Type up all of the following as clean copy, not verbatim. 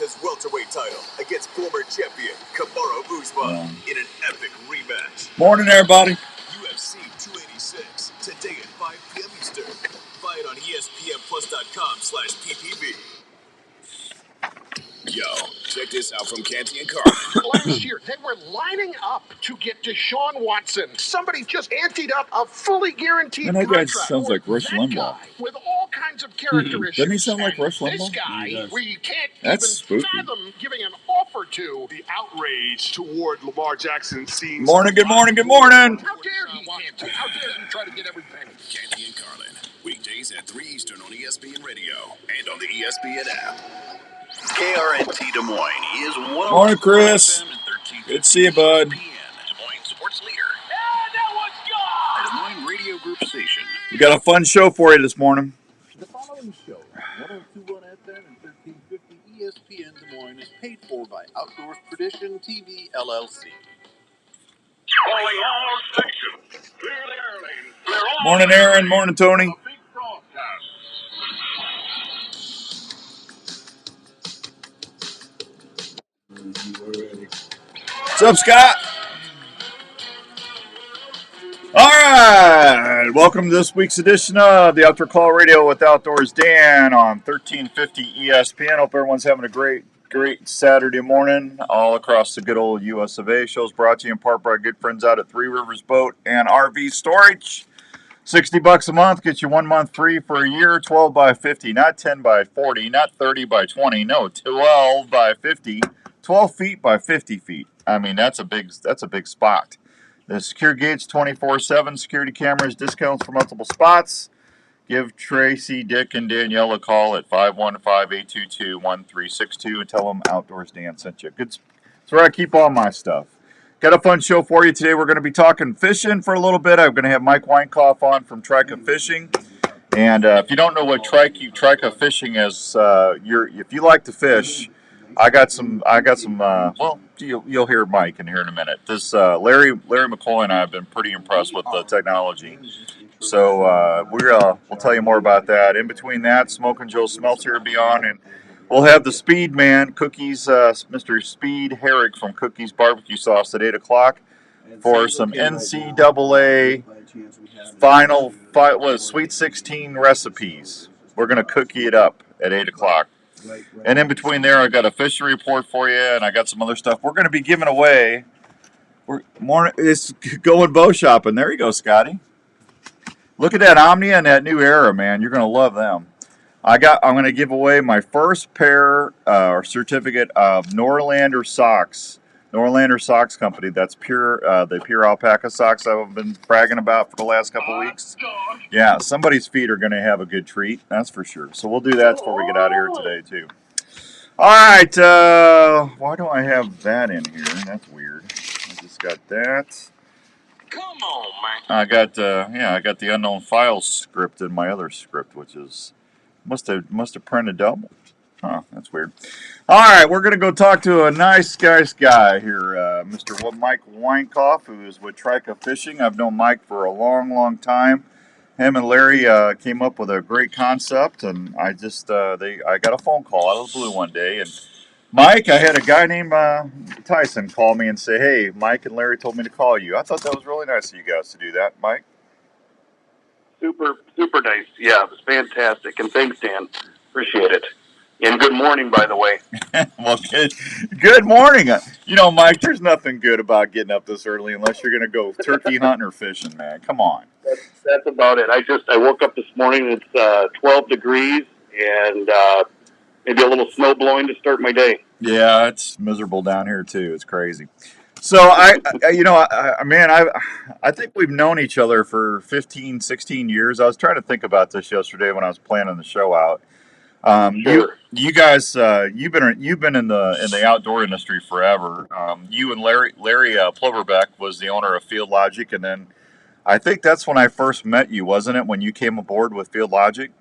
his welterweight title against former champion Kamaru Usman in an epic rematch. Morning, everybody. UFC 286, today at 5 p.m. Eastern. Fight on ESPNplus.com/PPV. Yo, check this out from Canty and Carlin. Last year, they were lining up to get Deshaun Watson. Somebody just anteed up a fully guaranteed contract. That sounds like Rush Limbaugh. With all kinds of character issues. Doesn't he sound like Rush Limbaugh? This guy, we can't That's even spooky. fathom giving an offer to. The outrage toward Lamar Jackson seems... Morning, good morning, good morning. How dare he, Canty? How dare he try to get every penny? Canty and Carlin, weekdays at 3 Eastern on ESPN Radio and on the ESPN app. KRNT Des Moines is 102. Morning, Chris. Good to see you, bud. Des Moines sports leader. And that one's gone! Des Moines Radio Group station. We got a fun show for you this morning. The following show, 1021 FM and 1350 ESPN Des Moines, is paid for by Outdoors Tradition TV LLC. Calling all stations. Clear the airlane. Morning, Aaron. Morning, Tony. Big broadcast. What's up, Scott? All right. Welcome to this week's edition of the Outdoor Call Radio with Outdoors Dan on 1350 ESPN. Hope everyone's having a great Saturday morning all across the good old US of A. Show's brought to you in part by our good friends out at Three Rivers Boat and RV Storage. $60 a month gets you 1 month free for a year. 12 by 50, not 10 by 40, not 30 by 20. No, 12 by 50. 12 feet by 50 feet. I mean, that's a big spot. The secure gates, 24/7 security cameras, discounts for multiple spots. Give Tracy, Dick, and Danielle a call at 515-822-1362 and tell them Outdoors Dan sent you. That's where I keep all my stuff. Got a fun show for you today. We're going to be talking fishing for a little bit. I'm going to have Mike Weinkoff on from Trika Fishing. And if you don't know what Trika Fishing is, if you like to fish, I got some. Well, you'll hear Mike in here in a minute. This Larry McCoy and I have been pretty impressed with the technology. So we'll tell you more about that. In between that, Smokin' Joe Smelter will be on, and we'll have the Speed Man, Cookies, Mr. Speed Herrick from Cookies Barbecue Sauce at 8 o'clock for some NCAA final Sweet 16 recipes. We're going to cookie it up at 8 o'clock. And in between there, I got a fishing report for you, and I got some other stuff. We're going to be giving away. It's going bow shopping. There you go, Scotty. Look at that Omnia and that new Era, man. You're going to love them. I'm going to give away my first pair or certificate of Norlander socks. Norlander Socks Company. That's the pure alpaca socks I've been bragging about for the last couple of weeks. Yeah, somebody's feet are going to have a good treat. That's for sure. So we'll do that before we get out of here today, too. All right. Why do I have that in here? That's weird. I just got that. Come on, man. I got the unknown files script in my other script, which is must have printed double. Huh, that's weird. All right, we're going to go talk to a nice guy here, Mr. Mike Weinkoff, who is with Trika Fishing. I've known Mike for a long time. Him and Larry came up with a great concept, and I got a phone call out of the blue one day. And Mike, I had a guy named Tyson call me and say, hey, Mike and Larry told me to call you. I thought that was really nice of you guys to do that, Mike. Super nice. Yeah, it was fantastic. And thanks, Dan. Appreciate it. And good morning, by the way. Well, good morning. You know, Mike, there's nothing good about getting up this early unless you're going to go turkey hunting or fishing, man. Come on. That's about it. I woke up this morning, it's 12 degrees, and maybe a little snow blowing to start my day. Yeah, it's miserable down here, too. It's crazy. So, I think we've known each other for 15, 16 years. I was trying to think about this yesterday when I was planning the show out. Sure. You guys, you've been in the outdoor industry forever. You and Larry Ploverbeck was the owner of Field Logic, and then I think that's when I first met you, wasn't it? When you came aboard with Field Logic?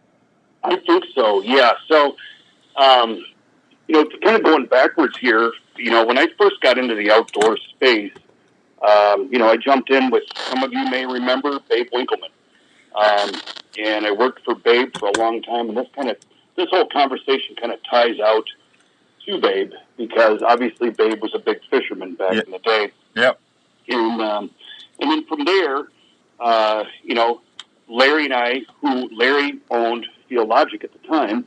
I think so. Yeah. So, kind of going backwards here. When I first got into the outdoor space, I jumped in with, some of you may remember, Babe Winkleman, and I worked for Babe for a long time, and this whole conversation kind of ties out to Babe because obviously Babe was a big fisherman back in the day. Yep. And then from there, Larry and I, who Larry owned Field Logic at the time,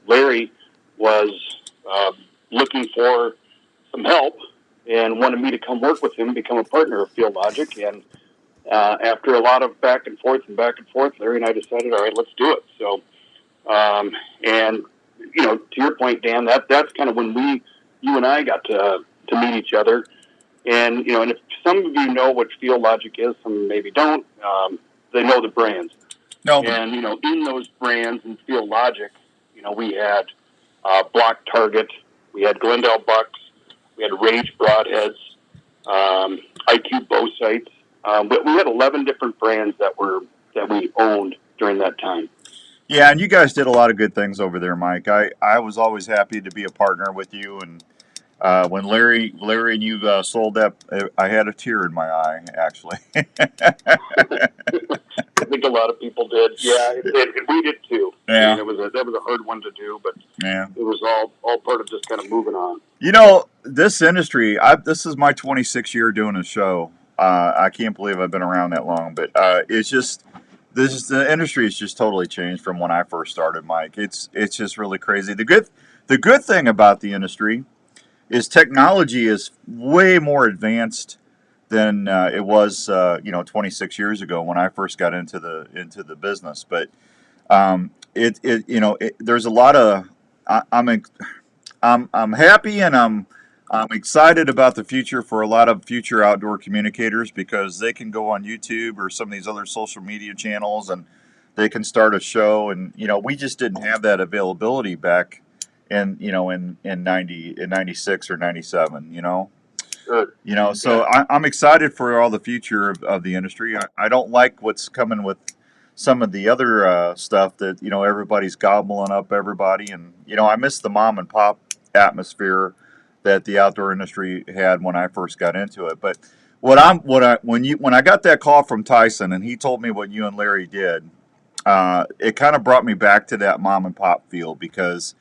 Larry was looking for some help and wanted me to come work with him, become a partner of Field Logic. And after a lot of back and forth, Larry and I decided, all right, let's do it. So, to your point, Dan, that's kind of when you and I got to meet each other. And, and if some of you know what Field Logic is, some maybe don't, they know the brands. No. And, in those brands in Field Logic, we had Block Target, we had Glendale Bucks, we had Rage Broadheads, IQ Bow Sights. But we had 11 different brands that we owned during that time. Yeah, and you guys did a lot of good things over there, Mike. I was always happy to be a partner with you, and when Larry and you sold that, I had a tear in my eye, actually. I think a lot of people did. Yeah, and we did too. Yeah. I mean, that was a hard one to do, but yeah, it was all part of just kind of moving on. This industry, this is my 26th year doing a show. I can't believe I've been around that long, but it's just the industry has just totally changed from when I first started, Mike. It's just really crazy. The good thing about the industry is technology is way more advanced than it was 26 years ago when I first got into the business. But there's a lot of I'm happy and I'm excited about the future for a lot of future outdoor communicators because they can go on YouTube or some of these other social media channels and they can start a show. And we just didn't have that availability back in 96 or 97. So I'm excited for all the future of the industry. I don't like what's coming with some of the other stuff that everybody's gobbling up everybody, and I miss the mom and pop atmosphere that the outdoor industry had when I first got into it. But when I got that call from Tyson and he told me what you and Larry did, it kind of brought me back to that mom and pop feel because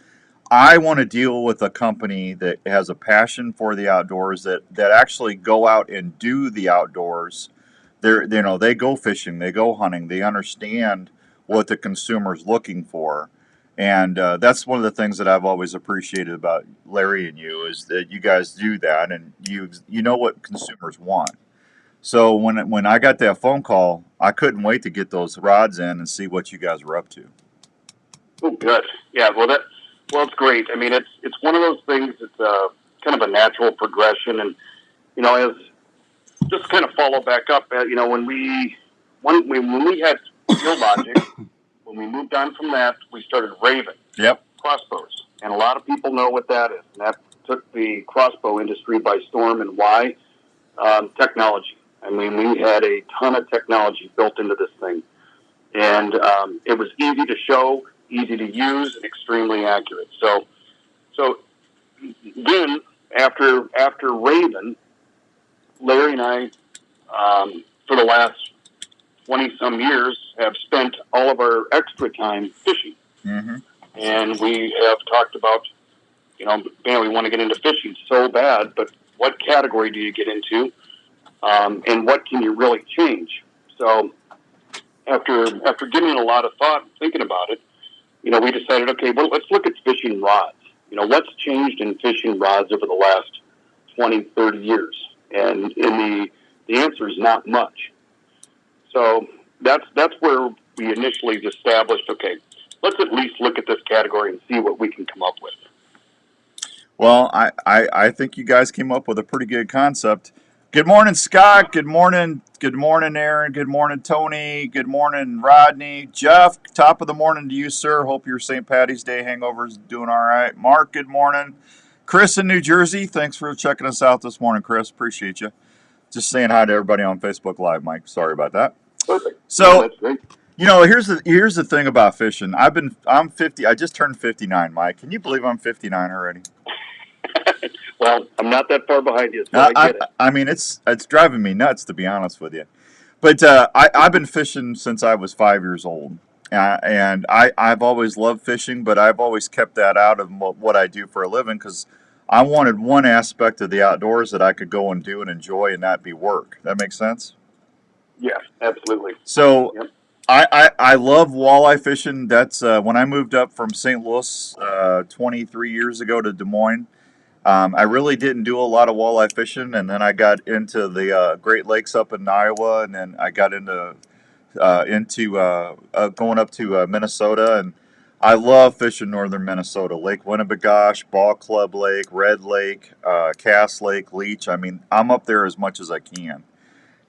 I want to deal with a company that has a passion for the outdoors, that actually go out and do the outdoors. They go fishing, they go hunting, they understand what the consumer's looking for. And that's one of the things that I've always appreciated about Larry and you is that you guys do that and you know what consumers want. So when I got that phone call, I couldn't wait to get those rods in and see what you guys were up to. Oh, good. Yeah, well, it's great. I mean, it's one of those things. It's kind of a natural progression, and as just kind of follow back up. When we had Field Logic, when we moved on from that, we started Raven. Yep. Crossbows, and a lot of people know what that is. And that took the crossbow industry by storm. And why? Technology. I mean, we had a ton of technology built into this thing, and it was easy to show, easy to use, and extremely accurate. So then after Raven, Larry and I, for the last 20-some years, have spent all of our extra time fishing. Mm-hmm. And we have talked about, man, we want to get into fishing so bad, but what category do you get into? And what can you really change? So after giving it a lot of thought and thinking about it, we decided, okay, well, let's look at fishing rods. What's changed in fishing rods over the last 20, 30 years? And the answer is not much. So that's where we initially established, okay, let's at least look at this category and see what we can come up with. Well, I think you guys came up with a pretty good concept. Good morning, Scott. Good morning, Aaron. Good morning, Tony. Good morning, Rodney. Jeff, top of the morning to you, sir. Hope your St. Patty's Day hangover is doing all right. Mark, good morning. Chris in New Jersey, thanks for checking us out this morning, Chris. Appreciate you. Just saying hi to everybody on Facebook Live, Mike. Sorry about that. Perfect. So, that's great. Here's the thing about fishing. I'm 50. I just turned 59, Mike. Can you believe I'm 59 already? Well, I'm not that far behind you, so I get it. I mean, it's driving me nuts, to be honest with you. But I've been fishing since I was 5 years old. And I've always loved fishing, but I've always kept that out of what I do for a living because I wanted one aspect of the outdoors that I could go and do and enjoy and not be work. That makes sense? Yeah, absolutely. So Yep. I love walleye fishing. That's when I moved up from St. Louis 23 years ago to Des Moines. I really didn't do a lot of walleye fishing, and then I got into the Great Lakes up in Iowa, and then I got into going up to Minnesota, and I love fishing northern Minnesota. Lake Winnebagosh, Ball Club Lake, Red Lake, Cass Lake, Leech. I mean, I'm up there as much as I can.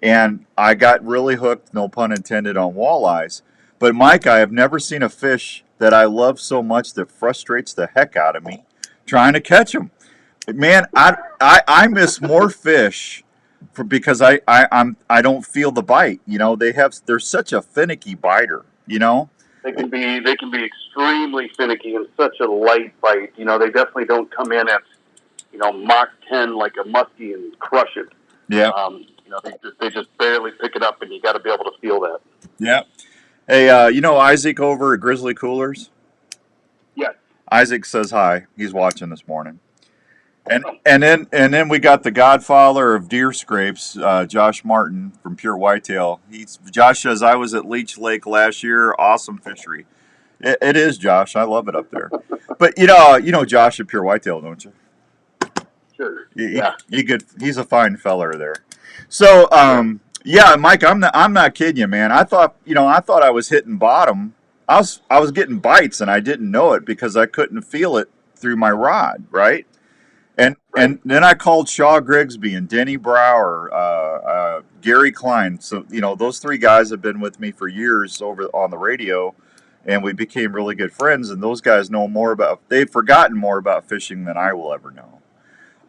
And I got really hooked, no pun intended, on walleyes. But Mike, I have never seen a fish that I love so much that frustrates the heck out of me trying to catch them. Man, I miss more fish because I don't feel the bite. You know, they're such a finicky biter. You know. They can be extremely finicky and such a light bite. You know, they definitely don't come in at Mach 10 like a muskie and crush it. Yeah. They just barely pick it up, and you got to be able to feel that. Yeah. Hey, Isaac over at Grizzly Coolers? Yes. Isaac says hi. He's watching this morning. And then we got the godfather of deer scrapes, Josh Martin from Pure Whitetail. Josh says I was at Leech Lake last year. Awesome fishery. It is, Josh. I love it up there. But you know Josh at Pure Whitetail, don't you? Sure. Yeah. He's a fine feller there. So yeah, Mike, I'm not kidding you, man. I thought I was hitting bottom. I was getting bites and I didn't know it because I couldn't feel it through my rod, right? And then I called Shaw Grigsby and Denny Brower, Gary Klein. So those three guys have been with me for years over on the radio, and we became really good friends. And those guys they've forgotten more about fishing than I will ever know.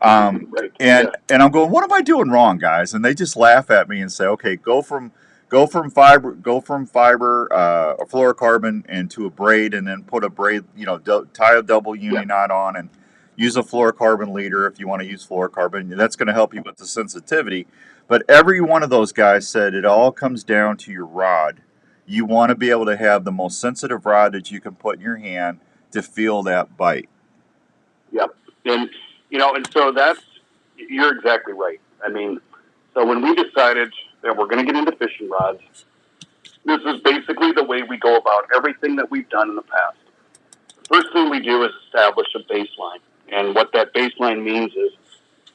And I'm going, what am I doing wrong, guys? And they just laugh at me and say, okay, go from fiber, a fluorocarbon into a braid, and then put a braid, tie a double uni knot on, and use a fluorocarbon leader if you want to use fluorocarbon. That's going to help you with the sensitivity. But every one of those guys said it all comes down to your rod. You want to be able to have the most sensitive rod that you can put in your hand to feel that bite. Yep. And so you're exactly right. I mean, so when we decided that we're going to get into fishing rods, this is basically the way we go about everything that we've done in the past. The first thing we do is establish a baseline. And what that baseline means is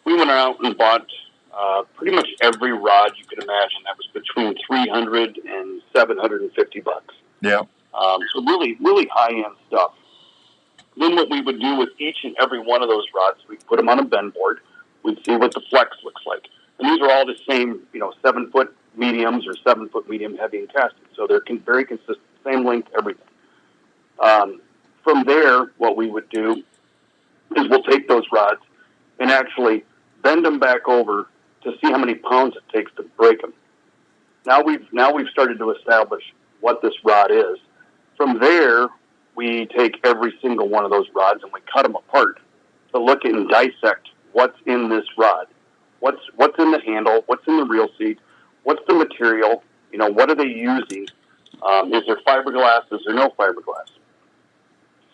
we went out and bought pretty much every rod you can imagine that was between $300 and $750. Yeah. So really, really high-end stuff. Then what we would do with each and every one of those rods, we'd put them on a bend board. We'd see what the flex looks like. And these are all the same, 7-foot mediums or 7-foot medium heavy and casting. So they're very consistent, same length, everything. From there, what we would do is we'll take those rods and actually bend them back over to see how many pounds it takes to break them. Now we've started to establish what this rod is. From there, we take every single one of those rods and we cut them apart to look at and dissect what's in this rod. What's in the handle? What's in the reel seat? What's the material? What are they using? Is there fiberglass? Is there no fiberglass?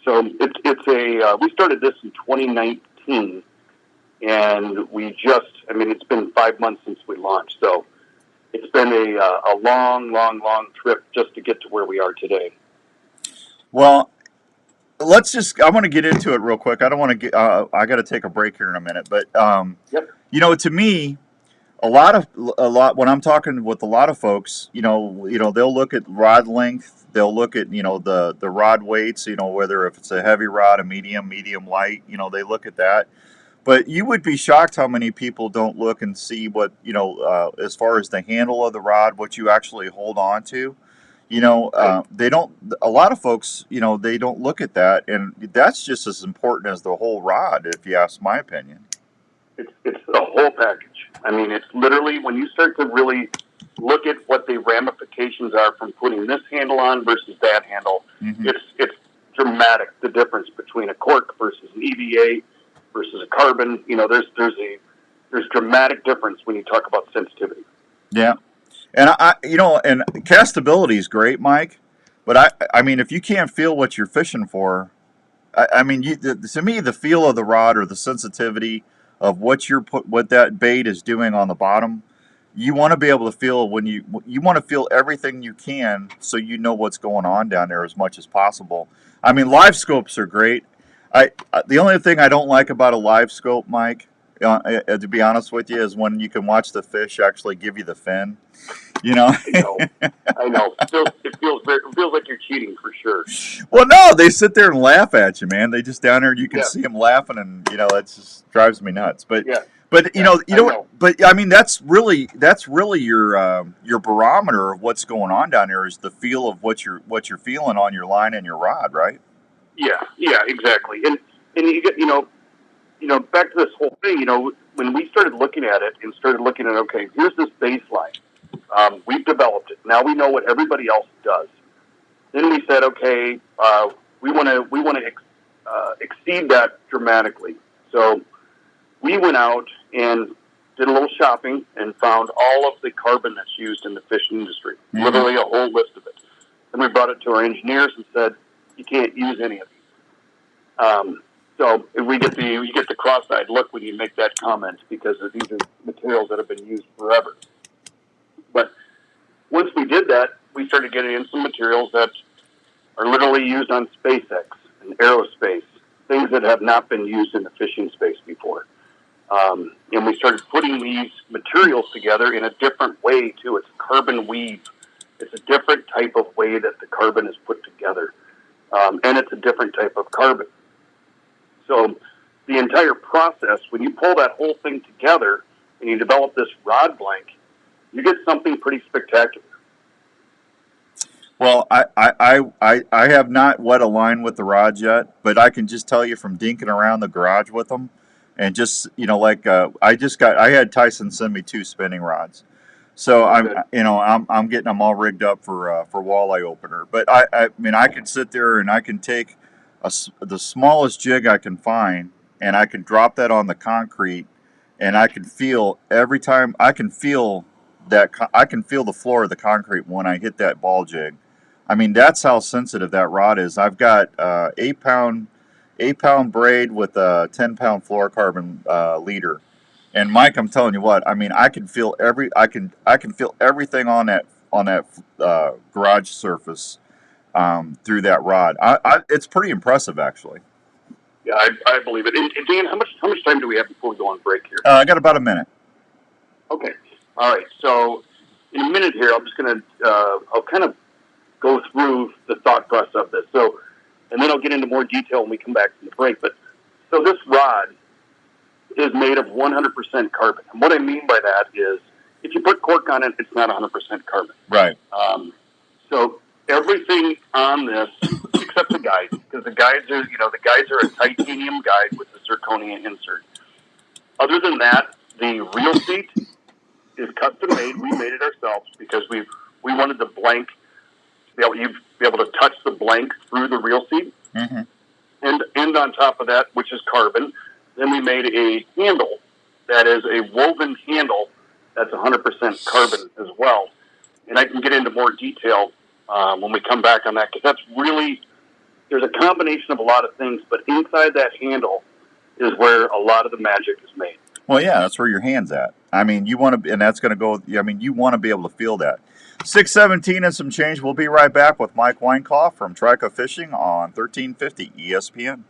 So we started this in 2019, and it's been 5 months since we launched. So it's been a long, long, long trip just to get to where we are today. Well, I want to get into it real quick. I don't want to get, I got to take a break here in a minute, but, to me, a lot, when I'm talking with a lot of folks, they'll look at rod length, they'll look at, the rod weights, whether if it's a heavy rod, a medium light, they look at that. But you would be shocked how many people don't look and see what, as far as the handle of the rod, what you actually hold on to. They don't, a lot of folks, they don't look at that, and that's just as important as the whole rod, if you ask my opinion. It's the whole package. I mean, it's literally when you start to really look at what the ramifications are from putting this handle on versus that handle, it's dramatic, the difference between a cork versus an EVA versus a carbon. There's dramatic difference when you talk about sensitivity. Yeah. And and castability is great, Mike, But I mean, if you can't feel what you're fishing for, I mean, to me, the feel of the rod or the sensitivity of what that bait is doing on the bottom, you want to be able to feel you want to feel everything you can, so you know what's going on down there as much as possible. I mean, live scopes are great. The only thing I don't like about a live scope, Mike, to be honest with you, is when you can watch the fish actually give you the fin. You know. I know. It feels like you're cheating for sure. Well, no, they sit there and laugh at you, man. They just down there, you can see them laughing, and it just drives me nuts. But you know, but I mean, that's really your barometer of what's going on down there is the feel of what you're feeling on your line and your rod, right? Yeah, exactly. And you get back to this whole thing. When we started looking at it and started looking at, okay, here's this baseline. We've developed it. Now we know what everybody else does. Then we said, okay, we want to exceed that dramatically. So we went out and did a little shopping and found all of the carbon that's used in the fishing industry, literally a whole list of it. Then we brought it to our engineers and said, you can't use any of these. So we get the cross-eyed look when you make that comment because these are materials that have been used forever. But once we did that, we started getting in some materials that are literally used on SpaceX and aerospace, things that have not been used in the fishing space before. And we started putting these materials together in a different way, too. It's carbon weave. It's a different type of way that the carbon is put together. And it's a different type of carbon. So the entire process, when you pull that whole thing together and you develop this rod blank, you get something pretty spectacular. Well, I have not wet a line with the rods yet, but I can just tell you from dinking around the garage with them, and just I had Tyson send me 2 spinning rods, so I'm getting them all rigged up for walleye opener. But I mean I can sit there and I can take the smallest jig I can find, and I can drop that on the concrete, and I can feel every time I can feel the floor of the concrete when I hit that ball jig. I mean, that's how sensitive that rod is. I've got 8-pound braid with a 10-pound fluorocarbon leader. And Mike, I'm telling you what, I mean, I can feel everything on that garage surface through that rod. It's pretty impressive, actually. Yeah, I believe it. And Dan, how much time do we have before we go on break here? I got about a minute. Okay. All right. So in a minute here, I'm just going to I'll kind of go through the thought process of this. So, and then I'll get into more detail when we come back from the break. But so this rod is made of 100% carbon. And what I mean by that is if you put cork on it, it's not 100% carbon. Right. So everything on this, except the guides, because the guides are a titanium guide with the zirconia insert. Other than that, the reel seat is custom made. We made it ourselves because we wanted the blank to be able to touch the blank through the reel seat. Mm-hmm. And on top of that, which is carbon, then we made a handle that is a woven handle that's 100% carbon as well. And I can get into more detail when we come back on that, because that's really, there's a combination of a lot of things, but inside that handle is where a lot of the magic is made. Well, yeah, that's where your hand's at. I mean, you want to, and that's going to go, I mean, you want to be able to feel that. 6:17 and some change. We'll be right back with Mike Weinkoff from Trika Fishing on 1350 ESPN.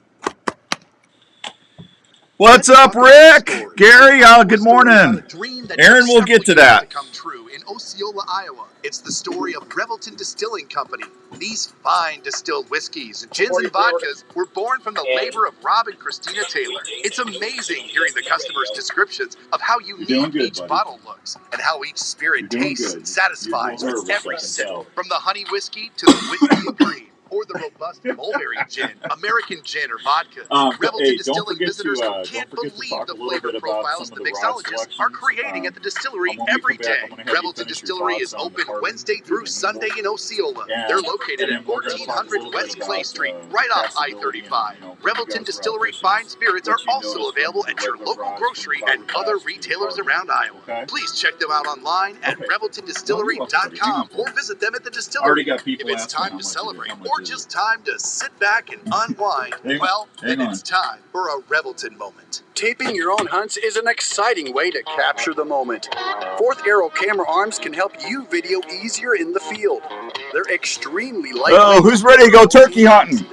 What's up, Rick? Gary, good morning. Aaron, we'll get to that. Come true in Osceola, Iowa. It's the story of Revelton Distilling Company. These fine distilled whiskeys, gins, and vodkas were born from the labor of Rob and Christina Taylor. It's amazing hearing the customers' descriptions of how unique each bottle looks and how each spirit tastes and satisfies with every sip, from the honey whiskey to the whiskey and cream. or the robust mulberry gin, American gin, or vodka. Revelton Hey, Distilling visitors can't believe the flavor profiles the mixologists are creating at the distillery every day. Revelton Distillery is open Wednesday through Sunday in Osceola. They're located at 1400 West Clay Street, right off I-35. Revelton Distillery fine spirits are also available at your local grocery and other retailers around Iowa. Please check them out online at reveltondistillery.com or visit them at the distillery. If it's time to celebrate or just time to sit back and unwind, well, then it's time for a Revelton moment. Taping your own hunts is an exciting way to capture the moment. Fourth Arrow camera arms can help you video easier in the field. They're extremely lightweight. Oh, who's ready to go turkey hunting?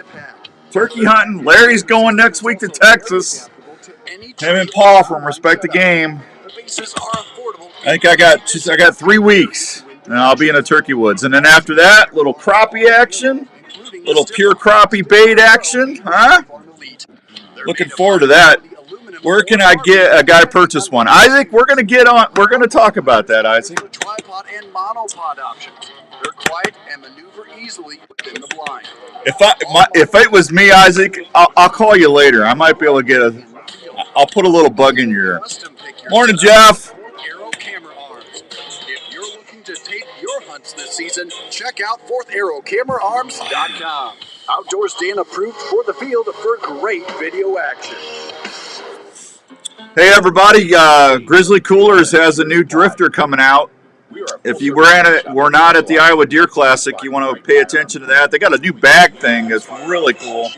Turkey hunting. Larry's going next week to Texas. Him and Paul from Respect the Game. I think I got 3 weeks, and I'll be in the turkey woods. And then after that, little crappie action, little pure crappie bait action, huh? Looking forward to that. Where can I get a guy purchase one? Isaac, we're gonna talk about that, Isaac. Tripod and monopod options. They're quiet and maneuver easily within the blind. If it was me, Isaac, I'll call you later. I might be able to I'll put a little bug in your ear. Morning, Jeff. Arrow camera arms. If you're looking to tape your hunts this season, check out fourtharrowcameraarms.com. Outdoors Dan approved for the field for great video action. Hey everybody, Grizzly Coolers has a new drifter coming out. If you we're not at the Iowa Deer Classic, you want to pay attention to that. They got a new bag thing that's really cool.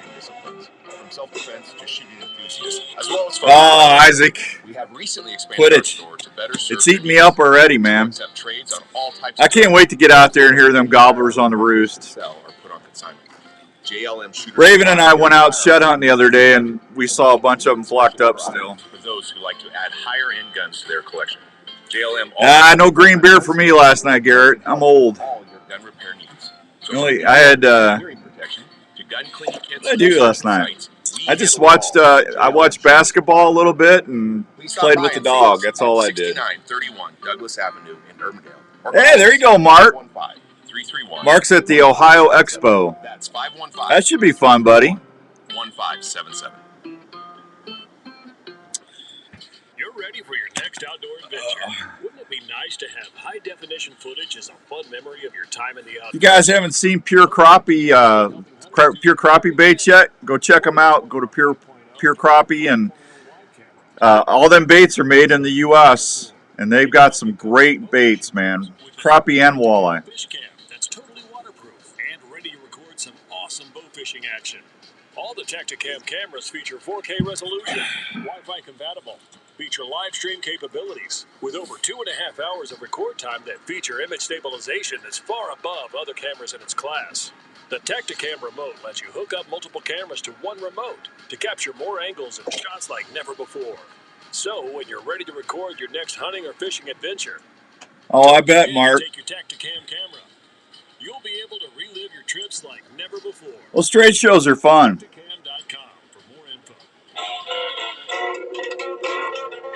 Oh, Isaac, quit it. It's eating me up already, man. I can't wait to get out there and hear them gobblers on the roost. Raven and I went out shed hunting the other day, and we saw a bunch of them flocked up still. For those who like to add higher-end guns to their collection, JLM. No green beer for me last night, Garrett. I'm old. All your gun repair needs. Really, I had. What did I do last night? I just watched. I watched basketball a little bit and played with the dog. That's all I did. 6931 Douglas Avenue in Urbandale. Hey, there you go, Mark. 515-331. Mark's at the Ohio Expo. That's 515. That should be fun, buddy. 1577. You're ready for your next outdoor adventure. Wouldn't it be nice to have high-definition footage as a fun memory of your time in the outdoors? You guys haven't seen pure crappie baits yet? Go check them out. Go to pure crappie, and all them baits are made in the U.S. and they've got some great baits, man. Crappie and walleye. Fish cam that's totally waterproof and ready to record some awesome bow fishing action. All the Tacticam cameras feature 4K resolution, Wi-Fi compatible, feature live stream capabilities, with over 2.5 hours of record time that feature image stabilization that's far above other cameras in its class. The Tacticam remote lets you hook up multiple cameras to one remote to capture more angles and shots like never before. So when you're ready to record your next hunting or fishing adventure, Oh, I bet, Mark. take your Tacticam camera. You'll be able to relive your trips like never before. Well, trade shows are fun. Tacticam.com for more info.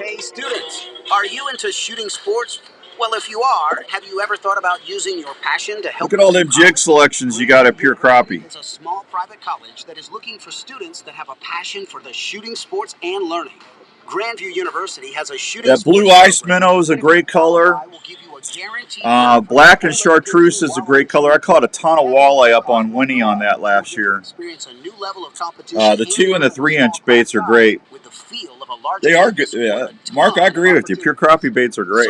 Hey students, are you into shooting sports? Well, if you are, have you ever thought about using your passion to help? Look at all them jig selections you got at Pure Crappie. It's a small private college that is looking for students that have a passion for the shooting sports and learning. Grandview University has a shooting That blue ice minnow is a great color. Black and chartreuse is a great color. I caught a ton of walleye up on Winnie on that last year. The 2 and the 3 inch baits are great. They are good. Yeah. Mark, I agree with you. Pure crappie baits are great.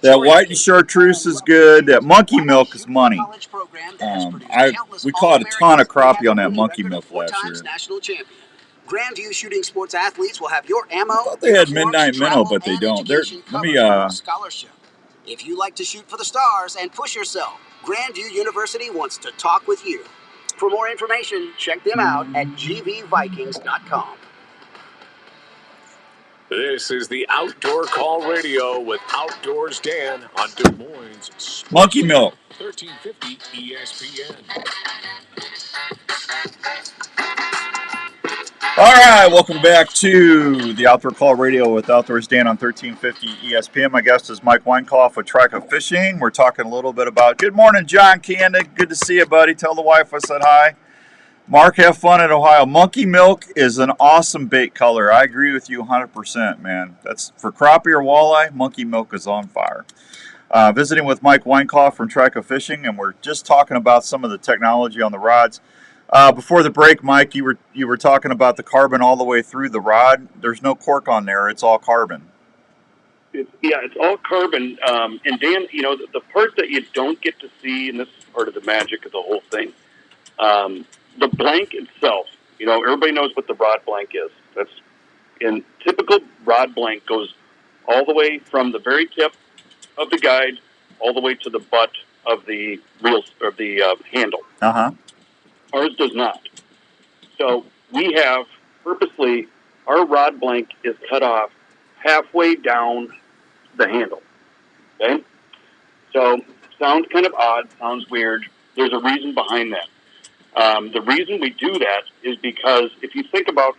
That white and chartreuse is good. That monkey milk is money. We caught a ton of crappie on that monkey milk last year. Grandview Shooting Sports athletes will have your ammo. I thought they had midnight minnow, but they don't. Scholarship. If you like to shoot for the stars and push yourself, Grandview University wants to talk with you. For more information, check them out at gvvikings.com. This is the Outdoor Call Radio with Outdoors Dan on Des Moines. Monkey milk. 1350 ESPN. All right, welcome back to the Outdoor Call Radio with Outdoors Dan on 1350 ESPN. My guest is Mike Weinkoff with Trika Fishing. We're talking a little bit about. Good morning, John Candick. Good to see you, buddy. Tell the wife I said hi. Mark, have fun at Ohio. Monkey milk is an awesome bait color. I agree with you 100%, man. That's for crappie or walleye. Monkey milk is on fire. Visiting with Mike Weinkoff from Trika Fishing, and we're just talking about some of the technology on the rods. Before the break, Mike, you were talking about the carbon all the way through the rod. There's no cork on there; it's all carbon. It's all carbon. And Dan, the part that you don't get to see, and this is part of the magic of the whole thing, the blank itself. Everybody knows what the rod blank is. That's in typical rod blank goes all the way from the very tip of the guide all the way to the butt of the reel or the handle. Ours does not. So we have purposely, our rod blank is cut off halfway down the handle. Okay? So sounds kind of odd, sounds weird. There's a reason behind that. The reason we do that is because if you think about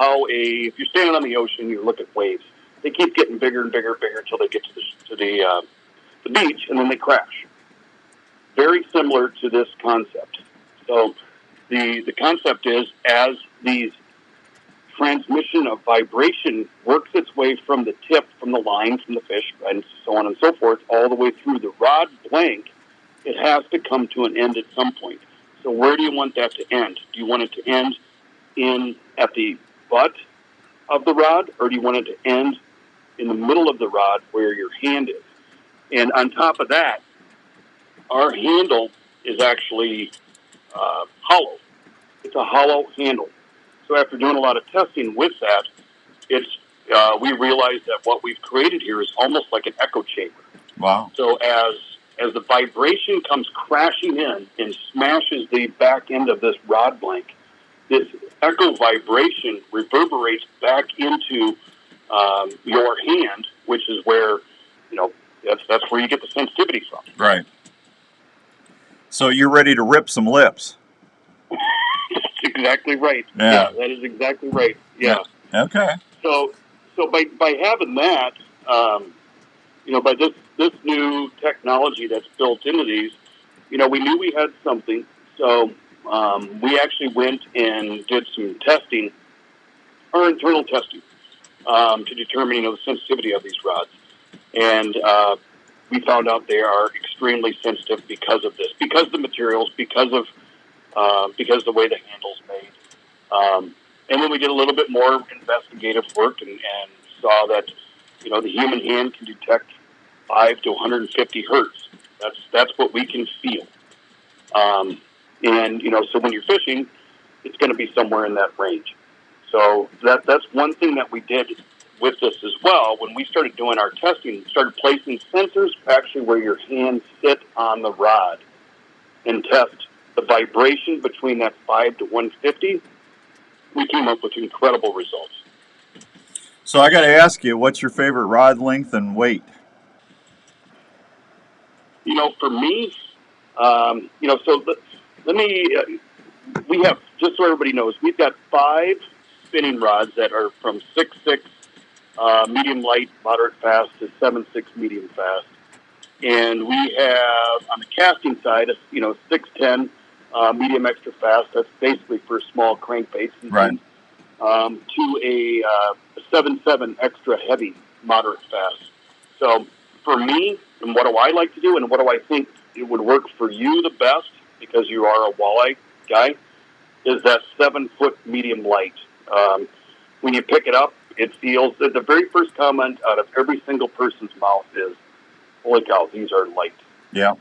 if you're standing on the ocean, you look at waves, they keep getting bigger and bigger and bigger until they get to the beach, and then they crash. Very similar to this concept. So the concept is as these transmission of vibration works its way from the tip, from the line, from the fish, and so on and so forth, all the way through the rod blank, it has to come to an end at some point. So where do you want that to end? Do you want it to end at the butt of the rod, or do you want it to end in the middle of the rod where your hand is? And on top of that, our handle is actually hollow. It's a hollow handle. So after doing a lot of testing with that, we realized that what we've created here is almost like an echo chamber. Wow. So as the vibration comes crashing in and smashes the back end of this rod blank, this echo vibration reverberates back into your hand, which is where, that's where you get the sensitivity from. Right. So you're ready to rip some lips. That's exactly right. Yeah, that is exactly right. Yeah. Okay. So by having that, by this new technology that's built into these, we knew we had something. So we actually went and did some testing, our internal testing, to determine the sensitivity of these rods, and we found out they are extremely sensitive because of this, because of the materials, because of the way the handle's made. And then we did a little bit more investigative work and saw that, the human hand can detect 5 to 150 hertz. That's what we can feel. So when you're fishing, it's going to be somewhere in that range. So that's one thing that we did with this as well. When we started doing our testing, started placing sensors actually where your hands sit on the rod and test the vibration between that 5 to 150, we came up with incredible results. So I got to ask you, what's your favorite rod length and weight? For me, so let me, we have, just so everybody knows, we've got 5 spinning rods that are from 6.6 medium light, moderate fast to 7.6 medium fast. And we have, on the casting side, 6.10 medium extra fast. That's basically for small crankbaits. Right. To a 7.7 extra heavy, moderate fast. So for me, and what do I like to do, and what do I think it would work for you the best, because you are a walleye guy, is that 7-foot medium light. When you pick it up, it feels that the very first comment out of every single person's mouth is, "Holy cow, these are light." Yeah.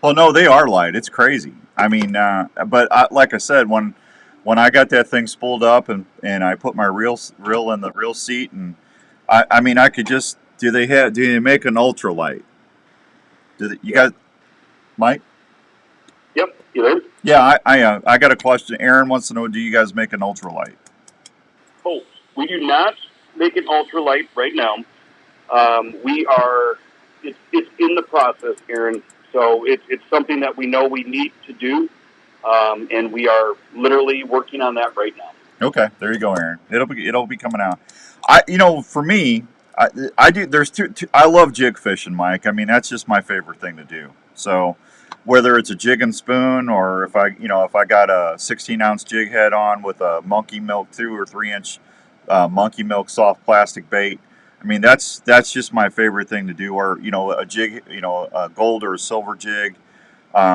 Well, no, they are light. It's crazy. I mean, like I said, when I got that thing spooled up and I put my reel in the reel seat, and I could just, do they make an ultralight? You guys, Mike? Yep, you there? Yeah, I got a question. Aaron wants to know, do you guys make an ultralight? Oh, we do not make an ultralight right now. It's in the process, Aaron. So it's something that we know we need to do, and we are literally working on that right now. Okay, there you go, Aaron. It'll be coming out. For me, I do. There's two. I love jig fishing, Mike. I mean, that's just my favorite thing to do. So, whether it's a jig and spoon, or if I got a 16-ounce jig head on with a monkey milk 2 or 3 inch monkey milk soft plastic bait. I mean, that's just my favorite thing to do. Or a jig, a gold or a silver jig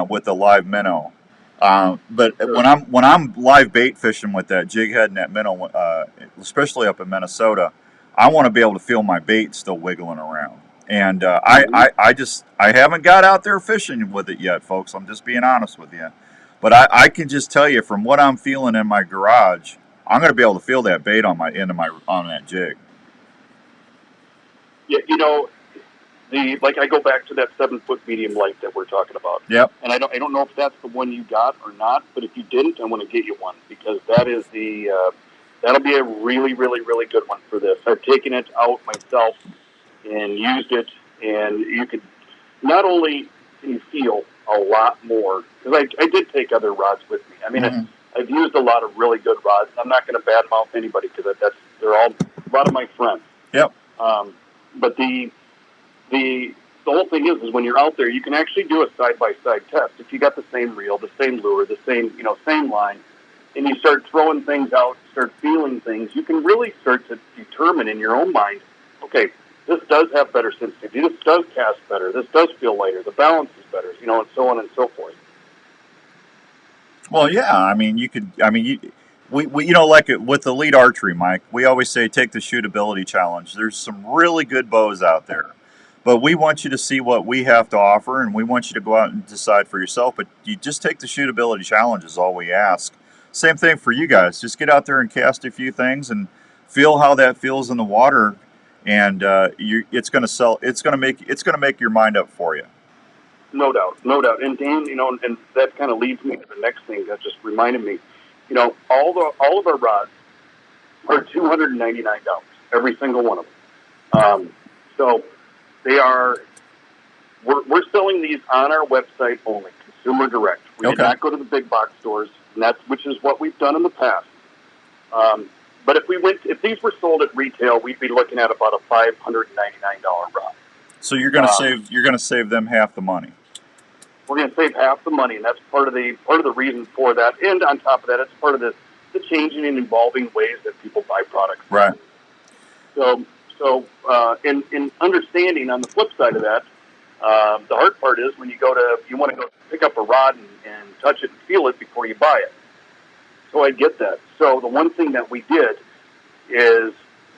with a live minnow. But Sure. when I'm live bait fishing with that jig head and that minnow, especially up in Minnesota, I want to be able to feel my bait still wiggling around. And I haven't got out there fishing with it yet, folks. I'm just being honest with you. But I can just tell you from what I'm feeling in my garage, I'm going to be able to feel that bait on my end of my on that jig. Yeah, I go back to that 7-foot medium light that we're talking about. Yep. And I don't know if that's the one you got or not, but if you didn't, I want to get you one because that'll be a really, really, really good one for this. I've taken it out myself and used it, and you could not only can you feel a lot more because I did take other rods with me. I mean, Mm-hmm. I've used a lot of really good rods. I'm not going to badmouth anybody because they're all a lot of my friends. Yep. But the whole thing is when you're out there, you can actually do a side by side test. If you got the same reel, the same lure, the same line, and you start throwing things out, start feeling things, you can really start to determine in your own mind, okay, this does have better sensitivity, this does cast better, this does feel lighter, the balance is better, and so on and so forth. Well, yeah. I mean, you could. I mean, like with the lead archery, Mike. We always say take the shootability challenge. There's some really good bows out there, but we want you to see what we have to offer, and we want you to go out and decide for yourself. But you just take the shootability challenge is all we ask. Same thing for you guys. Just get out there and cast a few things and feel how that feels in the water, and it's going to sell. It's going to make your mind up for you. No doubt, no doubt. And Dan, and that kind of leads me to the next thing that just reminded me. All of our rods are $299, every single one of them. So they are. We're selling these on our website only, consumer direct. We did Okay. not go to the big box stores, and which is what we've done in the past. But if these were sold at retail, we'd be looking at about a $599 rod. So you're going to save them half the money. We're going to save half the money, and that's part of the reason for that. And on top of that, it's part of the changing and evolving ways that people buy products. Right. So in understanding on the flip side of that, the hard part is when you want to go pick up a rod and touch it and feel it before you buy it. So I get that. So the one thing that we did is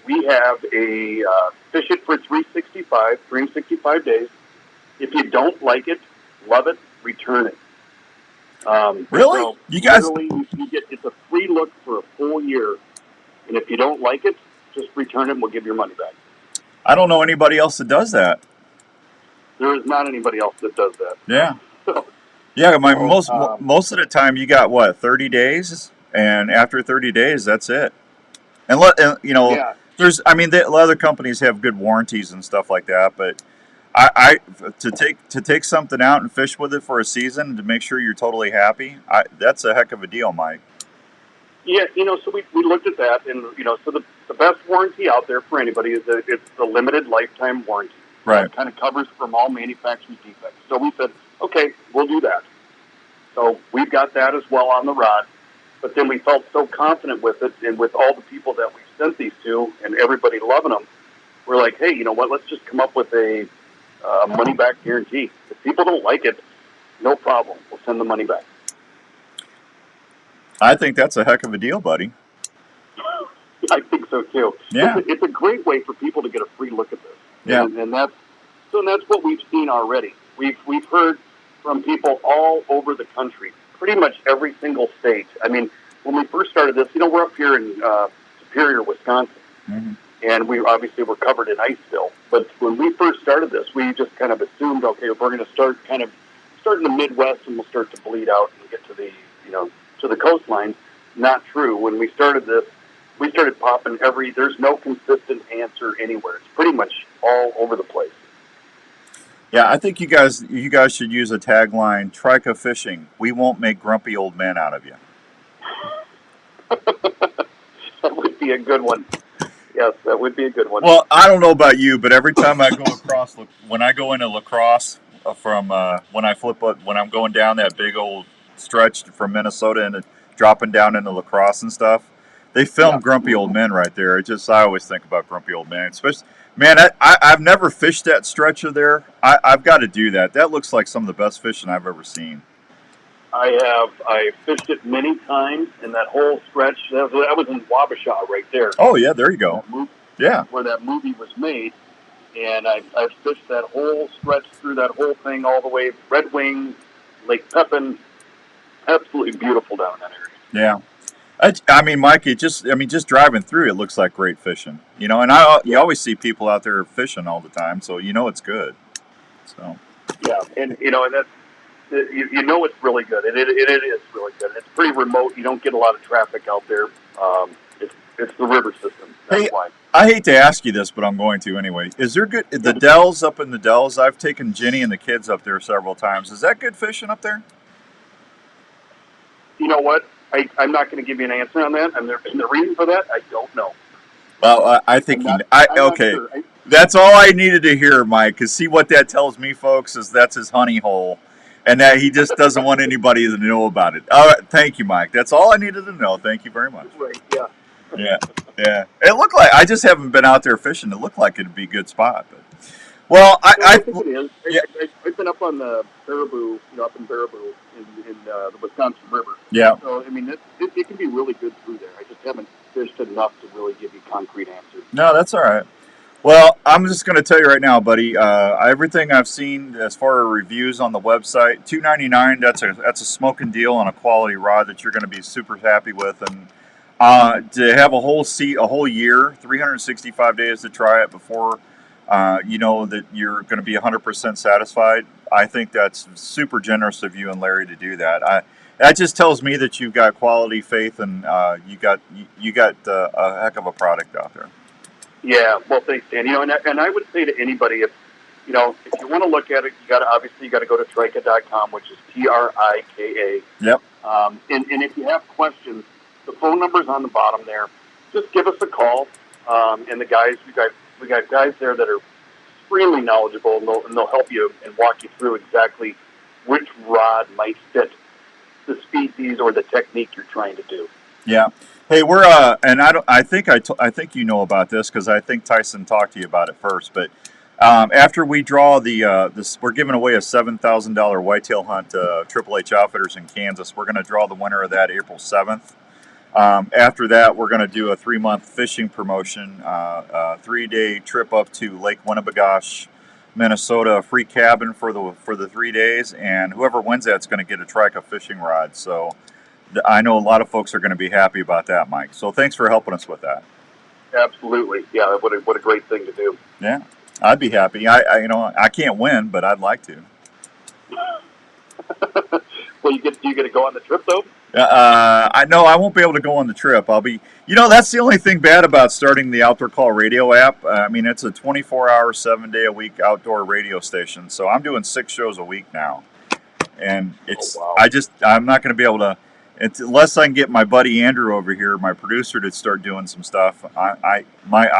we have a fish it for 365 days. If you don't like it, love it, return it. Really? So You guys? literally, it's a free look for a full year, and if you don't like it, just return it and we'll give your money back. I don't know anybody else that does that. There is not anybody else that does that. Yeah. So, Yeah, most of the time you got what, 30 days, and after 30 days that's it. yeah, the other companies have good warranties and stuff like that, but I to take something out and fish with it for a season and to make sure you're totally happy, that's a heck of a deal, Mike. yeah, so we looked at that, and so the best warranty out there for anybody is it's the limited lifetime warranty. Right. It kind of covers from all manufacturing defects. So we said, okay, we'll do that. So we've got that as well on the rod. But then we felt so confident with it, and with all the people that we've sent these to, and everybody loving them, we're like, hey, you know what? Let's just come up with a money back guarantee. If people don't like it, no problem. We'll send the money back. I think that's a heck of a deal, buddy. I think so too. Yeah. It's a great way for people to get a free look at this. Yeah. And that's what we've seen already. We've heard from people all over the country, pretty much every single state. I mean, when we first started this, we're up here in Superior, Wisconsin, Mm-hmm. and we obviously were covered in ice still. But when we first started this, we just kind of assumed, okay, we're going to start in the Midwest, and we'll start to bleed out and get to the coastline. Not true. When we started this, we started popping there's no consistent answer anywhere. It's pretty much all over the place. Yeah, I think you guys should use a tagline: Trika fishing. We won't make grumpy old men out of you. be a good one. Yes, that would be a good one. Well, I don't know about you, but every time I go across, when I go into La Crosse from when I flip up, when I'm going down that big old stretch from Minnesota and dropping down into La Crosse and stuff, they film Grumpy Old Men right there. I always think about Grumpy Old Men. Especially, man, I've never fished that stretch of there. I've got to do that. That looks like some of the best fishing I've ever seen. I fished it many times, and that whole stretch, that was in Wabasha right there. Oh, yeah, there you go. Yeah. Where that movie was made. And I fished that whole stretch through that whole thing all the way, Red Wing, Lake Pepin. Absolutely beautiful down in that area. Yeah. I mean, Mike, just driving through, it looks like great fishing. You know, and you always see people out there fishing all the time, so you know it's good. So. Yeah, and that's, you know it's really good, and it is really good. It's pretty remote. You don't get a lot of traffic out there. It's the river system. That's why. I hate to ask you this, but I'm going to anyway. Is there good the Dells up in the Dells? I've taken Jenny and the kids up there several times. Is that good fishing up there? You know what? I'm not going to give you an answer on that. And the reason for that, I don't know. Well, I think okay. Sure. That's all I needed to hear, Mike. Because see what that tells me, folks, is that's his honey hole, and that he just doesn't want anybody to know about it. All right, thank you, Mike. That's all I needed to know. Thank you very much. Right. Yeah. Yeah. It looked like I just haven't been out there fishing. It looked like it'd be a good spot, but I think it is. Yeah. I've been up on the Baraboo, up in Baraboo in the Wisconsin River. Yeah. So I mean, it can be really good through there. I just haven't fished enough to really give you concrete answers. No, that's all right. Well, I'm just going to tell you right now, buddy. Everything I've seen as far as reviews on the website, $299. That's a smoking deal on a quality rod that you're going to be super happy with, and to have a whole year, 365 days to try it before you know that you're going to be 100% satisfied. I think that's super generous of you and Larry to do that. That just tells me that you've got quality faith and you got a heck of a product out there. Yeah, well, thanks, Dan. And I would say to anybody, if you want to look at it, you got to go to Trika.com, which is Trika. Yep. And if you have questions, the phone number's on the bottom there. Just give us a call. And the guys, we got guys there that are extremely knowledgeable, and they'll help you and walk you through exactly which rod might fit the species or the technique you're trying to do. Yeah. Hey, we're and I think you know about this because I think Tyson talked to you about it first. But after we draw we're giving away a $7,000 whitetail hunt to Triple H Outfitters in Kansas. We're going to draw the winner of that April 7th. After that, we're going to do a 3-month fishing promotion, 3-day trip up to Lake Winnebagosh, Minnesota, a free cabin for the 3 days, and whoever wins that's going to get a Trika fishing rod. So I know a lot of folks are going to be happy about that, Mike. So thanks for helping us with that. Absolutely, yeah. What a great thing to do. Yeah, I'd be happy. I can't win, but I'd like to. Well, you get to go on the trip though. I know I won't be able to go on the trip. I'll be, that's the only thing bad about starting the Outdoor Call radio app. I mean, it's a 24-hour, 7-day-a-week outdoor radio station. So I'm doing 6 shows a week now, and I'm not going to be able to, unless I can get my buddy Andrew over here, my producer, to start doing some stuff. I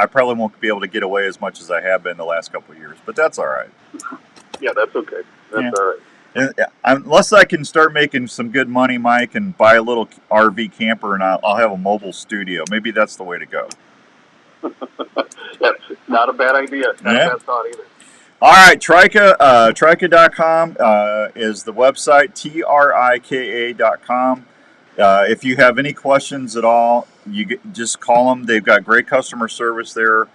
probably won't be able to get away as much as I have been the last couple of years, but that's all right. Yeah, that's okay. That's all right. Unless I can start making some good money, Mike, and buy a little RV camper, and I'll have a mobile studio. Maybe that's the way to go. That's not a bad idea. Not a bad thought either. All right, Trika, Trika.com is the website, Trika.com. If you have any questions at all, you just call them. They've got great customer service there.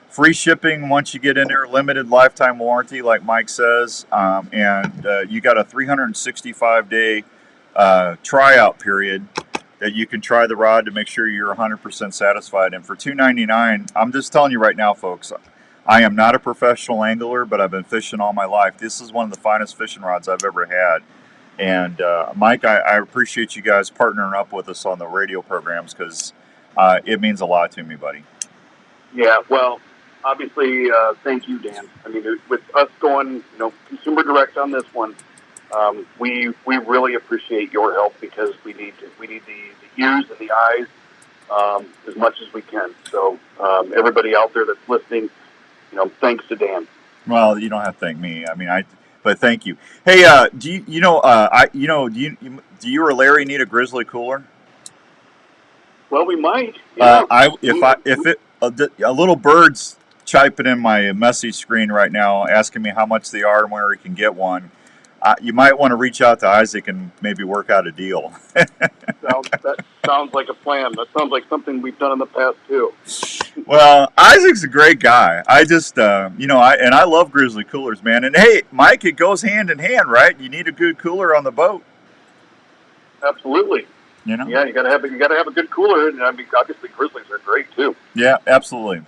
Free shipping once you get in there, limited lifetime warranty, like Mike says, and you got a 365-day tryout period that you can try the rod to make sure you're 100% satisfied. And for $299, I'm just telling you right now, folks, I am not a professional angler, but I've been fishing all my life. This is one of the finest fishing rods I've ever had. And Mike, I appreciate you guys partnering up with us on the radio programs because it means a lot to me, buddy. Yeah, well, obviously, thank you, Dan. I mean, with us going, consumer direct on this one, we really appreciate your help because we need the ears and the eyes as much as we can. So everybody out there that's listening, thanks to Dan. Well, you don't have to thank me. I mean, but thank you. Hey, do you or Larry need a Grizzly cooler? Well, we might. Yeah. A little bird's chiping in my message screen right now, asking me how much they are and where he can get one. You might want to reach out to Isaac and maybe work out a deal. That sounds like a plan. That sounds like something we've done in the past too. Well, Isaac's a great guy. I just, I love Grizzly coolers, man. And hey, Mike, it goes hand in hand, right? You need a good cooler on the boat. Absolutely. Yeah, you gotta have a good cooler, and I mean, obviously Grizzlies are great too. Yeah, absolutely.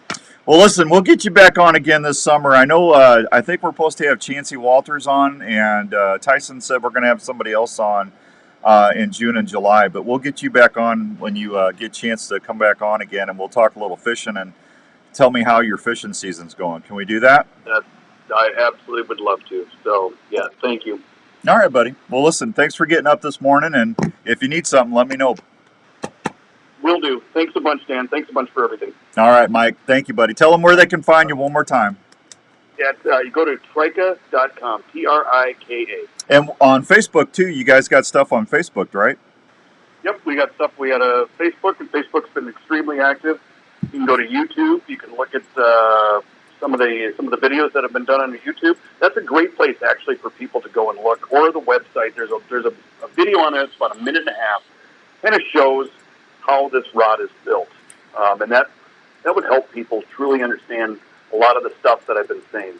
Well, listen, we'll get you back on again this summer. I know. I think we're supposed to have Chancey Walters on, and Tyson said we're going to have somebody else on in June and July. But we'll get you back on when you get a chance to come back on again, and we'll talk a little fishing and tell me how your fishing season's going. Can we do that? I absolutely would love to. So, yeah, thank you. All right, buddy. Well, listen, thanks for getting up this morning, and if you need something, let me know. Will do. Thanks a bunch, Dan. Thanks a bunch for everything. All right, Mike. Thank you, buddy. Tell them where they can find you one more time. Yeah, you go to Trika.com, Trika. And on Facebook, too. You guys got stuff on Facebook, right? Yep, we got stuff. We had a Facebook, and Facebook's been extremely active. You can go to YouTube. You can look at some of the videos that have been done on YouTube. That's a great place actually for people to go and look. Or the website. There's a video on there. It's about a minute and a half. Kind of shows how this rod is built, and that would help people truly understand a lot of the stuff that I've been saying.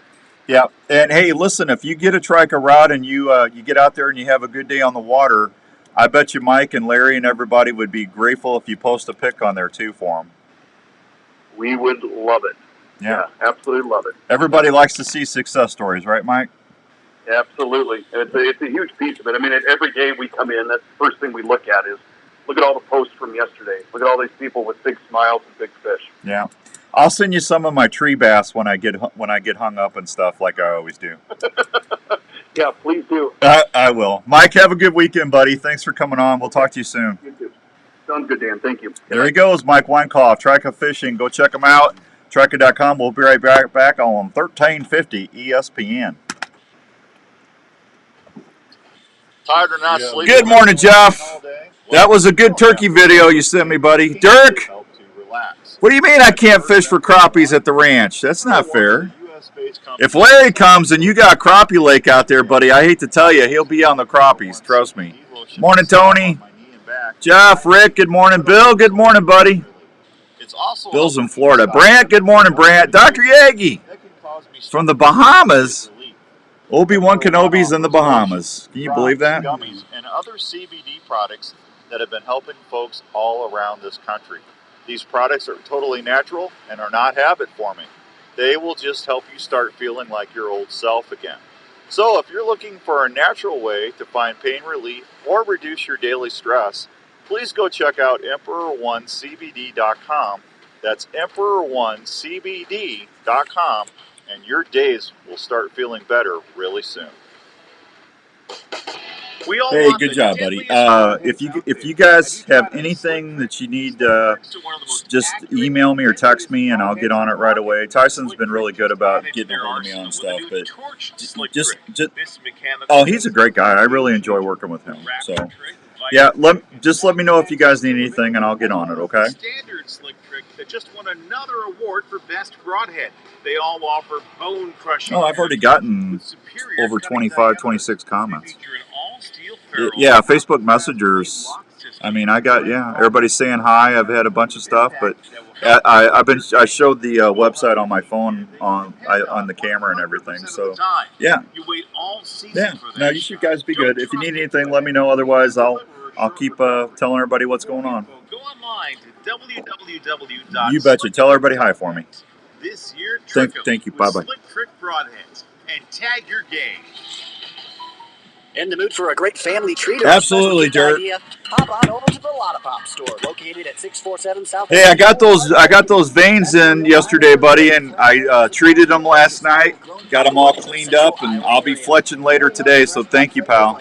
Yeah, and hey, listen, if you get a Trika rod and you get out there and you have a good day on the water, I bet you Mike and Larry and everybody would be grateful if you post a pic on there too for them. We would love it. Yeah, absolutely love it. Everybody likes to see success stories, right, Mike? Absolutely. It's a huge piece of it. I mean, every day we come in, that's the first thing we look at is, look at all the posts from yesterday. Look at all these people with big smiles and big fish. Yeah. I'll send you some of my tree bass when I get hung up and stuff like I always do. Yeah, please do. I will. Mike, have a good weekend, buddy. Thanks for coming on. We'll talk to you soon. You too. Sounds good, Dan. Thank you. There he goes, Mike Weinkoff, Trika Fishing. Go check him out. Trika.com. We'll be right back on 1350 ESPN. Tired or not sleeping? Good morning, Jeff. That was a good turkey video you sent me, buddy. Dirk, what do you mean I can't fish for crappies at the ranch? That's not fair. If Larry comes and you got crappie lake out there, buddy, I hate to tell you, he'll be on the crappies. Trust me. Morning, Tony. Jeff, Rick, good morning. Bill, good morning, buddy. Bill's in Florida. Brant, good morning, Brant. Dr. Yagi from the Bahamas. Obi-Wan Kenobi's in the Bahamas. Can you believe that? Gummies and other CBD products that have been helping folks all around this country. These products are totally natural and are not habit forming. They will just help you start feeling like your old self again. So if you're looking for a natural way to find pain relief or reduce your daily stress, please go check out Emperor1CBD.com. That's Emperor1CBD.com, and your days will start feeling better really soon. Hey, good job, buddy. If you guys have anything that you need, just email me or text me, and I'll get on it right away. Tyson's been really good about getting a hold of me on stuff, but he's a great guy. I really enjoy working with him. So, yeah, let me know if you guys need anything, and I'll get on it. Okay. Standard Slick Trick that just won another award for best broadhead. They all offer bone-crushing. Oh, I've already gotten over 25, 26 comments. Yeah, Facebook Messengers. I mean, everybody's saying hi. I've had a bunch of stuff, but I showed the website on my phone on the camera and everything. So yeah. No, you should guys be good. If you need anything, let me know. Otherwise, I'll keep telling everybody what's going on. Go online to www. You betcha. Tell everybody hi for me. This year, thank you. Bye bye. Slick Trick broadheads and tag your game. In the mood for a great family treat? Absolutely, Dirk. Hop on over to the Lollipop store, located at 647 South. Hey, I got those veins in yesterday, buddy, and I treated them last night. Got them all cleaned up, and I'll be fletching later today. So thank you, pal.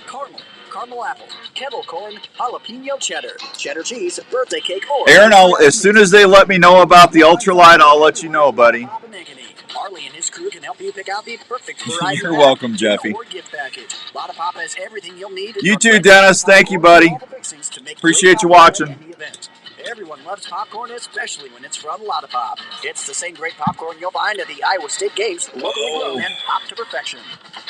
caramel apple, kettle corn, jalapeno cheddar, cheddar cheese, birthday cake, or Aaron, as soon as they let me know about the ultralight, I'll let you know, buddy. Marley and his crew can help you pick out the perfect variety. You're welcome, Jeffy. Or gift package. Lotta Pop has everything you'll need. You too, Dennis. Thank you, buddy. Appreciate you watching. Everyone loves popcorn, especially when it's from Lotta Pop. It's the same great popcorn you'll find at the Iowa State Games, locally grown and popped to perfection.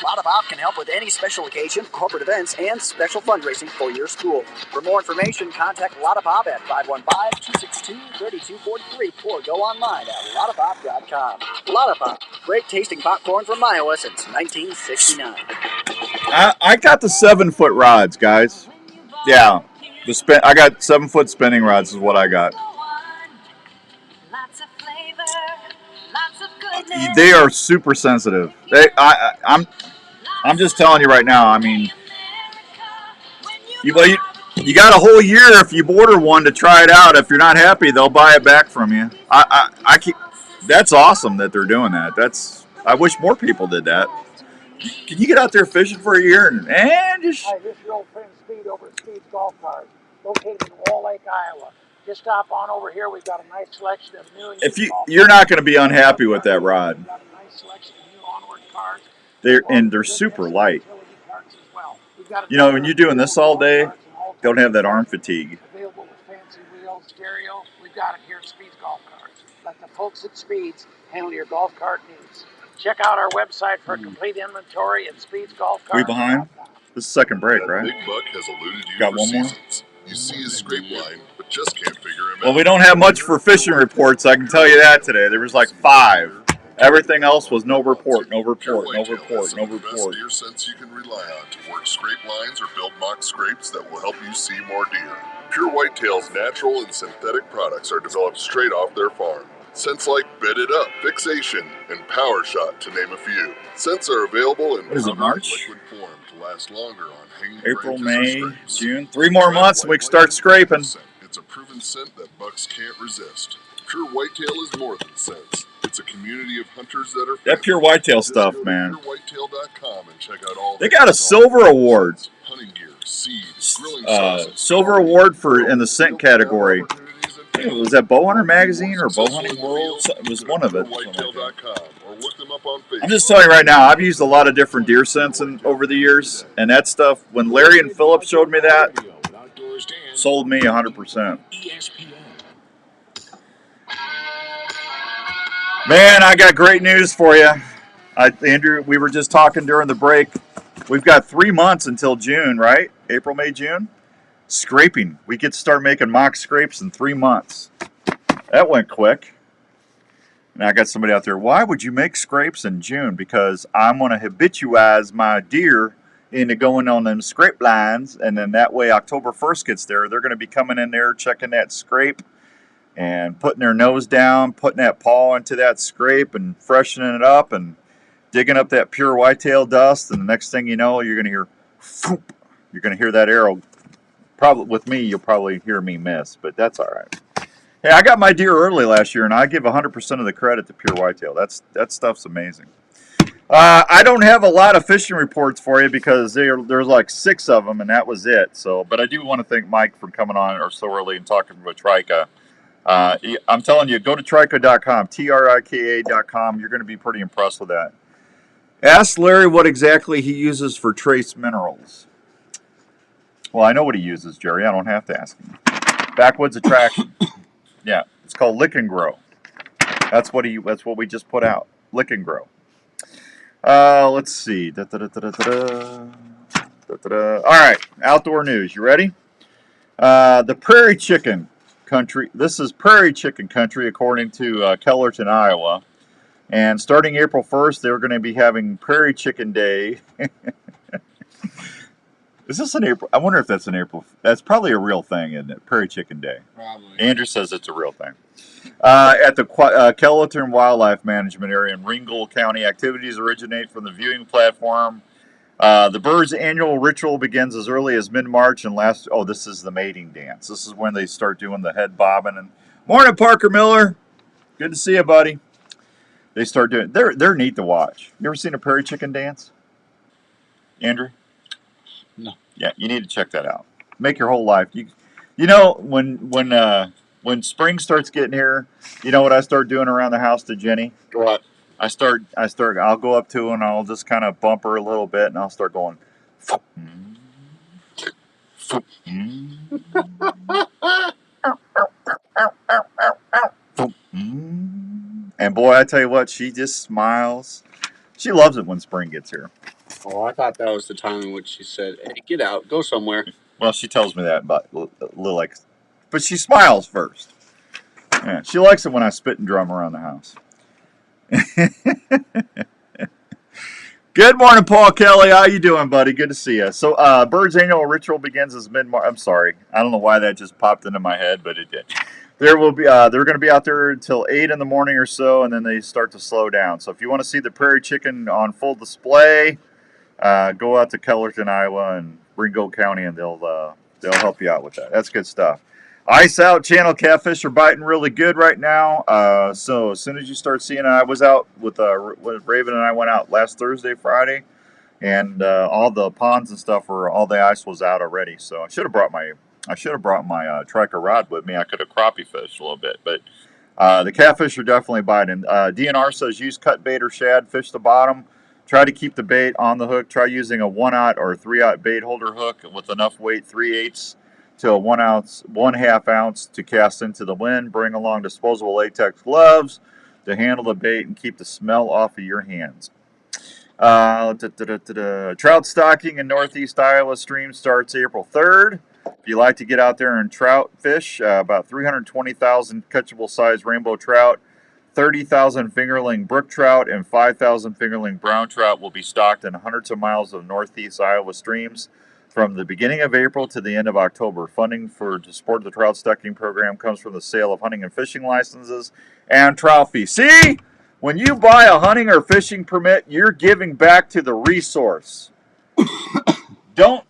Lotta Pop can help with any special occasion, corporate events, and special fundraising for your school. For more information, contact Lotta Pop at 515-262-3243 or go online at lottapop.com. Lotta Pop, great tasting popcorn from Iowa since 1969. I got the 7-foot rods, guys. Yeah. I got 7-foot spinning rods is what I got. They are super sensitive. I'm just telling you right now. I mean, you got a whole year if you order one to try it out. If you're not happy, they'll buy it back from you. That's awesome that they're doing that. I wish more people did that. Can you get out there fishing for a year and just? Hi, this is your old friend Speed over at Speed's Golf Cars, located in Wall Lake, Iowa. Just stop on over here. We've got a nice selection of new and If you're not going to be unhappy with that rod. We've got a nice selection of new onward cars. They're super light. You know, when you're doing this all day, don't have that arm fatigue. Available with fancy wheels, stereo. We've got it here at Speed's Golf Cars. Let the folks at Speed's handle your golf cart needs. Check out our website for a complete inventory at Speed's Golf Cars. We behind? This is second break, right? Big Buck has eluded you Got for one more? seasons. You see his scrape line, but just can't figure him out. Well, we don't have much for fishing reports. I can tell you that today. There was like 5. Everything else was no report, no report, no report, no report. Best deer scents you can rely on to work scrape lines or build mock scrapes that will help you see more deer. Pure Whitetail's natural and synthetic products are developed straight off their farm. Scents like Bed It Up, Fixation, and Power Shot, to name a few. Scents are available in powder and liquid form to last longer on hanging April, branches May, or scrapes. June. 3 more months and we can start scraping. It's a proven scent that bucks can't resist. Pure Whitetail is more than scents. It's a community of hunters that are That Pure Whitetail stuff, man. PureWhitetail.com and check out all They got a silver award. Hunting gear, seeds, grilling sauces, silver award in the scent category. Was that Bowhunter Magazine or Bowhunting World? It was one of it. I'm just telling you right now, I've used a lot of different deer scents over the years, and that stuff, when Larry and Phillip showed me that, sold me 100%. Man, I got great news for you. Andrew, we were just talking during the break. We've got 3 months until June, right? April, May, June? Scraping. We get to start making mock scrapes in 3 months. That went quick. And I got somebody out there, why would you make scrapes in June? Because I'm going to habituize my deer into going on them scrape lines, and then that way October 1st gets there, they're going to be coming in there, checking that scrape, and putting their nose down, putting that paw into that scrape, and freshening it up, and digging up that pure whitetail dust, and the next thing you know, you're going to hear, whoop, you're going to hear that arrow. Probably with me, you'll probably hear me miss, but that's all right. Hey, I got my deer early last year, and I give 100% of the credit to Pure Whitetail. That stuff's amazing. I don't have a lot of fishing reports for you because there's like 6 of them, and that was it. So, but I do want to thank Mike for coming on so early and talking about Trika. I'm telling you, go to Trika.com, Trika.com. You're going to be pretty impressed with that. Ask Larry what exactly he uses for trace minerals. Well, I know what he uses, Jerry. I don't have to ask him. Backwoods Attraction. Yeah, it's called Lick and Grow. That's what we just put out. Lick and Grow. Let's see. All right, outdoor news. You ready? The prairie chicken country. This is prairie chicken country, according to Kellerton, Iowa. And starting April 1st, they're going to be having Prairie Chicken Day. Is this an April? I wonder if that's an April. That's probably a real thing, isn't it? Prairie Chicken Day. Probably. Andrew says it's a real thing. At the Kellerton Wildlife Management Area in Ringgold County, activities originate from the viewing platform. The bird's annual ritual begins as early as mid-March and lasts. Oh, this is the mating dance. This is when they start doing the head bobbing. And morning, Parker Miller. Good to see you, buddy. They start doing. They're neat to watch. You ever seen a prairie chicken dance, Andrew? No. Yeah, you need to check that out. Make your whole life. You know when spring starts getting here, you know what I start doing around the house to Jenny? What? I'll go up to her and I'll just kind of bump her a little bit and I'll start going. And boy, I tell you what, she just smiles. She loves it when spring gets here. Oh, I thought that was the time in which she said, "Hey, get out, go somewhere." Well, she tells me that, but but she smiles first. Yeah, she likes it when I spit and drum around the house. Good morning, Paul Kelly. How you doing, buddy? Good to see you. So, Bird's annual ritual begins as mid-March. I'm sorry, I don't know why that just popped into my head, but it did. They're going to be out there until 8 in the morning or so, and then they start to slow down. So, if you want to see the prairie chicken on full display, go out to Kellerton, Iowa, and Ringgold County, and they'll help you out with that. That's good stuff. Ice out channel catfish are biting really good right now. So as soon as you start seeing it, I was out with Raven and I went out last Thursday, Friday, and all the ponds and stuff all the ice was out already. So I should have brought my Trika rod with me. I could have crappie fished a little bit, but the catfish are definitely biting. DNR says use cut bait or shad, fish the bottom. Try to keep the bait on the hook. Try using a 1/0 or 3/0 bait holder hook with enough weight, 3/8 to a 1/2 ounce to cast into the wind. Bring along disposable latex gloves to handle the bait and keep the smell off of your hands. Trout stocking in northeast Iowa stream starts April 3rd. If you like to get out there and trout fish, about 320,000 catchable size rainbow trout, 30,000 fingerling brook trout, and 5,000 fingerling brown trout will be stocked in hundreds of miles of northeast Iowa streams from the beginning of April to the end of October. Funding to support the trout stocking program comes from the sale of hunting and fishing licenses and trout fees. See? When you buy a hunting or fishing permit, you're giving back to the resource. Don't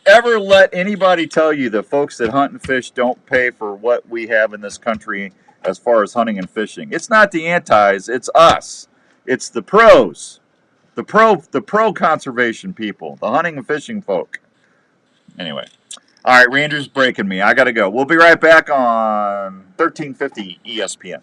ever let anybody tell you the folks that hunt and fish don't pay for what we have in this country as far as hunting and fishing. It's not the antis, it's us. It's the pros. The pro conservation people, the hunting and fishing folk. Anyway. All right, Ranger's breaking me. I got to go. We'll be right back on 1350 ESPN.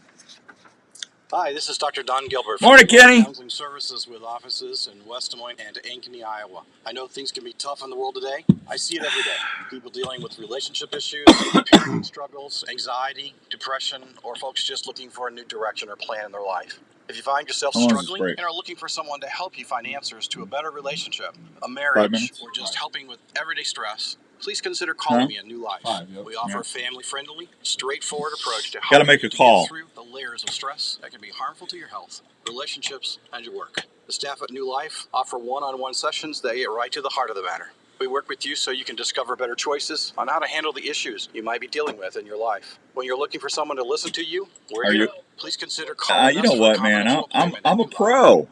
Hi, this is Dr. Don Gilbert. Morning, Kenny. Counseling services with offices in West Des Moines and Ankeny, Iowa. I know things can be tough in the world today. I see it every day. People dealing with relationship issues, parenting struggles, anxiety, depression, or folks just looking for a new direction or plan in their life. If you find yourself struggling and are looking for someone to help you find answers to a better relationship, a marriage, or just helping with everyday stress, please consider calling me at New Life. We offer a family-friendly, straightforward approach to help you get through the layers of stress that can be harmful to your health, relationships, and your work. The staff at New Life offer one-on-one sessions that get right to the heart of the matter. We work with you so you can discover better choices on how to handle the issues you might be dealing with in your life. When you're looking for someone to listen to you, we're here. Please consider calling us. You know what, man? I'm a pro.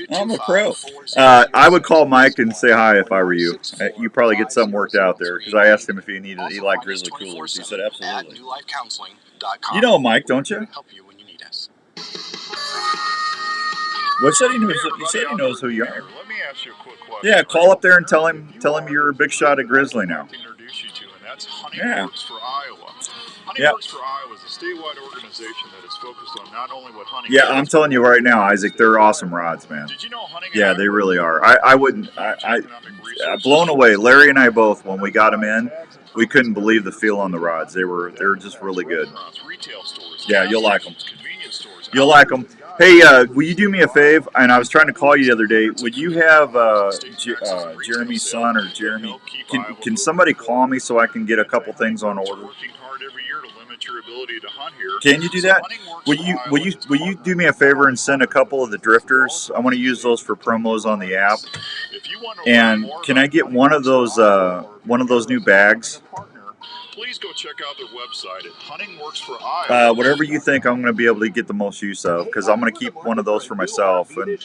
I'm a pro. I would call Mike and say hi if I were you. You probably get something worked out there because I asked him if he liked grizzly coolers. He said absolutely. You know Mike, don't you? What said he knows? He said he knows who you are. Let me ask you a quick question. Yeah, call up there and tell him you're a big shot at grizzly now. Introduce you to, and that's Hunting Works for Iowa. Hunting Works for Iowa is a statewide organization that is focused on not only what hunting. Yeah, I'm telling you right now, Isaac, they're awesome rods, man. Did you know hunting? Yeah, they really are. I'm blown away. Larry and I both, when we got them in, we couldn't believe the feel on the rods. They were just really good. Yeah, you'll like them. You'll like them. Hey, will you do me a fave? And I was trying to call you the other day. Would you have Jeremy's son or Jeremy? Can somebody call me so I can get a couple things on order? Can you do that? Will you do me a favor and send a couple of the drifters? I want to use those for promos on the app. And can I get one of those new bags? Please go check out their website at Hunting Works for Iowa. Whatever you think I'm going to be able to get the most use of, because I'm going to keep one of those for myself. And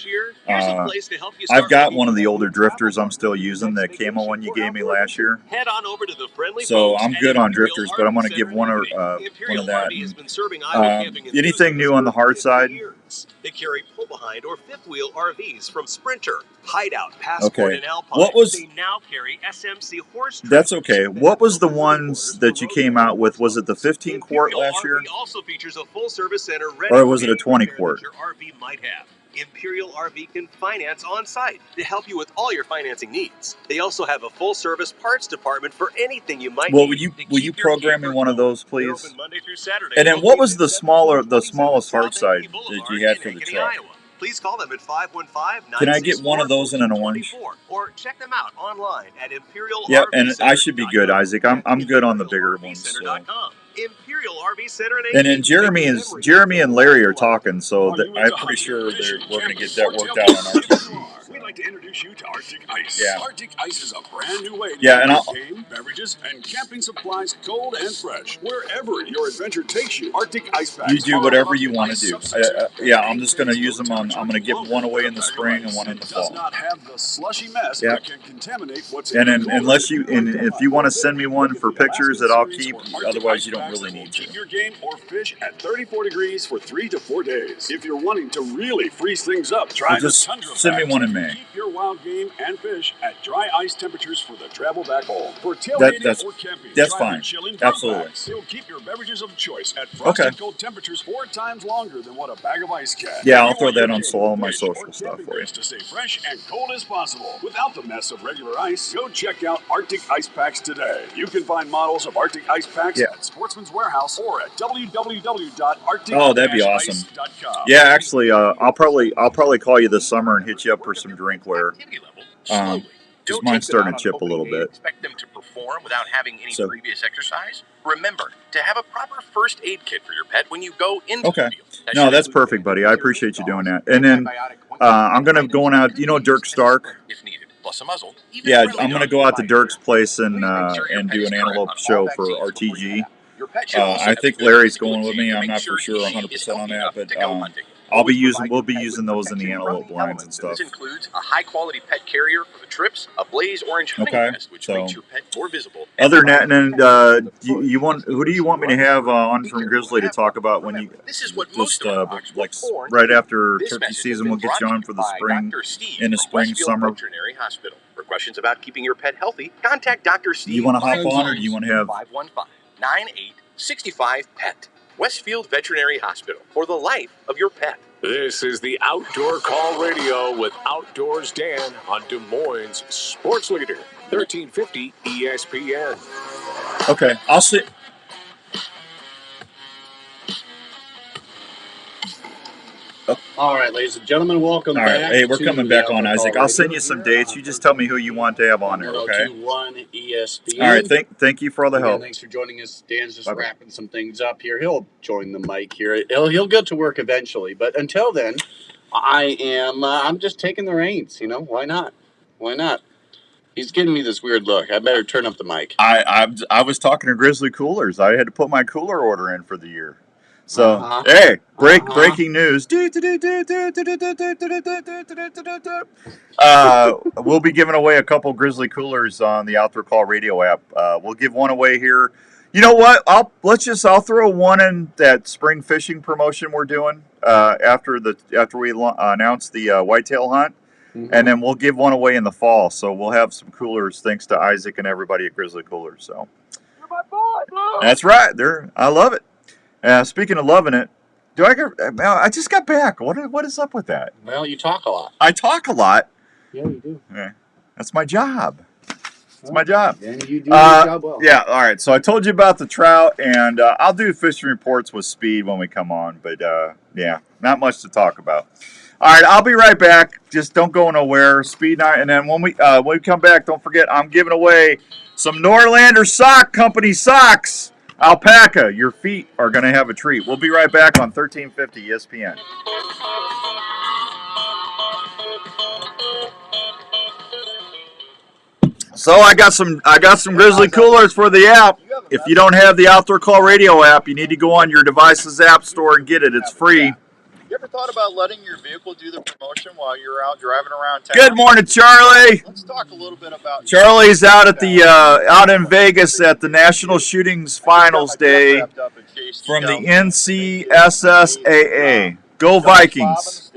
I've got one of the older drifters I'm still using, that camo one you gave me last year. So I'm good on drifters, but I'm going to give one of that. And, anything new on the hard side? Sports. They carry pull-behind or fifth-wheel RVs from Sprinter, Hideout, Passport, and Alpine. What was? They now carry SMC horse That's trailers. okay. What was the ones that you came out with? Was it the 15 quart Imperial last year, RV also features a full-service center ready or for was it a any 20 repair quart? that your RV might have. Imperial RV can finance on-site to help you with all your financing needs. They also have a full-service parts department for anything you might Well, need. will you program me one of those, They're please? open Monday through Saturday. And then what was the located smallest hard South Ankeny side that Boulevard you had in for the Ankeny, truck? Iowa. Please call them at 515-964-1424 Can I get one of those in an orange? or check them out online at ImperialRVCenter.com. Yep, and I should be good, Isaac. I'm good on the bigger ones. So. Imperial RV Center And then Jeremy and Larry are talking, so that I'm pretty sure we're going to get that worked out on our team. We'd like to introduce you to Arctic Ice. Yeah. Arctic Ice is a brand new way to Yeah, and keep game, beverages, and camping supplies cold and fresh. Wherever your adventure takes you, Arctic Ice Packs. You do whatever you want to do. Yeah, I'm just going to use them on. I'm going to give one away in the spring and one in the fall. Does not have the slushy mess Yep. that can contaminate what's And in then, if you want to send me one for pictures that I'll keep, otherwise you don't really need to. Keep your game or fish at 34 degrees for 3 to 4 days. If you're wanting to really freeze things up, try Well, just the Tundra send me packs. one in May. Keep your wild game and fish at dry ice temperatures for the travel back home. For tailgating or camping, that's try fine. the chilling Absolutely. packs. They'll keep your beverages of choice at frosted cold temperatures 4 times longer than what a bag of ice can. Yeah, I'll If you throw want that your on game, all my fish, social or stuff camping for you. goods to stay fresh and cold as possible without the mess of regular ice, go check out Arctic Ice Packs today. You can find models of Arctic Ice Packs at Sportsman's Warehouse or at www.arctic-ice.com. Oh, that'd be awesome. Yeah, actually, I'll probably call you this summer and hit you up for some drinkware. Because mine's starting to chip a little bit. Expect them to perform without having any previous exercise. Remember to have a proper first aid kit for your pet when you go into the field. No, that's perfect, buddy. I appreciate you doing that. And then I'm going to go out. You know Dirk Stark? If needed, plus a muzzle. Yeah, I'm going to go out to Dirk's place and do an antelope show for RTG. I think Larry's going with me. I'm not for sure 100% on that, but we'll be using those in the antelope blinds and stuff. This includes a high-quality pet carrier for the trips, a blaze orange hunting vest, which makes your pet more visible. Other than that, and then who do you want me to have on from Grizzly to talk about when you just like right after turkey season? We'll get you on for the spring, in the spring, summer. Veterinary Hospital. For questions about keeping your pet healthy, contact Dr. Steve. You want to hop on, or do you want to have 515-9865-PET. Westfield Veterinary Hospital, for the life of your pet. This is the Outdoor Call Radio with Outdoors Dan on Des Moines Sports Leader, 1350 ESPN. Okay, I'll sit. All right, ladies and gentlemen, welcome back. All right, hey, we're coming back on, Isaac. I'll send you Radio some dates. You just tell me who you want to have on there, okay? 1021 ESPN. All right, thank you for all the help. Thanks for joining us. Dan's just wrapping some things up here. He'll join the mic here. He'll get to work eventually, but until then, I'm just taking the reins. You know, why not? Why not? He's giving me this weird look. I better turn up the mic. I was talking to Grizzly Coolers. I had to put my cooler order in for the year. So, hey, breaking news. We'll be giving away a couple Grizzly Coolers on the Outdoor Call Radio app. We'll give one away here. You know what? I'll throw one in that spring fishing promotion we're doing after we announce the whitetail hunt. Mm-hmm. And then we'll give one away in the fall. So we'll have some coolers thanks to Isaac and everybody at Grizzly Coolers. So you're my boy, bro. That's right. I love it. Speaking of loving it, I just got back. What is up with that? Well, you talk a lot. I talk a lot. Yeah, you do. Yeah, that's my job. It's my job. And you do your job well. Yeah, all right. So I told you about the trout, and I'll do fishing reports with Speed when we come on. But, yeah, not much to talk about. All right, I'll be right back. Just don't go nowhere. Speed night. And then when we come back, don't forget, I'm giving away some Norlander Sock Company socks. Alpaca, your feet are going to have a treat. We'll be right back on 1350 ESPN. So I got some Grizzly Coolers for the app. If you don't have the Outdoor Call Radio app, you need to go on your device's app store and get it. It's free. You ever thought about letting your vehicle do the promotion while you're out driving around town? Good morning, Charlie. Let's talk a little bit about Charlie's out at the out in Vegas at the National Shootings Finals Day from the NCSSAA. Go Vikings.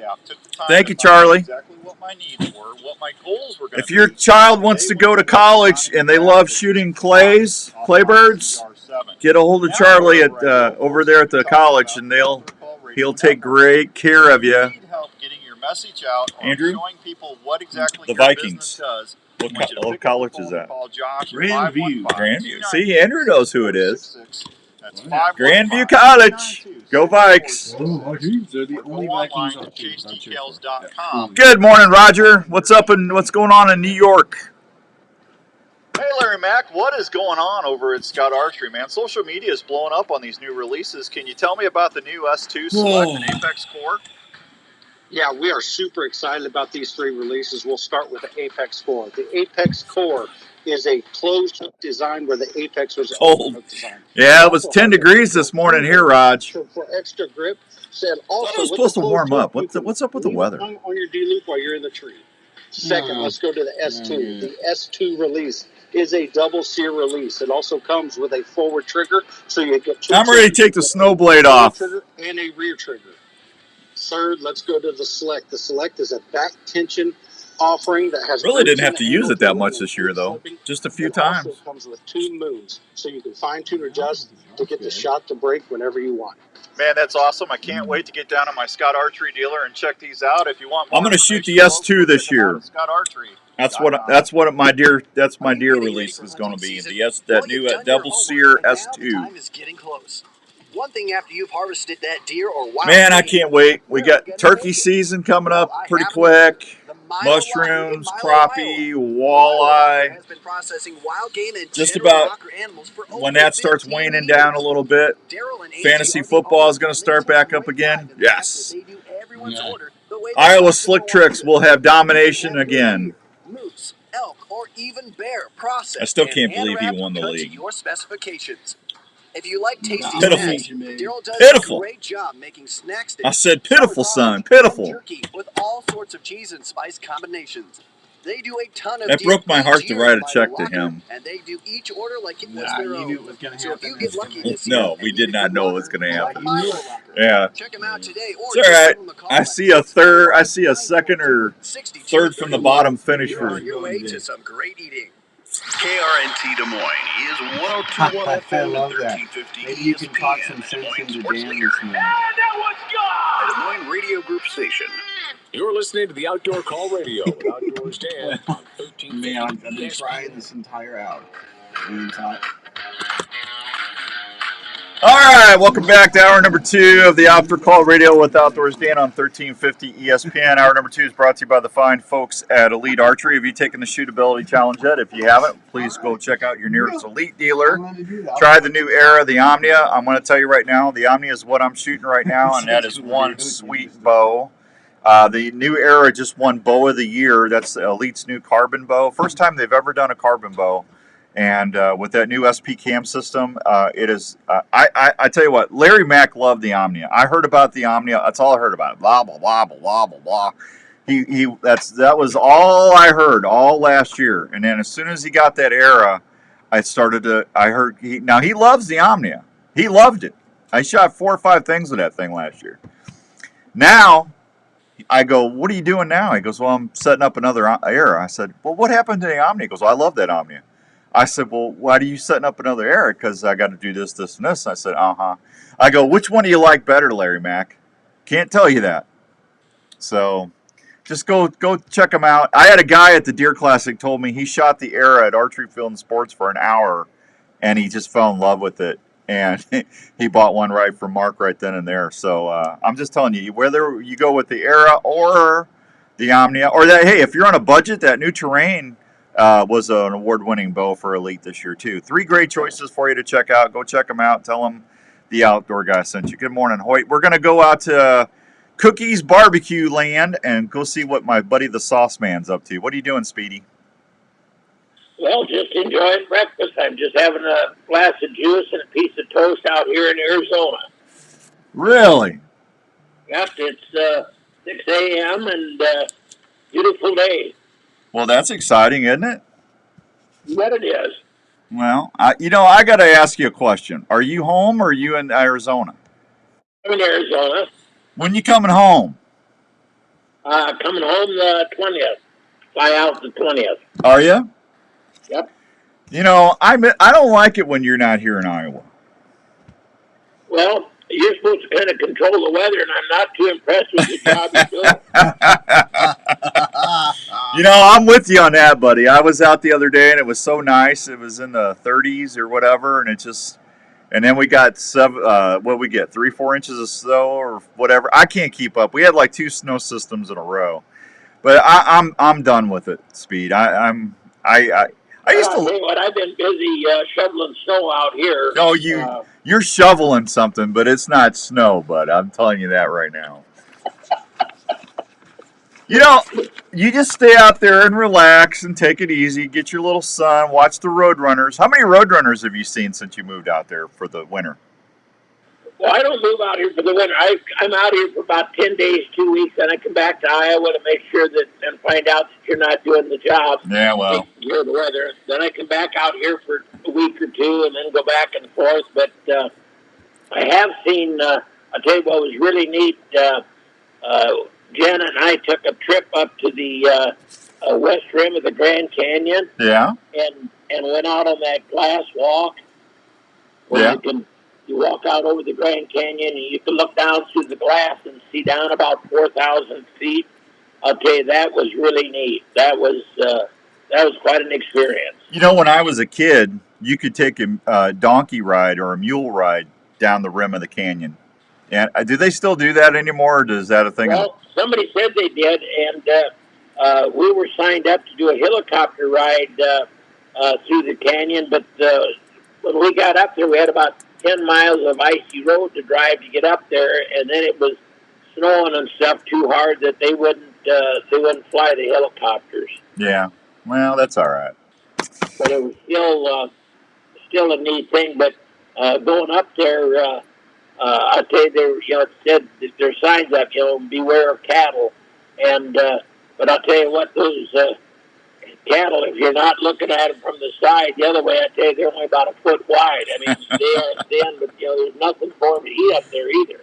Thank you, Charlie. Exactly what my needs were, what my goals were going to If be. your child wants to go to college and they love shooting claybirds, get a hold of Charlie at over there at the college, and he'll take great care of you. Need help getting your message out or Andrew? showing people what exactly The your Vikings. business does. What college is that? Call Josh at Grandview. 515-298-4666. Grandview. See, Andrew knows who it is. That's Grandview College. Go Vikes. They're the only Vikings on chasedetails.com. Good morning, Roger. What's up and what's going on in New York? Hey, Larry Mack, what is going on over at Scott Archery, man? Social media is blowing up on these new releases. Can you tell me about the new S2 Select and Apex Core? Yeah, we are super excited about these three releases. We'll start with the Apex Core. The Apex Core is a closed hook design where the Apex was an open hook design. Yeah, it was 10 degrees this morning here, Raj. For extra grip. Said also, it was supposed to warm up. What's up with the weather? On your D-loop while you're in the tree. Second, let's go to the S2. The S2 release is a double sear release. It also comes with a forward trigger, so you get two. I'm ready to take the snow blade off. Trigger and a rear trigger. Third, let's go to the Select. The Select is a back tension offering that has. Really didn't have to use it that much this year, though. Just a few times. It comes with 2 moons, so you can fine-tune or adjust to get the shot to break whenever you want. Man, that's awesome. I can't wait to get down to my Scott Archery dealer and check these out. If you want more, I'm going to shoot the S2 this year. Scott Archery. That's what my deer release is going to be. That new double sear S2. Time is getting close. One thing after you've harvested that deer or wild Man, I can't wait. We got turkey season coming up pretty quick. Mushrooms, crappie, walleye. Just about when that starts waning down a little bit, fantasy football is going to start back up again. Yes. Iowa Slick Tricks will have domination again. Moose, elk, or even bear processed. I still can't believe he won the league. Your specifications. If you like tasty Pitiful. snacks, Daryl does Pitiful. a great job making snacks. I said pitiful, son. Pitiful. Jerky with all sorts of cheese and spice combinations. They do a ton of. That broke my heart to write a check to him. And they do each order like it was their own. So if you get lucky this No, we did not know it was going to happen. Yeah. Check them out today. Or it's all right. I see a third. I see a second or third from the bottom finish for. On your way to some great eating. KRNT Des Moines is 102.1 FM and 1350 Maybe you can talk some sense into Dan this morning. A Des Moines radio group station. You're listening to the Outdoor Call Radio with Outdoors Dan on 1350. Man, I've been trying this entire hour. All right, welcome back to hour number 2 of the Outdoor Call Radio with Outdoors Dan on 1350 ESPN. Hour number 2 is brought to you by the fine folks at Elite Archery. Have you taken the shootability challenge yet? If you haven't, please go check out your nearest Elite dealer. Try the new Era, the Omnia. I'm going to tell you right now, the Omnia is what I'm shooting right now, and that is one sweet bow. The new Era just won Bow of the Year. That's Elite's new carbon bow. First time they've ever done a carbon bow. And with that new SP cam system, it is. I tell you what, Larry Mack loved the Omnia. I heard about the Omnia. That's all I heard about it. Blah blah blah blah blah blah blah. That was all I heard all last year. And then as soon as he got that Era, I heard he loves the Omnia. He loved it. I shot 4 or 5 things with that thing last year. Now I go, what are you doing now? He goes, well, I'm setting up another Era. I said, well, what happened to the Omnia? He goes, well, I love that Omnia. I said, well, why are you setting up another Era? Because I got to do this, this, and this. I said, uh-huh. I go, which one do you like better, Larry Mack? Can't tell you that. So just go check him out. I had a guy at the Deer Classic told me he shot the Era at Archery Field and Sports for an hour, and he just fell in love with it. And he bought one right from Mark right then and there. So I'm just telling you, whether you go with the Era or the Omnia, or that, hey, if you're on a budget, that new Terrain was an award-winning bow for Elite this year, too. 3 great choices for you to check out. Go check them out. Tell them the Outdoor Guy sent you. Good morning, Hoyt. We're going to go out to Cookies Barbecue Land and go see what my buddy the Sauce Man's up to. What are you doing, Speedy? Well, just enjoying breakfast. I'm just having a glass of juice and a piece of toast out here in Arizona. Really? Yep, it's 6 a.m. and beautiful day. Well, that's exciting, isn't it? What it is. Well, I got to ask you a question. Are you home or are you in Arizona? I'm in Arizona. When you coming home? Coming home the 20th. Fly out the 20th. Are you? Yep. You know, I don't like it when you're not here in Iowa. Well, you're supposed to kind of control the weather, and I'm not too impressed with the job you're doing. You know, I'm with you on that, buddy. I was out the other day, and it was so nice. It was in the 30s or whatever, and it just... And then we got what we get, 3-4 inches of snow or whatever. I can't keep up. We had like 2 snow systems in a row, but I'm done with it. Speed. I used to. I'll tell you what, I've been busy shoveling snow out here. Oh, you're shoveling something, but it's not snow, bud. I'm telling you that right now. You know, you just stay out there and relax and take it easy. Get your little sun. Watch the Roadrunners. How many Roadrunners have you seen since you moved out there for the winter? Well, I don't move out here for the winter. I'm out here for about 10 days, 2 weeks, and I come back to Iowa to make sure that and find out that you're not doing the job. Yeah, well. You're the weather. Then I come back out here for a week or two and then go back and forth. But I have seen, I'll tell you what was really neat. Jen and I took a trip up to the west rim of the Grand Canyon. Yeah. And went out on that glass walk. Where you walk out over the Grand Canyon and you can look down through the glass and see down about 4,000 feet. I'll tell you, that was really neat. That was quite an experience. You know, when I was a kid, you could take a donkey ride or a mule ride down the rim of the canyon. And do they still do that anymore, or is that a thing? Well, somebody said they did, and we were signed up to do a helicopter ride through the canyon, but when we got up there, we had about 10 miles of icy road to drive to get up there, and then it was snowing and stuff too hard that they wouldn't fly the helicopters. Yeah, well, that's all right. But it was still a neat thing. But going up there, I'll tell you, it said there's signs up, beware of cattle, and but I'll tell you what, those cattle, if you're not looking at them from the side the other way, I tell you, they're only about a foot wide. I mean, they are thin, but there's nothing for them to eat up there either.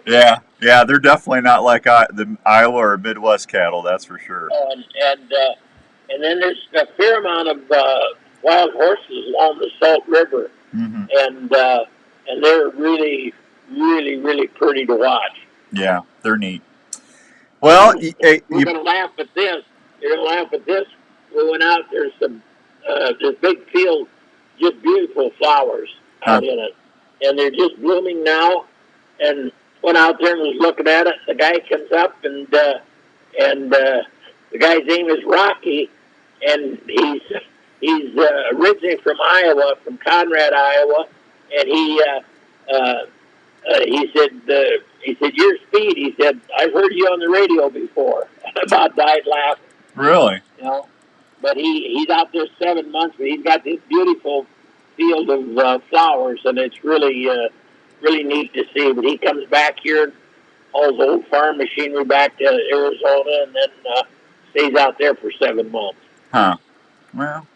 Yeah, they're definitely not like the Iowa or Midwest cattle, that's for sure. And then there's a fair amount of wild horses along the Salt River, and they're really, really, really pretty to watch. Yeah, they're neat. Well, we're going to laugh at this. You're going to laugh at this. We went out, there's this big field, just beautiful flowers out in it. And they're just blooming now. And went out there and was looking at it. The guy comes up, and the guy's name is Rocky, and he's originally from Iowa, from Conrad, Iowa. And he said, "You're Speed." He said, "I've heard you on the radio before." I about died laughing. Really? But he's out there 7 months, but he's got this beautiful field of flowers, and it's really really neat to see. But he comes back here, hauls old farm machinery back to Arizona, and then stays out there for 7 months. Huh. Well,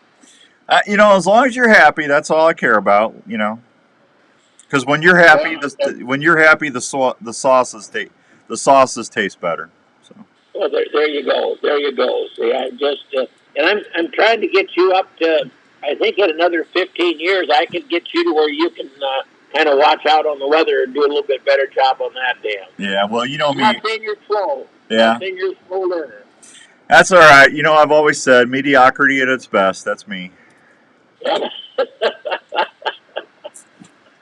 as long as you're happy, that's all I care about. Because when you're happy, the sauces taste better. So. Well, there you go. There you go. See, I just and I'm trying to get you up to. I think in another 15 years, I can get you to where you can kind of watch out on the weather and do a little bit better job on that, Dan. Yeah, well, you know me. I'm not saying you're slow. Yeah. I'm saying you're a slow learner. That's all right. I've always said mediocrity at its best. That's me. Yeah.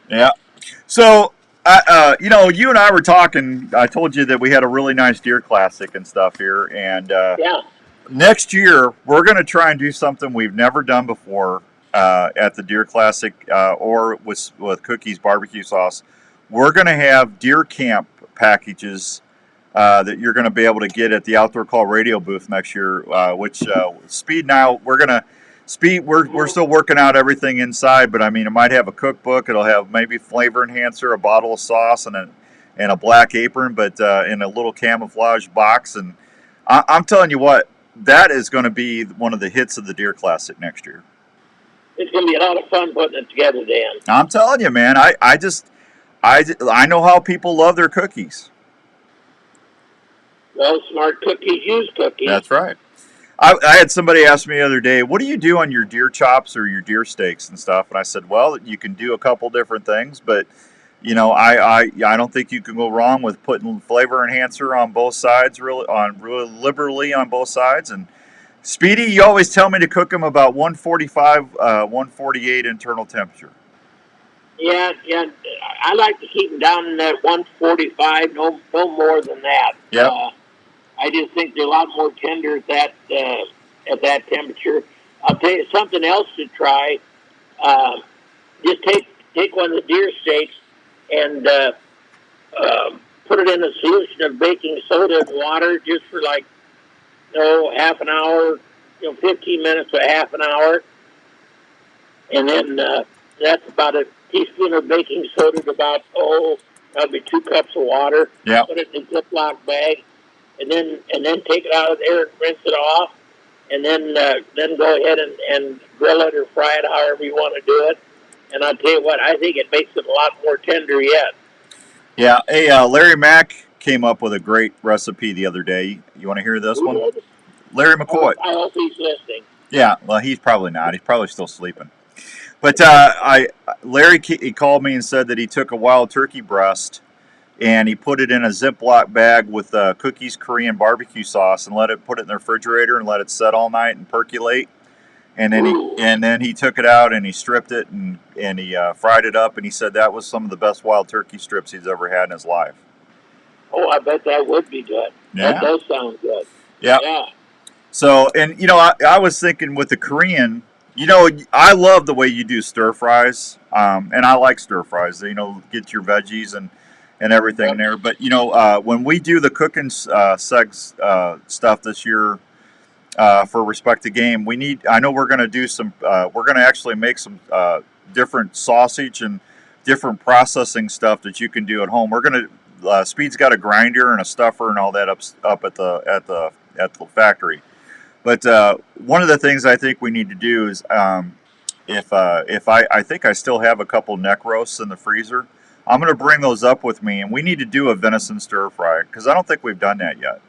Yeah. So, you and I were talking. I told you that we had a really nice deer classic and stuff here, and next year we're going to try and do something we've never done before at the deer classic or with Cookie's barbecue sauce. We're going to have deer camp packages that you're going to be able to get at the Outdoor Call Radio booth next year. Which Speed now we're still working out everything inside, but I mean, it might have a cookbook. It'll have maybe flavor enhancer, a bottle of sauce, and a black apron, but in a little camouflage box. And I'm telling you what, that is going to be one of the hits of the Deer Classic next year. It's going to be a lot of fun putting it together, Dan. I'm telling you, man. I know how people love their cookies. Well, smart cookies use cookies. That's right. I had somebody ask me the other day, what do you do on your deer chops or your deer steaks and stuff? And I said, well, you can do a couple different things, but you know, I don't think you can go wrong with putting flavor enhancer on both sides, really liberally on both sides. And Speedy, you always tell me to cook them about 145, 148 internal temperature. Yeah. I like to keep them down in that 145, no more than that. Yep. I just think they're a lot more tender at that temperature. I'll tell you something else to try. Just take one of the deer steaks and put it in a solution of baking soda and water just for like half an hour, 15 minutes to half an hour, and then that's about a teaspoon of baking soda to about probably 2 cups of water. Yeah. Put it in a Ziploc bag. And then take it out of there and rinse it off, and then go ahead and grill it or fry it, however you want to do it. And I'll tell you what, I think it makes it a lot more tender yet. Yeah. Hey, Larry Mack came up with a great recipe the other day. You want to hear this one? Larry McCoy. I hope he's listening. Yeah. Well, he's probably not. He's probably still sleeping. But Larry, he called me and said that he took a wild turkey breast and he put it in a Ziploc bag with cookies, Korean barbecue sauce, and put it in the refrigerator and let it set all night and percolate. And then he took it out and he stripped it and he fried it up, and he said that was some of the best wild turkey strips he's ever had in his life. Oh, I bet that would be good. Yeah. That does sound good. Yeah. Yeah. So, and I was thinking with the Korean, I love the way you do stir fries, and I like stir fries. Get your veggies and everything in there. But when we do the cooking stuff this year for Respect the Game, I know we're going to do some. We're going to actually make some different sausage and different processing stuff that you can do at home. We're going to. Speed's got a grinder and a stuffer and all that up at the factory. But one of the things I think we need to do is if I think I still have a couple neck roasts in the freezer. I'm going to bring those up with me, and we need to do a venison stir fry because I don't think we've done that yet.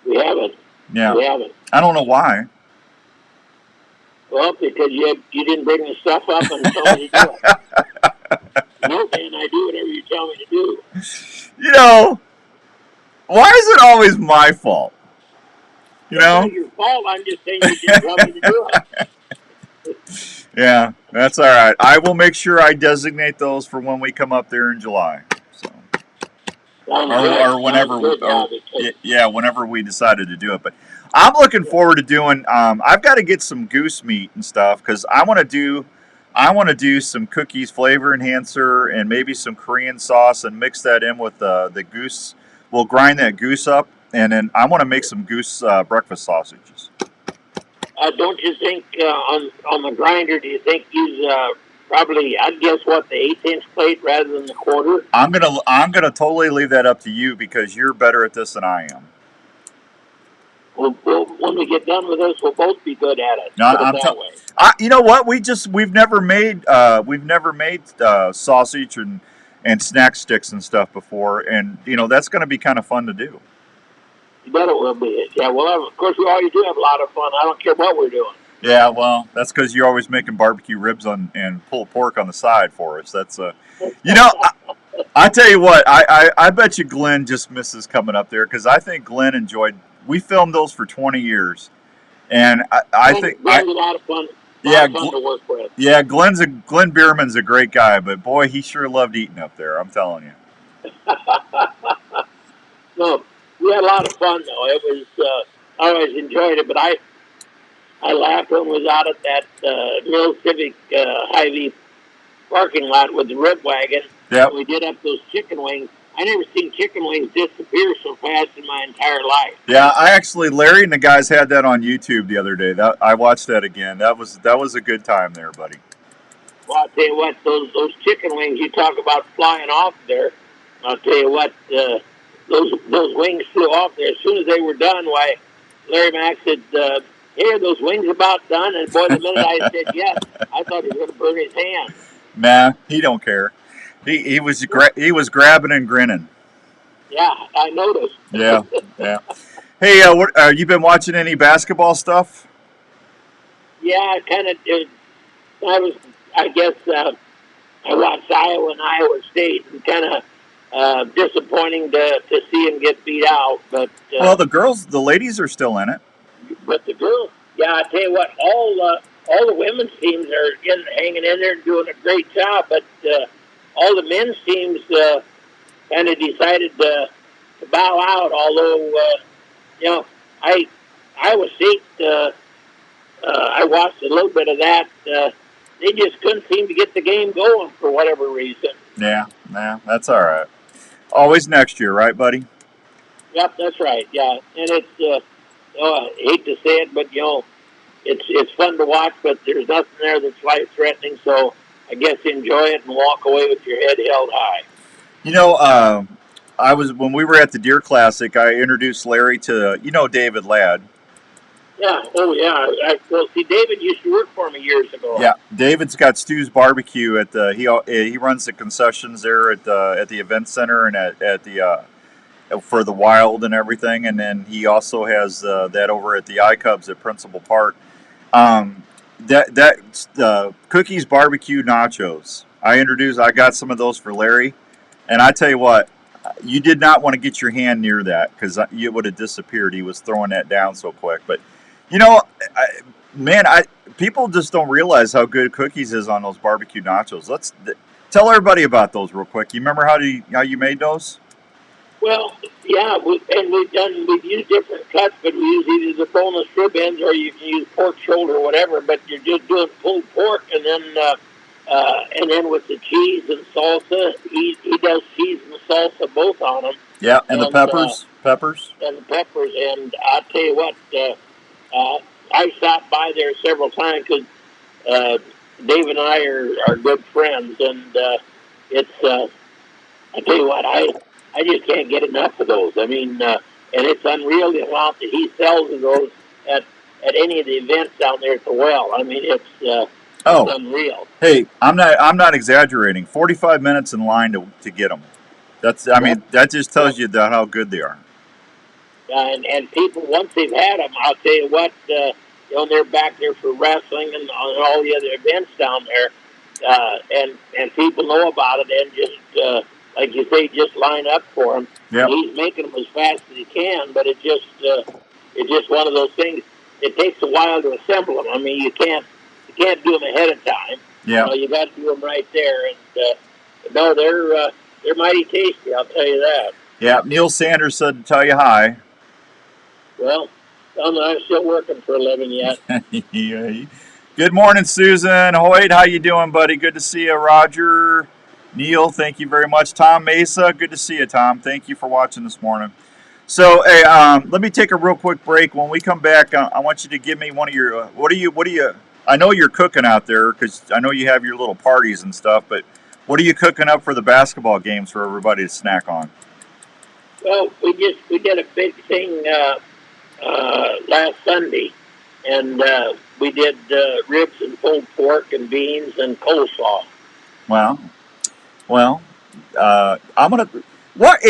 We haven't. Yeah. We haven't. I don't know why. Well, because you didn't bring the stuff up and tell me to do it. No, man, I do whatever you tell me to do. Why is it always my fault? It's not your fault. I'm just saying you didn't tell me to do it. Yeah, that's all right. I will make sure I designate those for when we come up there in July. So. Or whenever, whenever we decided to do it. But I'm looking forward to doing. I've got to get some goose meat and stuff because I want to do some cookies, flavor enhancer, and maybe some Korean sauce, and mix that in with the goose. We'll grind that goose up, and then I want to make some goose breakfast sausages. Don't you think on the grinder? Do you think use probably? I'd guess the 1/8 plate rather than the quarter. I'm gonna totally leave that up to you because you're better at this than I am. Well, when we get done with this, we'll both be good at it. You know what? We've never made sausage and snack sticks and stuff before, and that's going to be kind of fun to do. You bet it will be. Yeah, well, of course, we always do have a lot of fun. I don't care what we're doing. Yeah, well, that's because you're always making barbecue ribs and pulled pork on the side for us. That's I tell you what, I bet you Glenn just misses coming up there because I think Glenn enjoyed. We filmed those for 20 years, and I think Glenn's a lot of fun. Fun to work with. Yeah, Glenn Bierman's a great guy, but boy, he sure loved eating up there. I'm telling you. No, we had a lot of fun though. It was I always enjoyed it, but I laughed when we was out at that Mill Civic Hy-Vee parking lot with the rib wagon. Yep. We did up those chicken wings. I never seen chicken wings disappear so fast in my entire life. Yeah, Larry and the guys had that on YouTube the other day. I watched that again. That was a good time there, buddy. Well, I'll tell you what, those chicken wings you talk about flying off there. I'll tell you what, those wings flew off there as soon as they were done. Why, Larry Mack said, "Hey, are those wings about done?" And boy, the minute I said yes, I thought he was going to burn his hand. Nah, he don't care. He was grabbing and grinning. Yeah, I noticed. Yeah, yeah. Hey, what you been watching any basketball stuff? Yeah, kind of. I guess, I watched Iowa and Iowa State, and kind of disappointing to see them get beat out. Well, the ladies are still in it. But the girls, yeah, I tell you what, all the women's teams are hanging in there and doing a great job. But all the men's teams kind of decided to bow out. Although you know, I Iowa State, I watched a little bit of that. They just couldn't seem to get the game going for whatever reason. Yeah, that's all right. Always next year, right, buddy? Yep, that's right. Yeah, and it's I hate to say it, but it's fun to watch, but there's nothing there that's life threatening. So I guess enjoy it and walk away with your head held high. When we were at the Deer Classic, I introduced Larry to David Ladd. Yeah. Oh, yeah. Well, see, David used to work for me years ago. Yeah, David's got Stu's Barbecue at the he runs the concessions there at the event center and at the for the Wild and everything, and then he also has that over at the iCubs at Principal Park. That Cookies Barbecue Nachos. I got some of those for Larry, and I tell you what, you did not want to get your hand near that because it would have disappeared. He was throwing that down so quick, but people just don't realize how good Cookies is on those barbecue nachos. Let's tell everybody about those real quick. You remember how you made those? Well, yeah, we've used different cuts, but we use either the boneless rib ends or you can use pork shoulder or whatever. But you're just doing pulled pork, and then with the cheese and salsa, he does cheese and salsa both on them. Yeah, and the peppers. And the peppers, and I'll tell you what, I stopped by there several times because Dave and I are good friends, and it's. I tell you what, I just can't get enough of those. I mean, and it's unreal the amount that he sells of those at any of the events down there at the well. I mean, it's unreal. Hey, I'm not exaggerating. 45 minutes in line to get them. That just tells you how good they are. And people, once they've had them, I'll tell you what, they're back there for wrestling and all the other events down there, and people know about it and just. Like you say, just line up for him. Yep. He's making them as fast as he can, but it's just one of those things. It takes a while to assemble them. I mean, you can't do them ahead of time. Yeah. You got to do them right there, and no, they're mighty tasty. I'll tell you that. Yeah. Neil Sanders said to tell you hi. Well, I'm still working for a living yet. Yeah. Good morning, Susan Hoyt. How you doing, buddy? Good to see you, Roger. Neil, thank you very much. Tom Mesa, good to see you, Tom. Thank you for watching this morning. So, hey, let me take a real quick break. When we come back, I want you to give me one of your. What do you? I know you're cooking out there because I know you have your little parties and stuff. But what are you cooking up for the basketball games for everybody to snack on? Well, we did a big thing last Sunday, and we did ribs and pulled pork and beans and coleslaw. Wow. Well, I'm gonna. What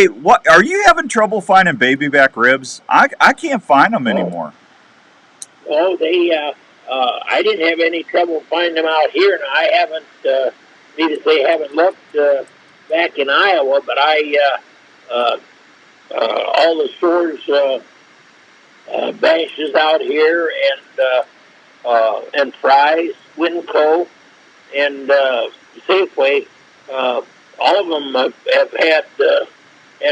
are you having trouble finding baby back ribs? I can't find them anymore. Oh, I didn't have any trouble finding them out here, and I haven't. Need to say, haven't looked back in Iowa, but all the stores, Bashes out here, and Fry's, Winco, and Safeway. All of them have had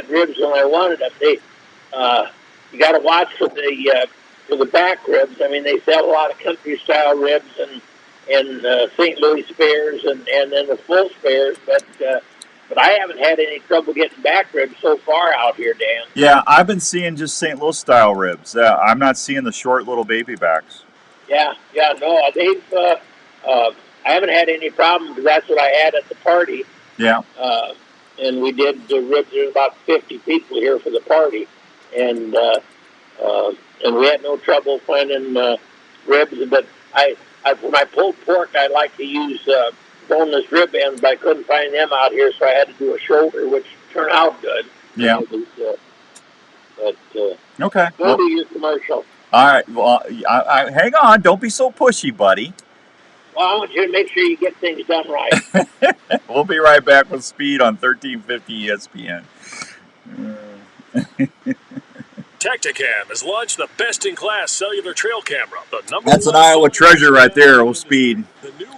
ribs when I wanted them. You got to watch for the back ribs. I mean, they sell a lot of country style ribs and St. Louis spares and then the full spares, but I haven't had any trouble getting back ribs so far out here, Dan. Yeah, I've been seeing just St. Louis style ribs. I'm not seeing the short little baby backs. Yeah, no, they've. I haven't had any problem because that's what I had at the party. Yeah. And we did the ribs. There's about 50 people here for the party, and we had no trouble finding ribs. But for my pulled pork, I like to use boneless rib ends, but I couldn't find them out here, so I had to do a shoulder, which turned out good. Yeah. Okay. Go to your commercial. All right. Well, hang on. Don't be so pushy, buddy. Well, I want you to make sure you get things done right. We'll be right back with Speed on 1350 ESPN. Tacticam has launched the best-in-class cellular trail camera. The number That's an one Iowa treasure right there, old Speed.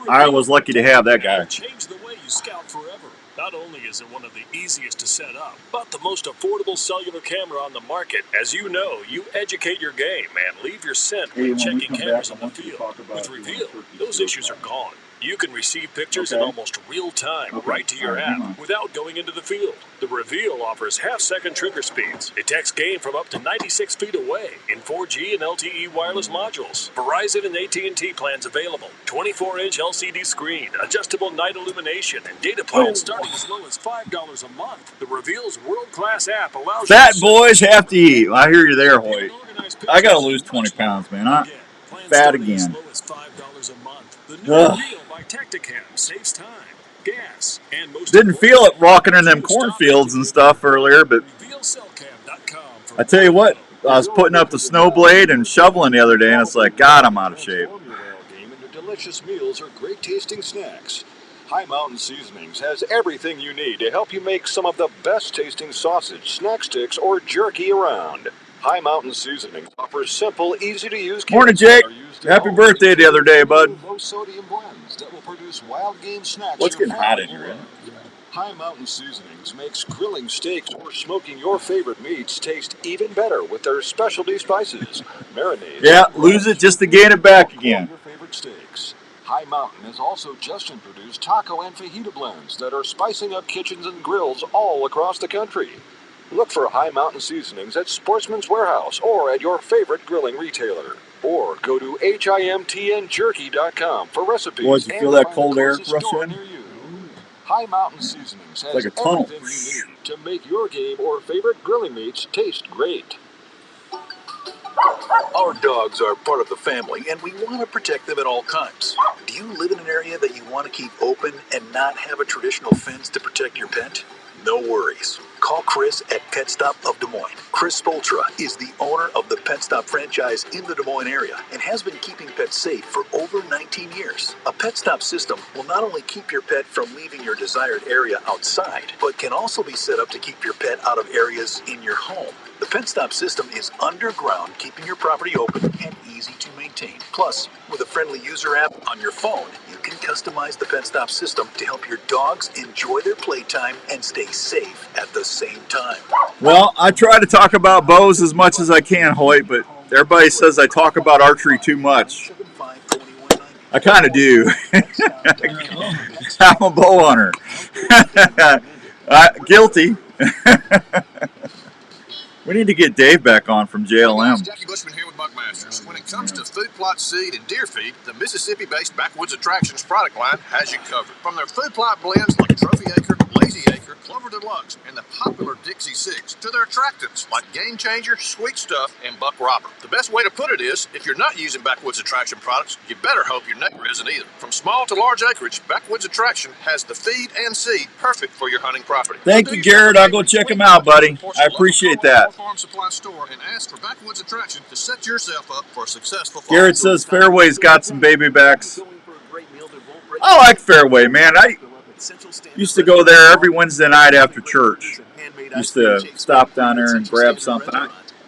Iowa's lucky to have that guy. Change the way you scout forever. Not only is it one of the easiest to set up, but the most affordable cellular camera on the market. As you know, you educate your game and leave your scent when checking cameras in the field. With Reveal, those issues are gone. You can receive pictures in almost real time right to your app without going into the field. The Reveal offers half-second trigger speeds, detects game from up to 96 feet away in 4G and LTE wireless modules. Verizon and AT&T plans available. 24-inch LCD screen, adjustable night illumination, and data plans starting as low as $5 a month. The Reveal's world-class app allows Fat boys have to eat. I hear you there, Hoyt. I gotta lose 20 pounds, man. I'm fat again. The new Reveal by Tacticam saves time, gas, and most Didn't feel it walking in them cornfields and stuff earlier, but I tell you what, I was putting up the snow blade and shoveling the other day, and it's like, God, I'm out of shape. Delicious meals or great tasting snacks. High Mountain Seasonings has everything you need to help you make some of the best tasting sausage, snack sticks, or jerky around. High Mountain Seasonings offers simple, easy to use. Morning, Jake. Happy birthday the other day, bud. Low sodium blends that will produce wild game snacks. What's getting hot in here, isn't it? High Mountain Seasonings makes grilling steaks or smoking your favorite meats taste even better with their specialty spices, marinades. Yeah, lose it just to gain it back again. Your favorite steaks. High Mountain has also just introduced taco and fajita blends that are spicing up kitchens and grills all across the country. Look for High Mountain Seasonings at Sportsman's Warehouse or at your favorite grilling retailer. Or go to HIMTNJerky.com for recipes. Boys, you feel that cold air rush in? High Mountain Seasonings has like a tunnel. everything you need to make your game or favorite grilling meats taste great. Our dogs are part of the family, and we want to protect them at all times. Do you live in an area that you want to keep open and not have a traditional fence to protect your pet? No worries. Call Chris at Pet Stop of Des Moines. Chris Spoltra is the owner of the Pet Stop franchise in the Des Moines area and has been keeping pets safe for over 19 years. A Pet Stop system will not only keep your pet from leaving your desired area outside, but can also be set up to keep your pet out of areas in your home. The Pet Stop system is underground, keeping your property open and easy to maintain. Plus, with a friendly user app on your phone, you can customize the Pet Stop system to help your dogs enjoy their playtime and stay safe at the same time. Well, I try to talk about bows as much as I can, Hoyt, but everybody says I talk about archery too much. I kind of do. I'm a bow hunter. Guilty. We need to get Dave back on from JLM. Jackie Bushman here with Buckmasters. When it comes to food plot seed and deer feed, the Mississippi-based Backwoods Attractions product line has you covered. From their food plot blends like Trophy Acre, Lazy Acre, Clover Deluxe, and the popular Dixie 6, to their attractants like Game Changer, Sweet Stuff, and Buck Robber. The best way to put it is, if you're not using Backwoods Attraction products, you better hope your neighbor isn't either. From small to large acreage, Backwoods Attraction has the feed and seed perfect for your hunting property. Thank you, Jared. I'll go check him out, buddy. I appreciate that. Farm Supply Store and ask for Backwoods Attraction to set yourself up for a successful fall. Garrett says Fairway's got some baby backs. I like Fairway, man. I used to go there every Wednesday night after church. Used to stop down there and grab something.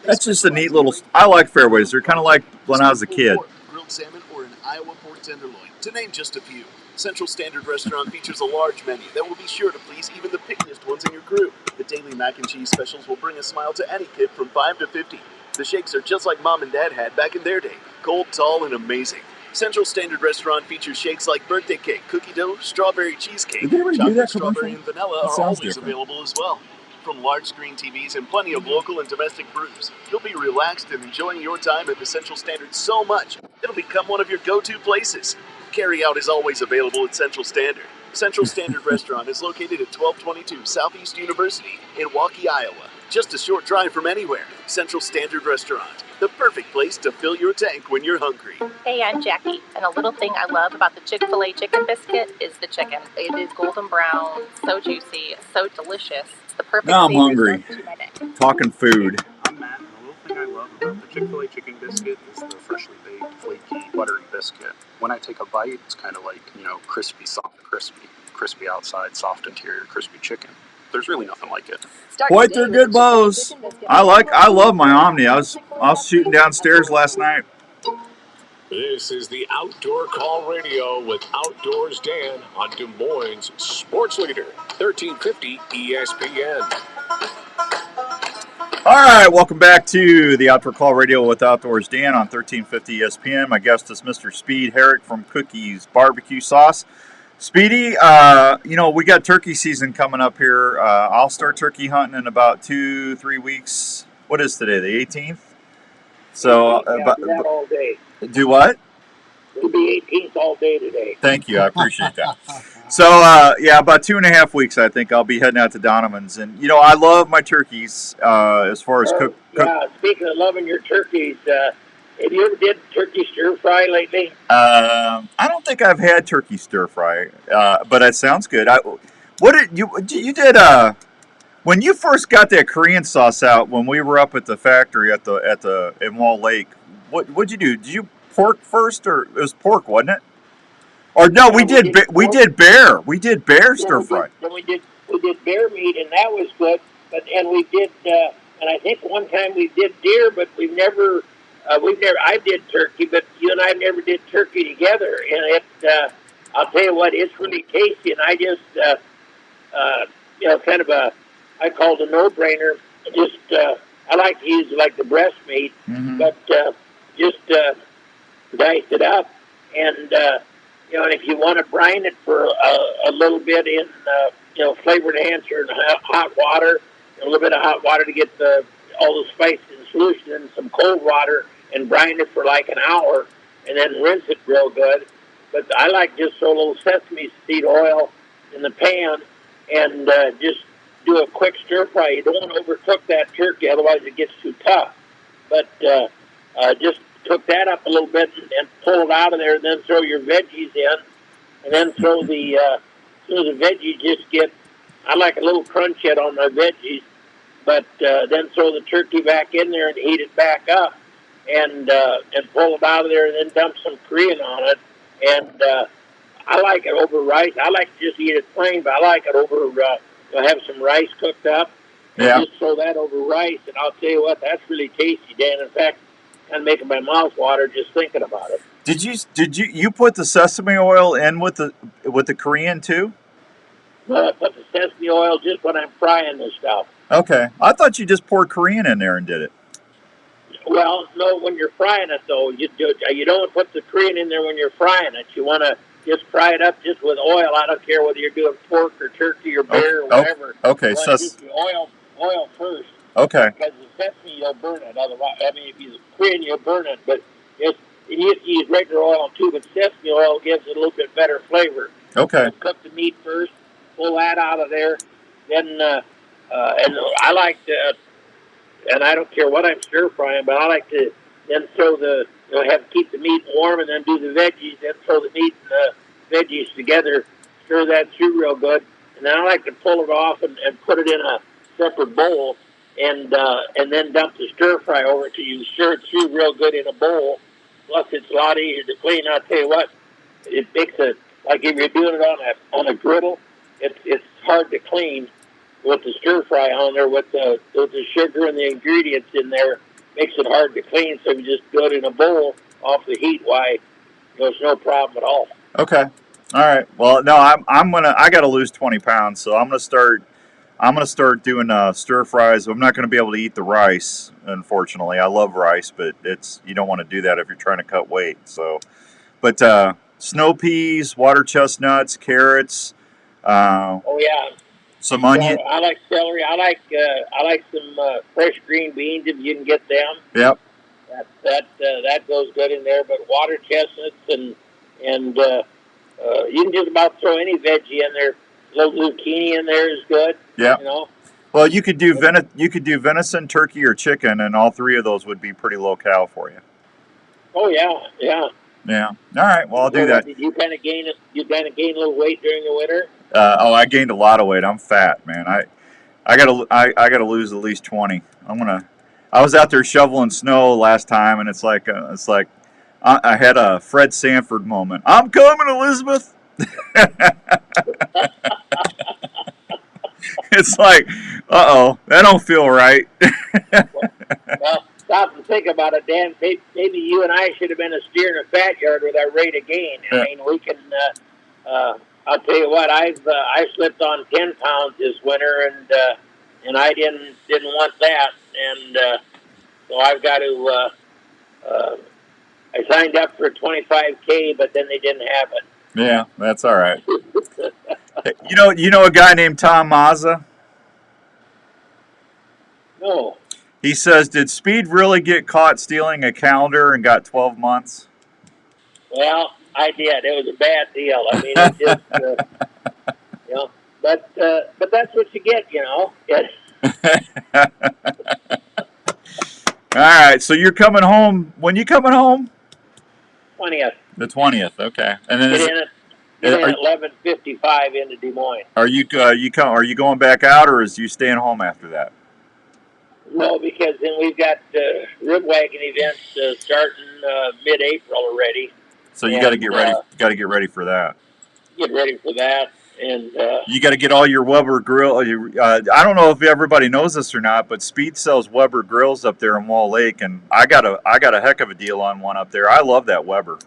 That's just a neat little... I like Fairways. They're kind of like when I was a kid. Grilled salmon or an Iowa pork tenderloin, to name just a few. Central Standard Restaurant features a large menu that will be sure to please even the pickiest ones in your crew. The daily mac and cheese specials will bring a smile to any kid from 5 to 50. The shakes are just like Mom and Dad had back in their day. Cold, tall, and amazing. Central Standard Restaurant features shakes like birthday cake, cookie dough, strawberry cheesecake, Did they already do chocolate, that strawberry, commercial? and vanilla That are sounds always different. available as well. From large screen TVs and plenty of local and domestic brews, you'll be relaxed and enjoying your time at the Central Standard so much, it'll become one of your go-to places. Carry-out is always available at Central Standard. Central Standard Restaurant is located at 1222 Southeast University in Waukee, Iowa. Just a short drive from anywhere. Central Standard Restaurant, the perfect place to fill your tank when you're hungry. Hey, I'm Jackie, and a little thing I love about the Chick-fil-A chicken biscuit is the chicken. It is golden brown, so juicy, so delicious. the perfect Now I'm savory hungry. start to my day. Talking food. I'm Matt, and the little thing I love about the Chick-fil-A chicken biscuit is the freshly baked, flaky, buttery biscuit. When I take a bite, it's kind of like, crispy, soft, crispy. Crispy outside, soft interior, crispy chicken. There's really nothing like it. Boy, they're good bows. I love my Omni. I was shooting downstairs last night. This is the Outdoor Call Radio with Outdoors Dan on Des Moines Sports Leader, 1350 ESPN. All right, welcome back to the Outdoor Call Radio with Outdoors Dan on 1350 ESPN. My guest is Mr. Speed Herrick from Cookies Barbecue Sauce. Speedy, we got turkey season coming up here. I'll start turkey hunting in about 2-3 weeks. What is today, the 18th? So, do that all day. Do what? It'll be 18th all day today. Thank you, I appreciate that. So, about 2.5 weeks, I think I'll be heading out to Donovan's. And, I love my turkeys as far as cook. Yeah, speaking of loving your turkeys, have you ever did turkey stir fry lately? I don't think I've had turkey stir fry, but it sounds good. You did when you first got that Korean sauce out when we were up at the factory in Wall Lake? What'd you do? Did you pork first, or it was pork, wasn't it? Or no, we did bear stir fry. We did bear meat, and that was good. And we did, and I think one time we did deer, but I did turkey, but you and I never did turkey together. And I'll tell you what, it's really tasty. And I just, I call it a no-brainer. Just, I like to use like the breast meat, but just dice it up, and and if you want to brine it for a little bit in flavor enhancer and hot water, a little bit of hot water to get all the spices in solution, and some cold water, and brine it for like an hour, and then rinse it real good. But I like just throw a little sesame seed oil in the pan and just do a quick stir fry. You don't want to overcook that turkey, otherwise it gets too tough. But just cook that up a little bit and pull it out of there, and then throw your veggies in, and then throw the veggies just get. I like a little crunch yet on my veggies, but then throw the turkey back in there and heat it back up, and pull it out of there, and then dump some Korean on it. And I like it over rice. I like to just eat it plain, but I like it over. Have some rice cooked up. And just throw that over rice, and I'll tell you what, that's really tasty, Dan. In fact, kind of making my mouth water just thinking about it. Did you put the sesame oil in with the Korean too? Well, I put the sesame oil just when I'm frying this stuff. Okay, I thought you just poured Korean in there and did it. Well, no, when you're frying it though, you don't put the Korean in there when you're frying it. You want to just fry it up just with oil. I don't care whether you're doing pork or turkey or bear or whatever. Okay, so just the oil first. Okay. Because the sesame, you'll burn it. Otherwise, I mean, if you Korean, you'll burn it. But you have to use regular oil too. But sesame oil gives it a little bit better flavor. Okay. So cook the meat first. Pull that out of there. Then, and I like to, and I don't care what I'm stir frying, but I like to then throw keep the meat warm, and then do the veggies. Then throw the meat and the veggies together. Stir that through real good, and then I like to pull it off and put it in a separate bowl. And then dump the stir fry over it till you stir it through real good in a bowl. Plus, it's a lot easier to clean. I'll tell you what, it makes it like if you're doing it on a griddle, it's hard to clean with the stir fry on there with the sugar and the ingredients in there. Makes it hard to clean. So you just do it in a bowl off the heat. Why, there's no problem at all. Okay, all right. Well, no, I got to lose 20 pounds, so I'm gonna start doing stir fries. I'm not going to be able to eat the rice, unfortunately. I love rice, but you don't want to do that if you're trying to cut weight. So, but snow peas, water chestnuts, carrots. Some onion. I like celery. I like some fresh green beans if you can get them. Yep. That goes good in there. But water chestnuts and you can just about throw any veggie in there. A little zucchini in there is good. Yeah. Well, you could do venison, turkey, or chicken, and all three of those would be pretty low cal for you. Oh yeah. Yeah. All right. Well, I'll do that. Did you kind of gain a little weight during the winter? I gained a lot of weight. I'm fat, man. I gotta lose at least 20. I was out there shoveling snow last time, and it's like I had a Fred Sanford moment. I'm coming, Elizabeth. It's like, that don't feel right. Well, stop and think about it, Dan. Maybe you and I should have been a steer in a fat yard with our rate of gain. I mean, we can. I'll tell you what. I've slipped on 10 pounds this winter, and I didn't want that, and so I've got to. I signed up for 25K, but then they didn't have it. Yeah, that's all right. You know a guy named Tom Mazza? No. He says, did Speed really get caught stealing a calendar and got 12 months? Well, I did. It was a bad deal. I mean, it just, you know, but that's what you get, you know. All right, so you're coming home. When you coming home? 20th. The 20th, okay. And then Get in at 11:55 into Des Moines. Are you going back out, or is you staying home after that? No, because then we've got rib wagon events starting mid-April already. So you got to get ready. Got to get ready for that. Get ready for that, and you got to get all your Weber grill. I don't know if everybody knows this or not, but Speed sells Weber grills up there in Wall Lake, and I got a heck of a deal on one up there. I love that Weber.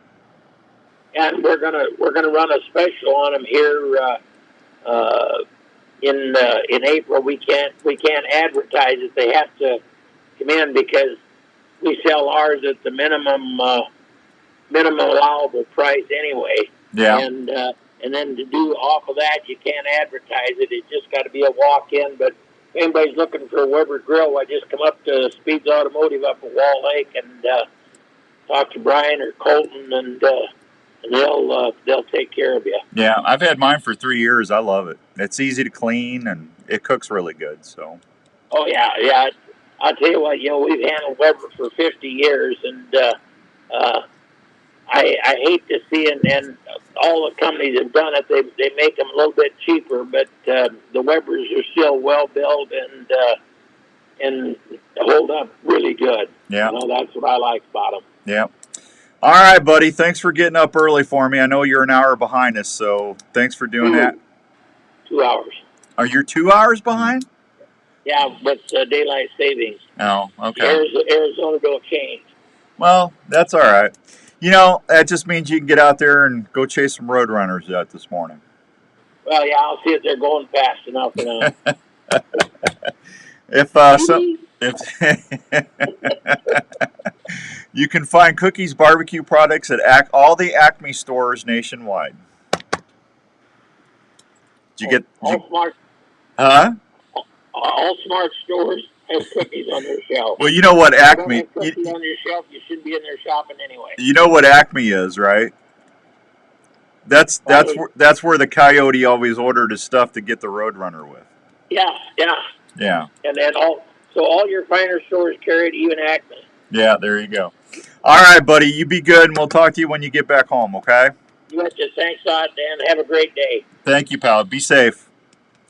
And we're gonna run a special on them here in April. We can't advertise it. They have to come in because we sell ours at the minimum allowable price anyway. Yeah. And then to do off of that, you can't advertise it. It's just got to be a walk-in. But if anybody's looking for a Weber grill, I just come up to Speed's Automotive up at Wall Lake and talk to Brian or Colton, and they'll take care of you. Yeah, I've had mine for 3 years. I love it. It's easy to clean and it cooks really good. So. Oh yeah. I'll tell you what. You know, we've handled Weber for 50 years, and I hate to see it, and all the companies have done it. They make them a little bit cheaper, but the Webers are still well built and hold up really good. Yeah. You know, that's what I like about them. Yeah. All right, buddy. Thanks for getting up early for me. I know you're an hour behind us, so thanks for doing that. 2 hours. Are you 2 hours behind? Yeah, but daylight savings. Oh, okay. Arizona don't change. Well, that's all right. You know, that just means you can get out there and go chase some roadrunners out this morning. Well, yeah, I'll see if they're going fast enough. You can find Cookies barbecue products at all the Acme stores nationwide. Smart. Huh? All smart stores have Cookies on their shelf. Well, you know what Acme. If you don't have Cookies on your shelf, you shouldn't be in there shopping anyway. You know what Acme is, right? That's where the Coyote always ordered his stuff to get the Roadrunner with. Yeah. Yeah. And then all your finer stores carry it, even Acme. Yeah, there you go. All right, buddy, you be good, and we'll talk to you when you get back home, okay? You betcha. Thanks a lot, Dan. Have a great day. Thank you, pal. Be safe.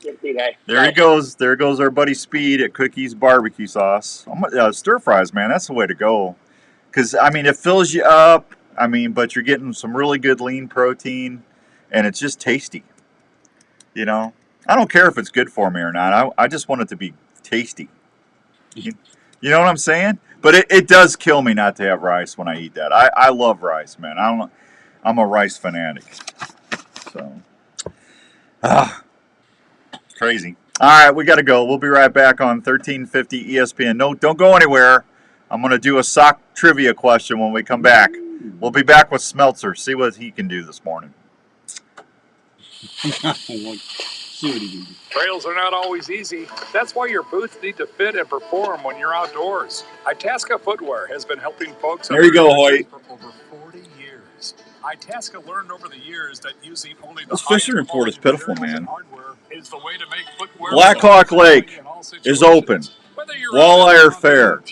Good to see you guys. There he goes. There goes our buddy Speed at Cookies Barbecue Sauce. Stir fries, man, that's the way to go. Because, I mean, it fills you up, but you're getting some really good lean protein, and it's just tasty. You know? I don't care if it's good for me or not. I just want it to be tasty. You know what I'm saying? But it does kill me not to have rice when I eat that. I love rice, man. I'm a rice fanatic. So, crazy. All right, we got to go. We'll be right back on 1350 ESPN. No, don't go anywhere. I'm going to do a sock trivia question when we come back. We'll be back with Smeltzer. See what he can do this morning. Trails are not always easy. That's why your boots need to fit and perform when you're outdoors. Itasca Footwear has been helping folks there you go, Hoyt. for over 40 years. Itasca learned over the years that using only the This fishing report is pitiful, man. is the way to make footwear. Black Hawk Lake is open. Walleye are fair.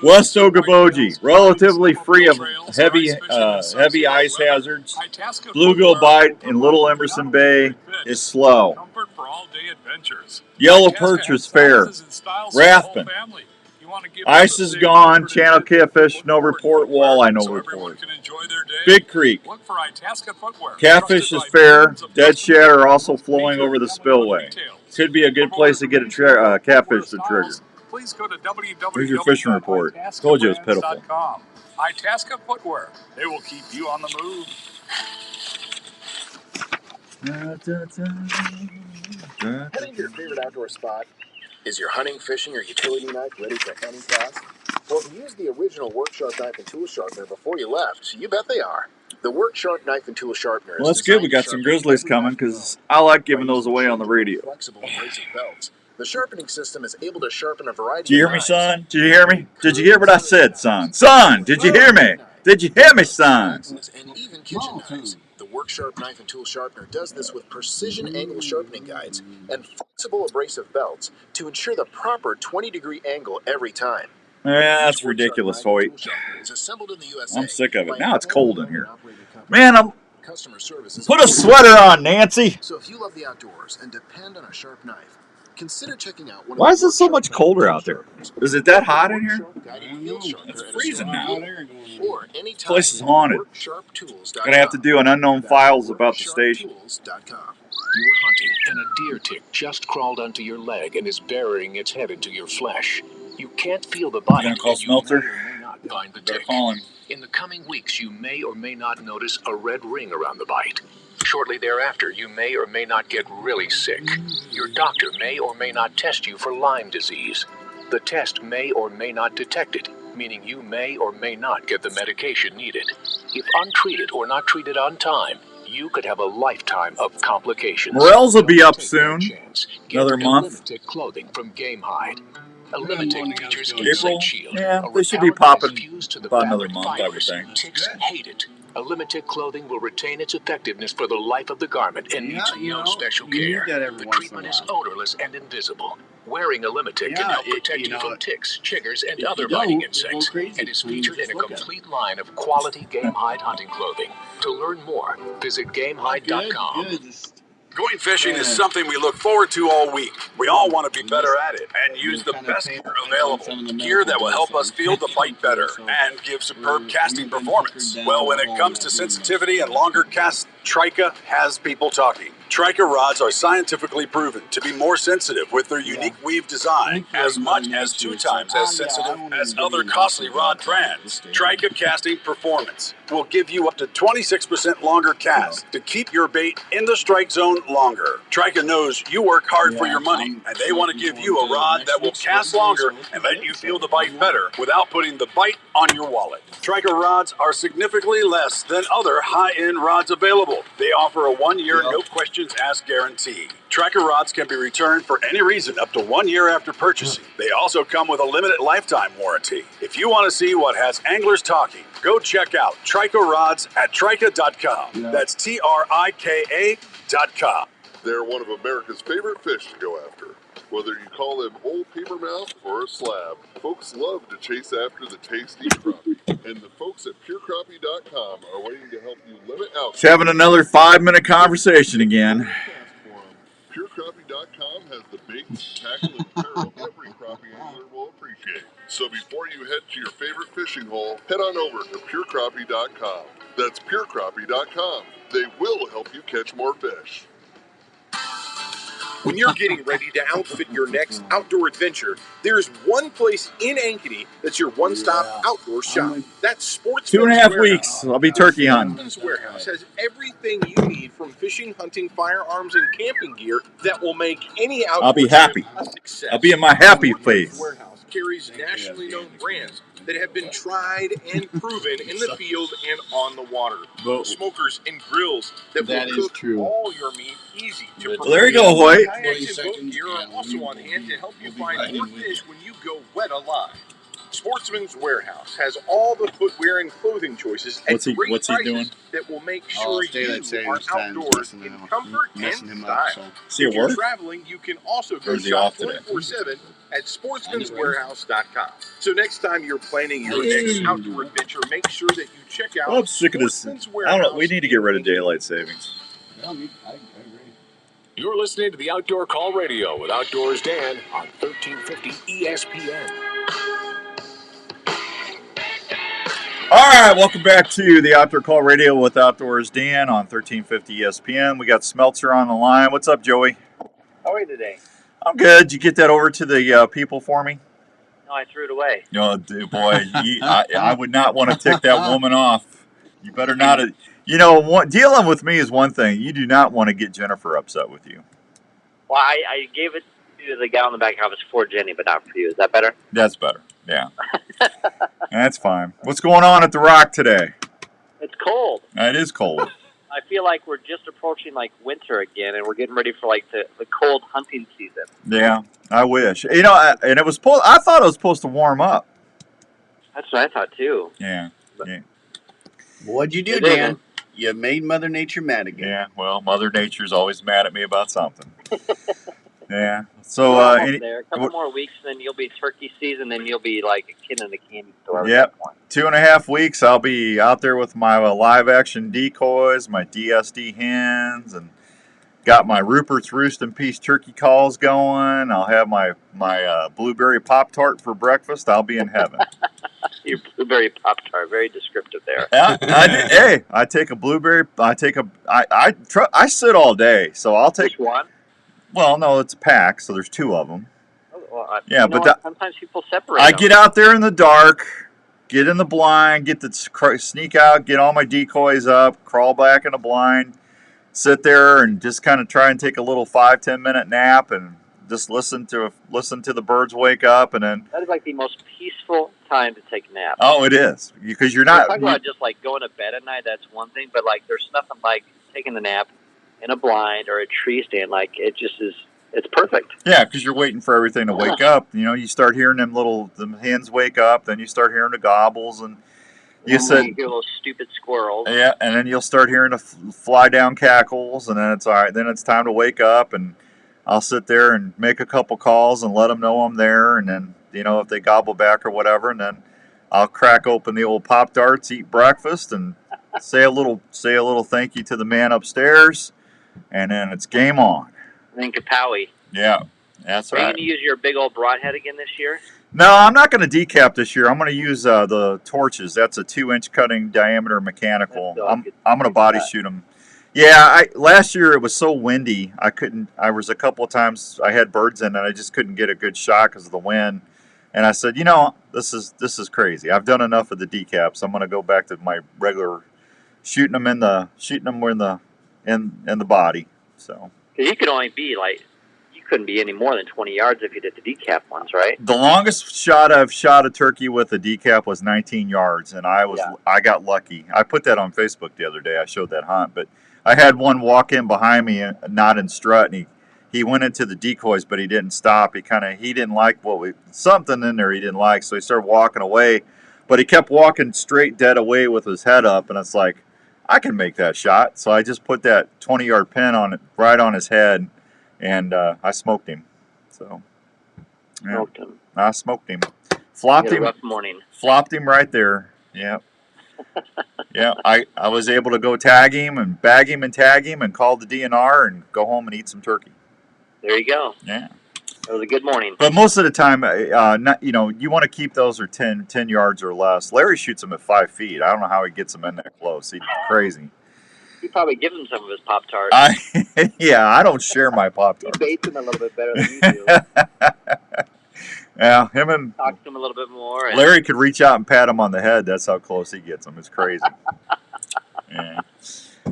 West Okoboji, relatively free of heavy ice hazards. Bluegill bite in Little Emerson Bay is slow. Comfort for all-day adventures. Yellow perch is fair. Rasping. Ice is gone. Channel catfish, no report. Walleye, no report. Big Creek. Look for Itasca footwear. Catfish is fair. Dead shad are also flowing over the spillway. Could be a good place to get a catfish to trigger. Please go to Here's your fishing report. Told you it was pitiful. Itasca footwear. They will keep you on the move. Heading to your favorite outdoor spot? Is your hunting, fishing, or utility knife ready for any task? Well, if you used the original Work Sharp knife and tool sharpener before you left, you bet they are. The Work Sharp knife and tool sharpener is Well, that's good. We got some grizzlies coming because I like giving those away on the radio. flexible abrasive belts. The sharpening system is able to sharpen a variety Did you hear of me, knives. son? Did you hear me? Did you hear what I said, son? Son, did you hear me? Did you hear me, son? And even kitchen knives. The Work Sharp knife and tool sharpener does this with precision angle sharpening guides and flexible abrasive belts to ensure the proper 20-degree angle every time. Yeah, that's ridiculous, Hoyt. Is assembled in the USA. I'm sick of it. Now it's cold in here. Man, put a sweater on, Nancy. So if you love the outdoors and depend on a sharp knife, consider checking out one Why of is it so much colder out there? Is it that hot in here? It's freezing now. Or This place is haunted. Gonna have to do an unknown files about the station. You're hunting, and a deer tick just crawled onto your leg and is burying its head into your flesh. You can't feel the bite. You gonna call Smelter? Find the tick. In the coming weeks, you may or may not notice a red ring around the bite. Shortly thereafter, you may or may not get really sick. Your doctor may or may not test you for Lyme disease. The test may or may not detect it, meaning you may or may not get the medication needed. If untreated or not treated on time, you could have a lifetime of complications. Morels will be up soon. Another month. Limited clothing from Game Hide. A limited features April? insect shield. Yeah, a they should be repellent popping fused to the about another fabric month, I would fibers. think. Ticks hate it. A limited clothing will retain its effectiveness for the life of the garment and needs no special care. The treatment is odorless and invisible. Wearing a limited can help protect you from ticks, chiggers, and other biting insects, and is featured in a complete line of quality Game Hide hunting clothing. To learn more, visit GameHide.com. Going fishing is something we look forward to all week. We all want to be better at it and use the best gear available. Gear that will help us feel the bite better and give superb casting performance. Well, when it comes to sensitivity and longer casts, Trika has people talking. Trika rods are scientifically proven to be more sensitive with their unique weave design, as much as 2 times as sensitive as other costly rod brands. Trika casting performance will give you up to 26% longer cast to keep your bait in the strike zone longer. Trika knows you work hard for your money, and they want to give you a rod that will cast longer and let you feel the bite better without putting the bite on your wallet. Trika rods are significantly less than other high-end rods available. They offer a 1-year no questions asked guarantee. Trika rods can be returned for any reason up to 1 year after purchasing. They also come with a limited lifetime warranty. If you want to see what has anglers talking, go check out Trika rods at Trika.com. That's TRIKA.com. They're one of America's favorite fish to go after. Whether you call them old paper mouth or a slab, folks love to chase after the tasty crappie. And the folks at PureCrappie.com are waiting to help you limit out. It's having another 5-minute conversation again. PureCrappie.com has the bait, tackle, and apparel every crappie angler will appreciate. So before you head to your favorite fishing hole, head on over to PureCrappie.com. That's PureCrappie.com. They will help you catch more fish. When you're getting ready to outfit your next outdoor adventure, there's one place in Ankeny that's your one-stop outdoor shop. That's Sportsman's 2.5 Warehouse. weeks. I'll be turkey hunting. Sportsman's Warehouse has everything you need from fishing, hunting, firearms, and camping gear that will make any outdoor I'll be trip happy. a success. I'll be in my happy face. Warehouse carries nationally known brands that have been tried and proven in the field and on the water. Smokers and grills that will cook all your meat easy to prepare. Well, there you go, Hoyt. Kayaks and boat gear are also on hand to help you find more fish when you go wet alive. Sportsman's Warehouse has all the footwear and clothing choices at great prices that will make sure you are outdoors in comfort and style. If you're traveling, you can also go shop 24/7 at sportsmanswarehouse.com. So next time you're planning your next outdoor adventure, make sure that you check out I'm sick of this. Sportsman's I Warehouse. don't know. We need to get rid of daylight savings. I agree. You're listening to the Outdoor Call Radio with Outdoors Dan on 1350 ESPN. All right, welcome back to the Outdoor Call Radio with Outdoors Dan on 1350 ESPN. We got Smeltzer on the line. What's up, Joey? How are you today? I'm good. Did you get that over to the people for me? No, I threw it away. Oh, boy, I would not want to tick that woman off. You better not. You know, dealing with me is one thing. You do not want to get Jennifer upset with you. Well, I gave it to the gal in the back office for Jenny, but not for you. Is that better? That's better. Yeah. That's fine. What's going on at the Rock today? It's cold. It is cold. I feel like we're just approaching like winter again, and we're getting ready for like the cold hunting season. Yeah, I wish. You know, and it was. I thought it was supposed to warm up. That's what I thought too. Yeah. Yeah. What'd you do, Dan? You made Mother Nature mad again. Yeah. Well, Mother Nature's always mad at me about something. Yeah. So, there. A couple more weeks, then you'll be turkey season, then you'll be like a kid in a candy store. Yep. 2.5 weeks, I'll be out there with my live action decoys, my DSD hens, and got my Rupert's Roost and Peace turkey calls going. I'll have my blueberry Pop-Tart for breakfast. I'll be in heaven. Your blueberry Pop-Tart, very descriptive there. Hey, I take a blueberry. I sit all day, so I'll take. Which one? Well, no, it's a pack, so there's 2 of them. Yeah, but sometimes people separate. I get out there in the dark, get in the blind, sneak out, get all my decoys up, crawl back in the blind, sit there and just kind of try and take a little 5-10 minute nap and just listen to the birds wake up, and then. That is like the most peaceful time to take a nap. Oh, it is, because you're not. Talk about just like going to bed at night. That's one thing, but like there's nothing like taking a nap in a blind or a tree stand. Like it just is. It's perfect. Yeah, because you're waiting for everything to wake up. You know, you start hearing them hens wake up, then you start hearing the gobbles, and you hear those stupid squirrels. Yeah, and then you'll start hearing the fly down cackles, and then it's all right. Then it's time to wake up, and I'll sit there and make a couple calls and let them know I'm there, and then if they gobble back or whatever, and then I'll crack open the old Pop-Tarts, eat breakfast, and say a little thank you to the man upstairs, and then it's game on. And then kapowie. Yeah, that's right. Are you going to use your big old broadhead again this year? No, I'm not going to decap this year. I'm going to use the torches. That's a 2-inch cutting diameter mechanical. I'm going to body shoot them. Yeah, last year it was so windy. I was a couple of times I had birds in and I just couldn't get a good shot because of the wind. And I said, this is crazy. I've done enough of the decaps. I'm going to go back to my regular shooting them in the body. So. Because you could only be you couldn't be any more than 20 yards if you did the decap ones, right? The longest shot I've shot a turkey with a decap was 19 yards, and I got lucky. I put that on Facebook the other day. I showed that hunt, but I had one walk in behind me, not in strut, and he went into the decoys, but he didn't stop. He didn't like something in there he didn't like, so he started walking away, but he kept walking straight dead away with his head up, and it's like, I can make that shot. So I just put that 20-yard pin on it, right on his head, and I smoked him. So, yeah. Smoked him. I smoked him. Flopped him. Rough morning. Flopped him right there. Yeah. Yeah. I was able to go tag him and bag him and tag him and call the DNR and go home and eat some turkey. There you go. Yeah. It was a good morning. But most of the time, you want to keep those 10 yards or less. Larry shoots them at 5 feet. I don't know how he gets them in that close. He's crazy. You probably give him some of his Pop-Tarts. Yeah, I don't share my Pop-Tarts. He baits him a little bit better than you do. Yeah, him and talk to him a little bit more. Larry could reach out and pat him on the head. That's how close he gets them. It's crazy. Yeah.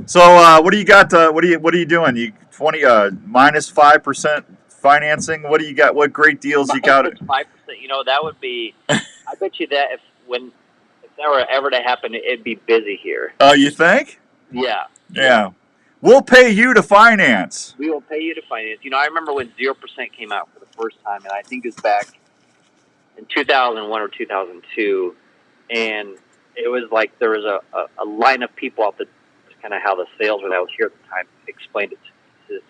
So, what do you got? What are you doing? You minus 5% financing. What do you got? What great deals you got? 5%. That would be. I bet you that if that were ever to happen, it'd be busy here. You think? Yeah. Yeah. We'll pay you to finance. We will pay you to finance. I remember when 0% came out for the first time, and I think it was back in 2001 or 2002, and it was like there was a line of people out the, kind of how the salesman that was here at the time explained it to us,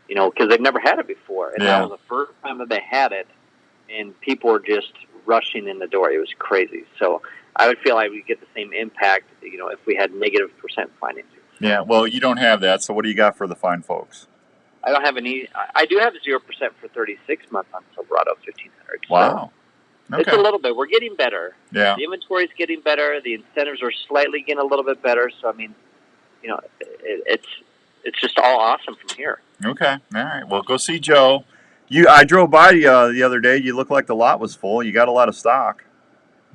you know, because they've never had it before, and that was the first time that they had it, and people were just rushing in the door. It was crazy. So I would feel like we get the same impact, you know, if we had -% financing. Yeah, well, you don't have that, so what do you got for the fine folks? I don't have any. I do have 0% for 36 months on Silverado 1500. Wow. So it's a little bit. We're getting better. Yeah. The inventory's getting better. The incentives are slightly getting a little bit better. So I mean, you know, it's just all awesome from here. Okay. All right. Well, go see Joe. I drove by the other day. You looked like the lot was full. You got a lot of stock.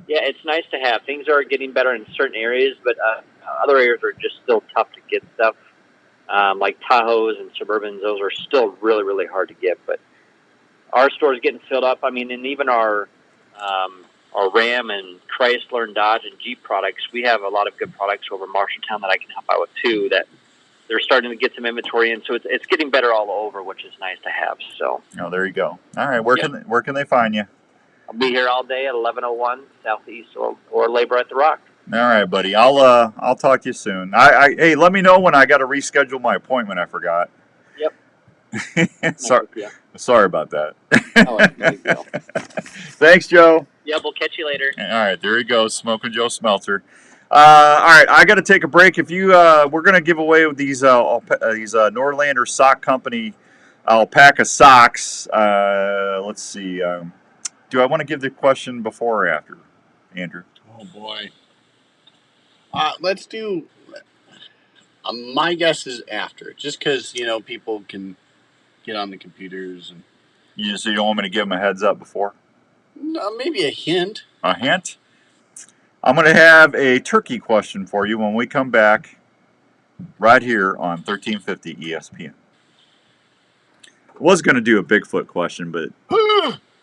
Yeah, it's nice to have. Things are getting better in certain areas, but other areas are just still tough to get stuff. Like Tahoes and Suburbans, those are still really, really hard to get. But our store is getting filled up. I mean, and even our Ram and Chrysler and Dodge and Jeep products, we have a lot of good products over in Marshalltown that I can help out with too, that they're starting to get some inventory in. So it's getting better all over, which is nice to have. So. Oh, there you go. All right. Where can they find you? I'll be here all day at 1101 Southeast or Labor at the Rock. All right, buddy. I'll talk to you soon. Hey, let me know when I got to reschedule my appointment. I forgot. Yep. Sorry about that. Thanks, Joe. Yep, we'll catch you later. All right, there he goes, Smoking Joe Smelter. All right, I got to take a break. If you, we're gonna give away these Norlander Sock Company alpaca socks. Let's see. Do I want to give the question before or after, Andrew? Oh boy. Let's do. My guess is after, just because people can get on the computers and. So you don't want me to give them a heads up before? No, maybe a hint. A hint? I'm going to have a turkey question for you when we come back right here on 1350 ESPN. I was going to do a Bigfoot question, but...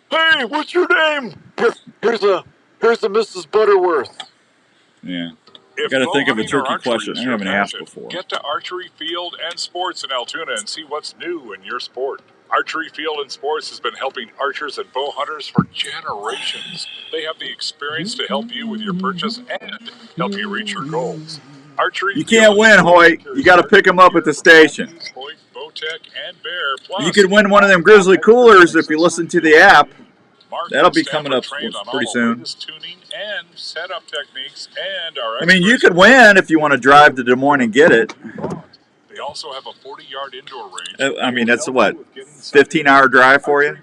Hey, what's your name? Here's a Mrs. Butterworth. Yeah. If I got to think of a bow hunting or turkey archery question. is I your haven't asked passion, before. Get to Archery Field and Sports in Altoona and see what's new in your sport. Archery Field and Sports has been helping archers and bow hunters for generations. They have the experience to help you with your purchase and help you reach your goals. You can't win, Hoyt. You got to pick them up at the station. Hoyt, Bowtech, and Bear. Plus, You could win one of them Grizzly coolers if you listen to the app. That'll be coming up pretty soon. Tuning and setup techniques and our I mean, you could win if you want to drive to Des Moines and get it. They also have a 40-yard indoor range. I mean, that's what, 15-hour drive for you?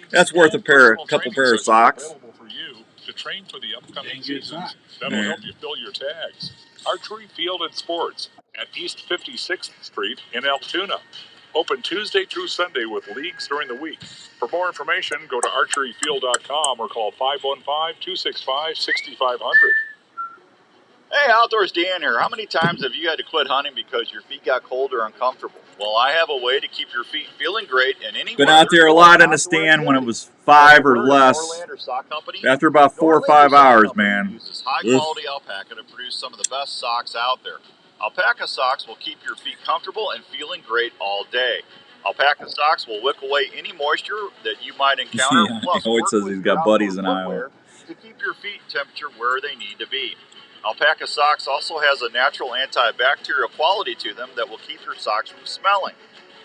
That's worth a couple pair of socks. For you to train for the upcoming seasons. That'll help you fill your tags. Archery Field and Sports at East 56th Street in Altoona. Open Tuesday through Sunday with leagues during the week. For more information, go to archeryfield.com or call 515-265-6500. Hey, Outdoors Dan here. How many times have you had to quit hunting because your feet got cold or uncomfortable? Well, I have a way to keep your feet feeling great in any Been weather. out there a lot in the stand when it was 5 or less. After about 4 or 5 hours, man. Uses high-quality alpaca to produce some of the best socks out there. Alpaca socks will keep your feet comfortable and feeling great all day. Alpaca socks will wick away any moisture that you might encounter. Yeah, Plus, he always work says with he's your got buddies in outdoor Iowa. footwear to keep your feet temperature where they need to be. Alpaca socks also has a natural antibacterial quality to them that will keep your socks from smelling.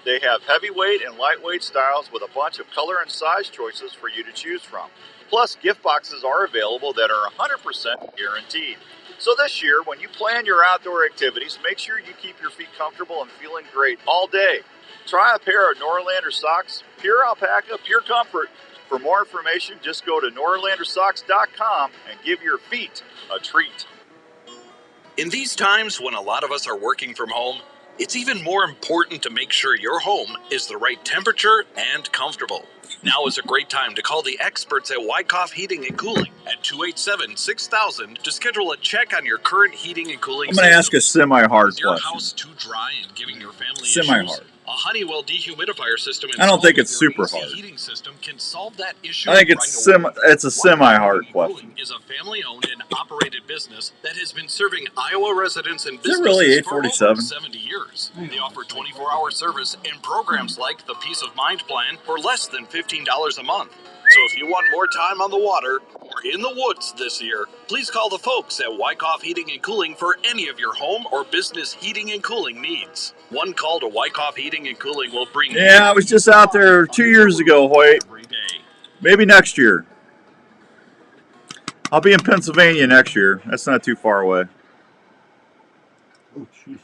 They have heavyweight and lightweight styles with a bunch of color and size choices for you to choose from. Plus, gift boxes are available that are 100% guaranteed. So this year, when you plan your outdoor activities, make sure you keep your feet comfortable and feeling great all day. Try a pair of Norlander socks, pure alpaca, pure comfort. For more information, just go to norlandersocks.com and give your feet a treat. In these times when a lot of us are working from home, it's even more important to make sure your home is the right temperature and comfortable. Now is a great time to call the experts at Wyckoff Heating and Cooling at 287-6000 to schedule a check on your current heating and cooling I'm going to ask a semi-hard Is your question. house too dry and giving your family Semi-hard. issues? A Honeywell dehumidifier system I don't think installed it's with your super AC hard. heating system can solve that issue I think it's right away. it's a semi-hard question. Is a family-owned and operated business that has been serving Iowa residents and Is it businesses really for over 847? 70 years. They offer 24-hour service and programs like the Peace of Mind Plan for less than $15 a month. So if you want more time on the water or in the woods this year, please call the folks at Wyckoff Heating and Cooling for any of your home or business heating and cooling needs. One call to Wyckoff Heating and Cooling will bring you. Yeah, I was just out there 2 years ago, Hoyt. Maybe next year. I'll be in Pennsylvania next year. That's not too far away. Oh, jeez.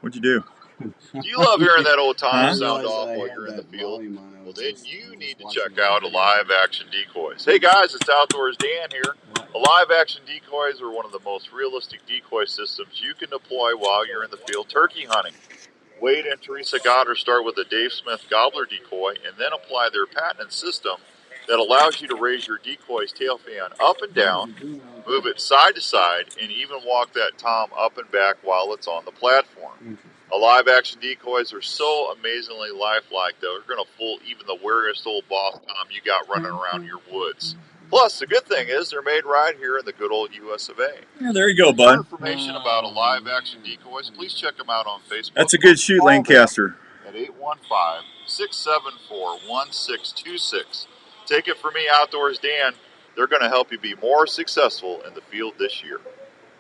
What'd you do? Do you love hearing that old Tom Huh? sound off while you're in the field? Well, then you need to check out Live Action Decoys. Hey guys, it's Outdoors Dan here. Live Action Decoys are one of the most realistic decoy systems you can deploy while you're in the field turkey hunting. Wade and Teresa Goddard start with a Dave Smith gobbler decoy and then apply their patented system that allows you to raise your decoy's tail fan up and down, move it side to side, and even walk that tom up and back while it's on the platform. Live action decoys are so amazingly lifelike that they're going to fool even the weariest old boss tom you got running around your woods. Plus, the good thing is they're made right here in the good old US of A. Yeah, there you go, For more bud. information about Live Action Decoys, please check them out on Facebook. That's a good shoot, Lancaster. At 815-674-1626. Take it from me, Outdoors Dan. They're going to help you be more successful in the field this year.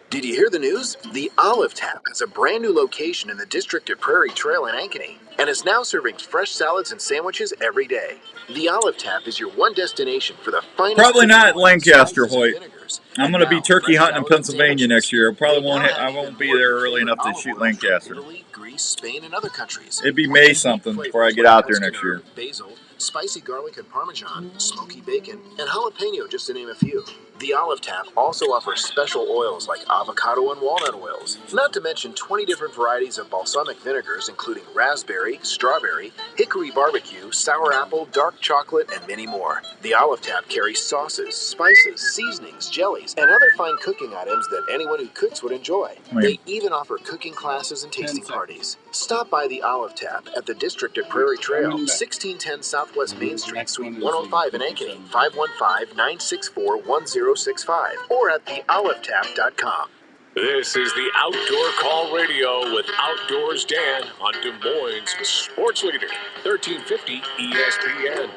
Did you hear the news? The Olive Tap has a brand new location in the district of Prairie Trail in Ankeny and is now serving fresh salads and sandwiches every day. The Olive Tap is your one destination for the finest. Probably not cooking oils, Lancaster, spices, and Hoyt. vinegars. I'm And going to be now, turkey fresh hunting in salads and Pennsylvania sandwiches. next year. I They now won't have be even there more early enough to olive shoot oil Lancaster. from Italy, Greece, Spain, and other countries. It'd be Plus May unique something before I flavors get like out there Tuscan next year. herb, basil, spicy garlic and parmesan, smoky bacon, and jalapeno, just to name a few. The Olive Tap also offers special oils like avocado and walnut oils, not to mention 20 different varieties of balsamic vinegars, including raspberry, strawberry, hickory barbecue, sour apple, dark chocolate, and many more. The Olive Tap carries sauces, spices, seasonings, jellies, and other fine cooking items that anyone who cooks would enjoy. They even offer cooking classes and tasting parties. Stop by the Olive Tap at the District of Prairie Trail, 1610 Southwest Main Street, Suite 105 in Ankeny, 515-964-1065, or at theolivetap.com. This is the Outdoor Call Radio with Outdoors Dan on Des Moines Sports Leader, 1350 ESPN.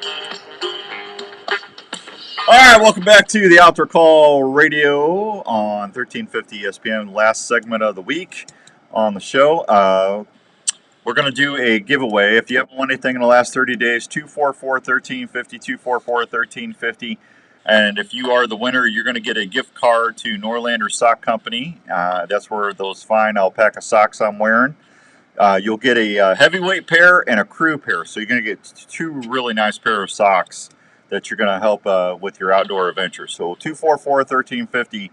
All right, welcome back to the Outdoor Call Radio on 1350 ESPN. Last segment of the week on the show. We're going to do a giveaway. If you haven't won anything in the last 30 days, 244-1350, 244-1350. And if you are the winner, you're going to get a gift card to Norlander Sock Company. That's where those fine alpaca socks I'm wearing. You'll get a heavyweight pair and a crew pair. So you're going to get two really nice pair of socks that you're going to help with your outdoor adventure. So 244-1350.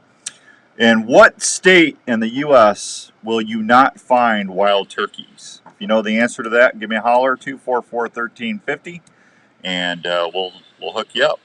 In what state in the U.S. will you not find wild turkeys? If you know the answer to that, give me a holler, 244-1350, and we'll hook you up.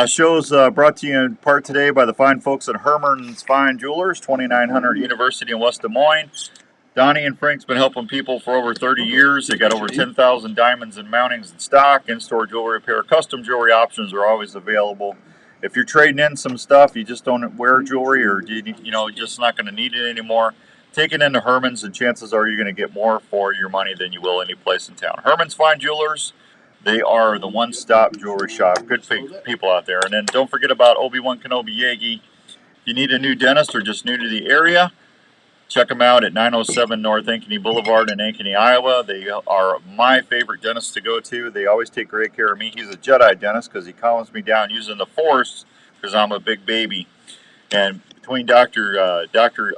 Show's brought to you in part today by the fine folks at Herman's Fine Jewelers, 2900 University in West Des Moines. Donnie and Frank's been helping people for over 30 years. They got over 10,000 diamonds and mountings in stock. In-store jewelry repair, custom jewelry options are always available. If you're trading in some stuff, you just don't wear jewelry, or just not going to need it anymore, take it into Herman's, and chances are you're going to get more for your money than you will any place in town. Herman's Fine Jewelers, they are the one-stop jewelry shop. Good people out there. And then don't forget about Obi-Wan Kenobi Yagi. If you need a new dentist or just new to the area, check them out at 907 North Ankeny Boulevard in Ankeny, Iowa. They are my favorite dentist to go to. They always take great care of me. He's a Jedi dentist because he calms me down using the Force because I'm a big baby. And between Dr.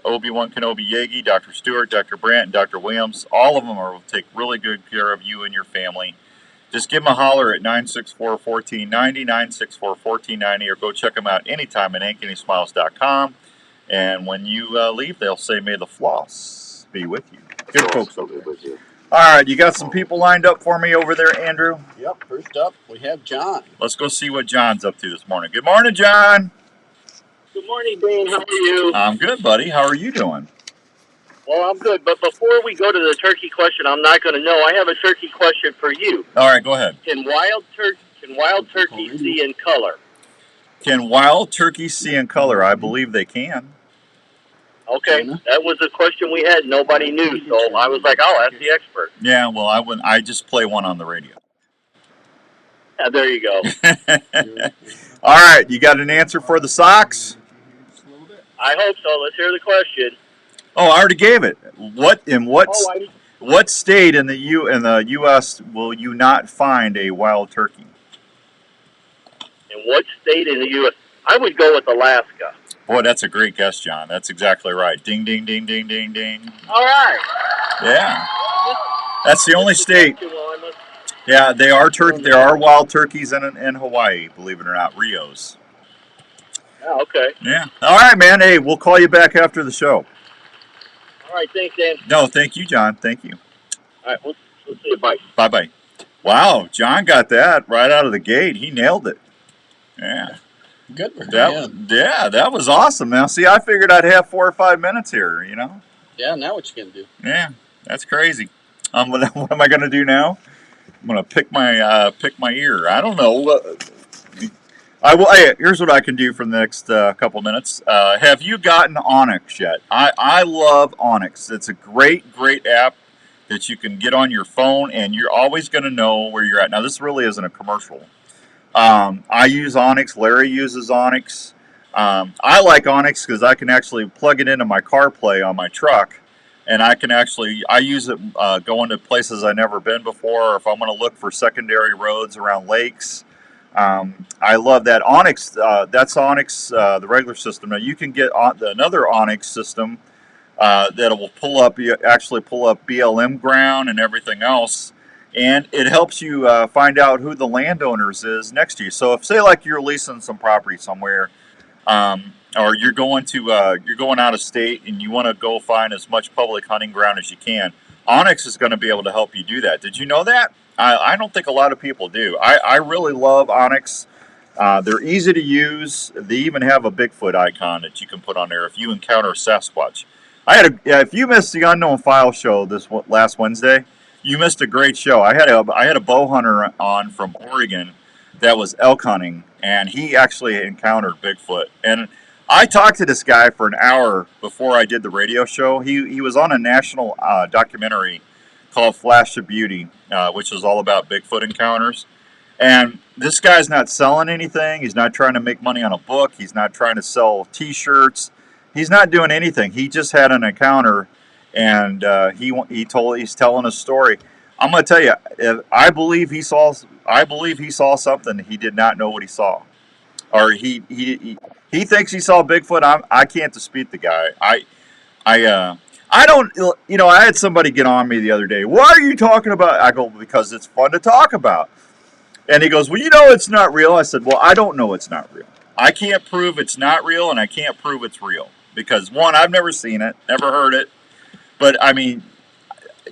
Obi-Wan Kenobi Yagi, Dr. Stewart, Dr. Brandt, and Dr. Williams, all of them will take really good care of you and your family. Just give them a holler at 964-1490, 964-1490, or go check them out anytime at AnkenySmiles.com. And when you leave, they'll say, "May the floss be with you." Good folks over there. All right, you got some people lined up for me over there, Andrew? Yep, first up, we have John. Let's go see what John's up to this morning. Good morning, John. Good morning, Dan. How are you? I'm good, buddy. How are you doing? Well, I'm good. But before we go to the turkey question, I'm not going to know. I have a turkey question for you. All right, go ahead. Can wild turkey see in color? Can wild turkeys see in color? I believe they can. Okay, that was a question we had. Nobody knew, so I was like, I'll ask the expert. Yeah, well, I just play one on the radio. There you go. All right, you got an answer for the Sox? I hope so. Let's hear the question. Oh, I already gave it. What state in the U.S. will you not find a wild turkey? In what state in the U.S.? I would go with Alaska. Boy, that's a great guess, John. That's exactly right. Ding, ding, ding, ding, ding, ding. All right. Yeah. That's the only state. Yeah, they are There are wild turkeys in Hawaii, believe it or not, Rios. Oh, okay. Yeah. All right, man. Hey, we'll call you back after the show. All right. Thanks, Dan. No, thank you, John. Thank you. All right. We'll see you. Bye. Bye-bye. Wow, John got that right out of the gate. He nailed it. Yeah. Good for him. Yeah, that was awesome. Now, see, I figured I'd have 4 or 5 minutes here, you know? Yeah, now what you gonna do? Yeah, that's crazy. What am I going to do now? I'm going to pick my ear. I don't know. Hey, here's what I can do for the next couple minutes. Have you gotten Onyx yet? I love Onyx. It's a great app that you can get on your phone, and you're always going to know where you're at. Now, this really isn't a commercial. I use Onyx. Larry uses Onyx. I like Onyx because I can actually plug it into my CarPlay on my truck, and I use it going to places I've never been before, or if I'm going to look for secondary roads around lakes. I love that. Onyx, that's Onyx, the regular system. Now, you can get another Onyx system that will pull up BLM ground and everything else. And it helps you find out who the landowners is next to you. So if, say, like you're leasing some property somewhere, or you're going out of state and you want to go find as much public hunting ground as you can, Onyx is going to be able to help you do that. Did you know that? I don't think a lot of people do. I really love Onyx. They're easy to use. They even have a Bigfoot icon that you can put on there if you encounter Sasquatch. If you missed the Unknown File show this last Wednesday, you missed a great show. I had a bow hunter on from Oregon that was elk hunting, and he actually encountered Bigfoot. And I talked to this guy for an hour before I did the radio show. He was on a national documentary called Flash of Beauty, which is all about Bigfoot encounters. And this guy's not selling anything. He's not trying to make money on a book. He's not trying to sell T-shirts. He's not doing anything. He just had an encounter, and he's telling a story. I'm going to tell you, I believe he saw something he did not know what he saw, or he thinks he saw Bigfoot. I can't dispute the guy. I don't. You know, I had somebody get on me the other day. Why are you talking about? I go, because it's fun to talk about. And he goes, well, you know it's not real. I said, well, I don't know it's not real. I can't prove it's not real, and I can't prove it's real. Because, one, I've never seen it, never heard it. But, I mean,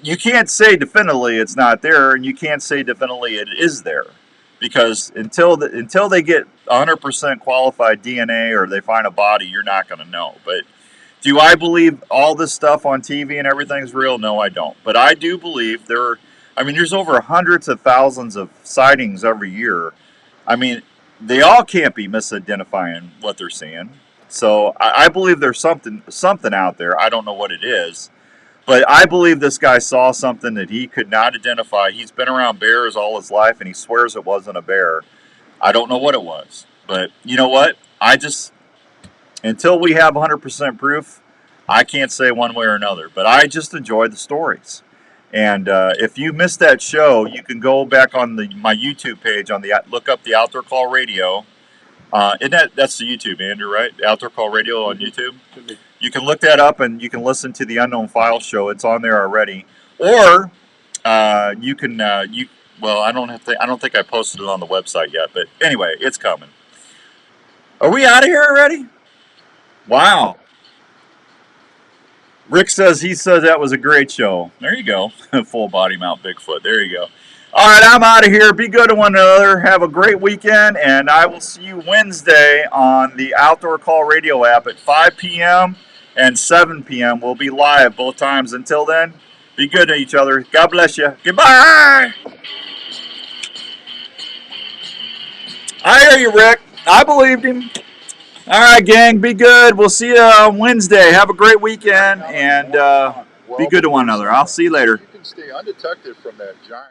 you can't say definitively it's not there, and you can't say definitively it is there. Because until they get 100% qualified DNA or they find a body, you're not going to know. But do I believe all this stuff on TV and everything's real? No, I don't. But I do believe there's over hundreds of thousands of sightings every year. I mean, they all can't be misidentifying what they're seeing. So I believe there's something out there. I don't know what it is. But I believe this guy saw something that he could not identify. He's been around bears all his life, and he swears it wasn't a bear. I don't know what it was. But you know what? Until we have 100% proof, I can't say one way or another. But I just enjoy the stories. And if you missed that show, you can go back on my YouTube page look up the Outdoor Call Radio. That's the YouTube, Andrew, right? The Outdoor Call Radio on YouTube. You can look that up and you can listen to the Unknown File show. It's on there already. Or you can I don't think I posted it on the website yet, but anyway, it's coming. Are we out of here already? Wow. Rick says that was a great show. There you go. Full body mount Bigfoot. There you go. All right, I'm out of here. Be good to one another. Have a great weekend, and I will see you Wednesday on the Outdoor Call Radio app at 5 p.m. and 7 p.m. We'll be live both times. Until then, be good to each other. God bless you. Goodbye. I hear you, Rick. I believed him. All right, gang, be good. We'll see you on Wednesday. Have a great weekend, and be good to one another. I'll see you later. You can stay undetected from that giant.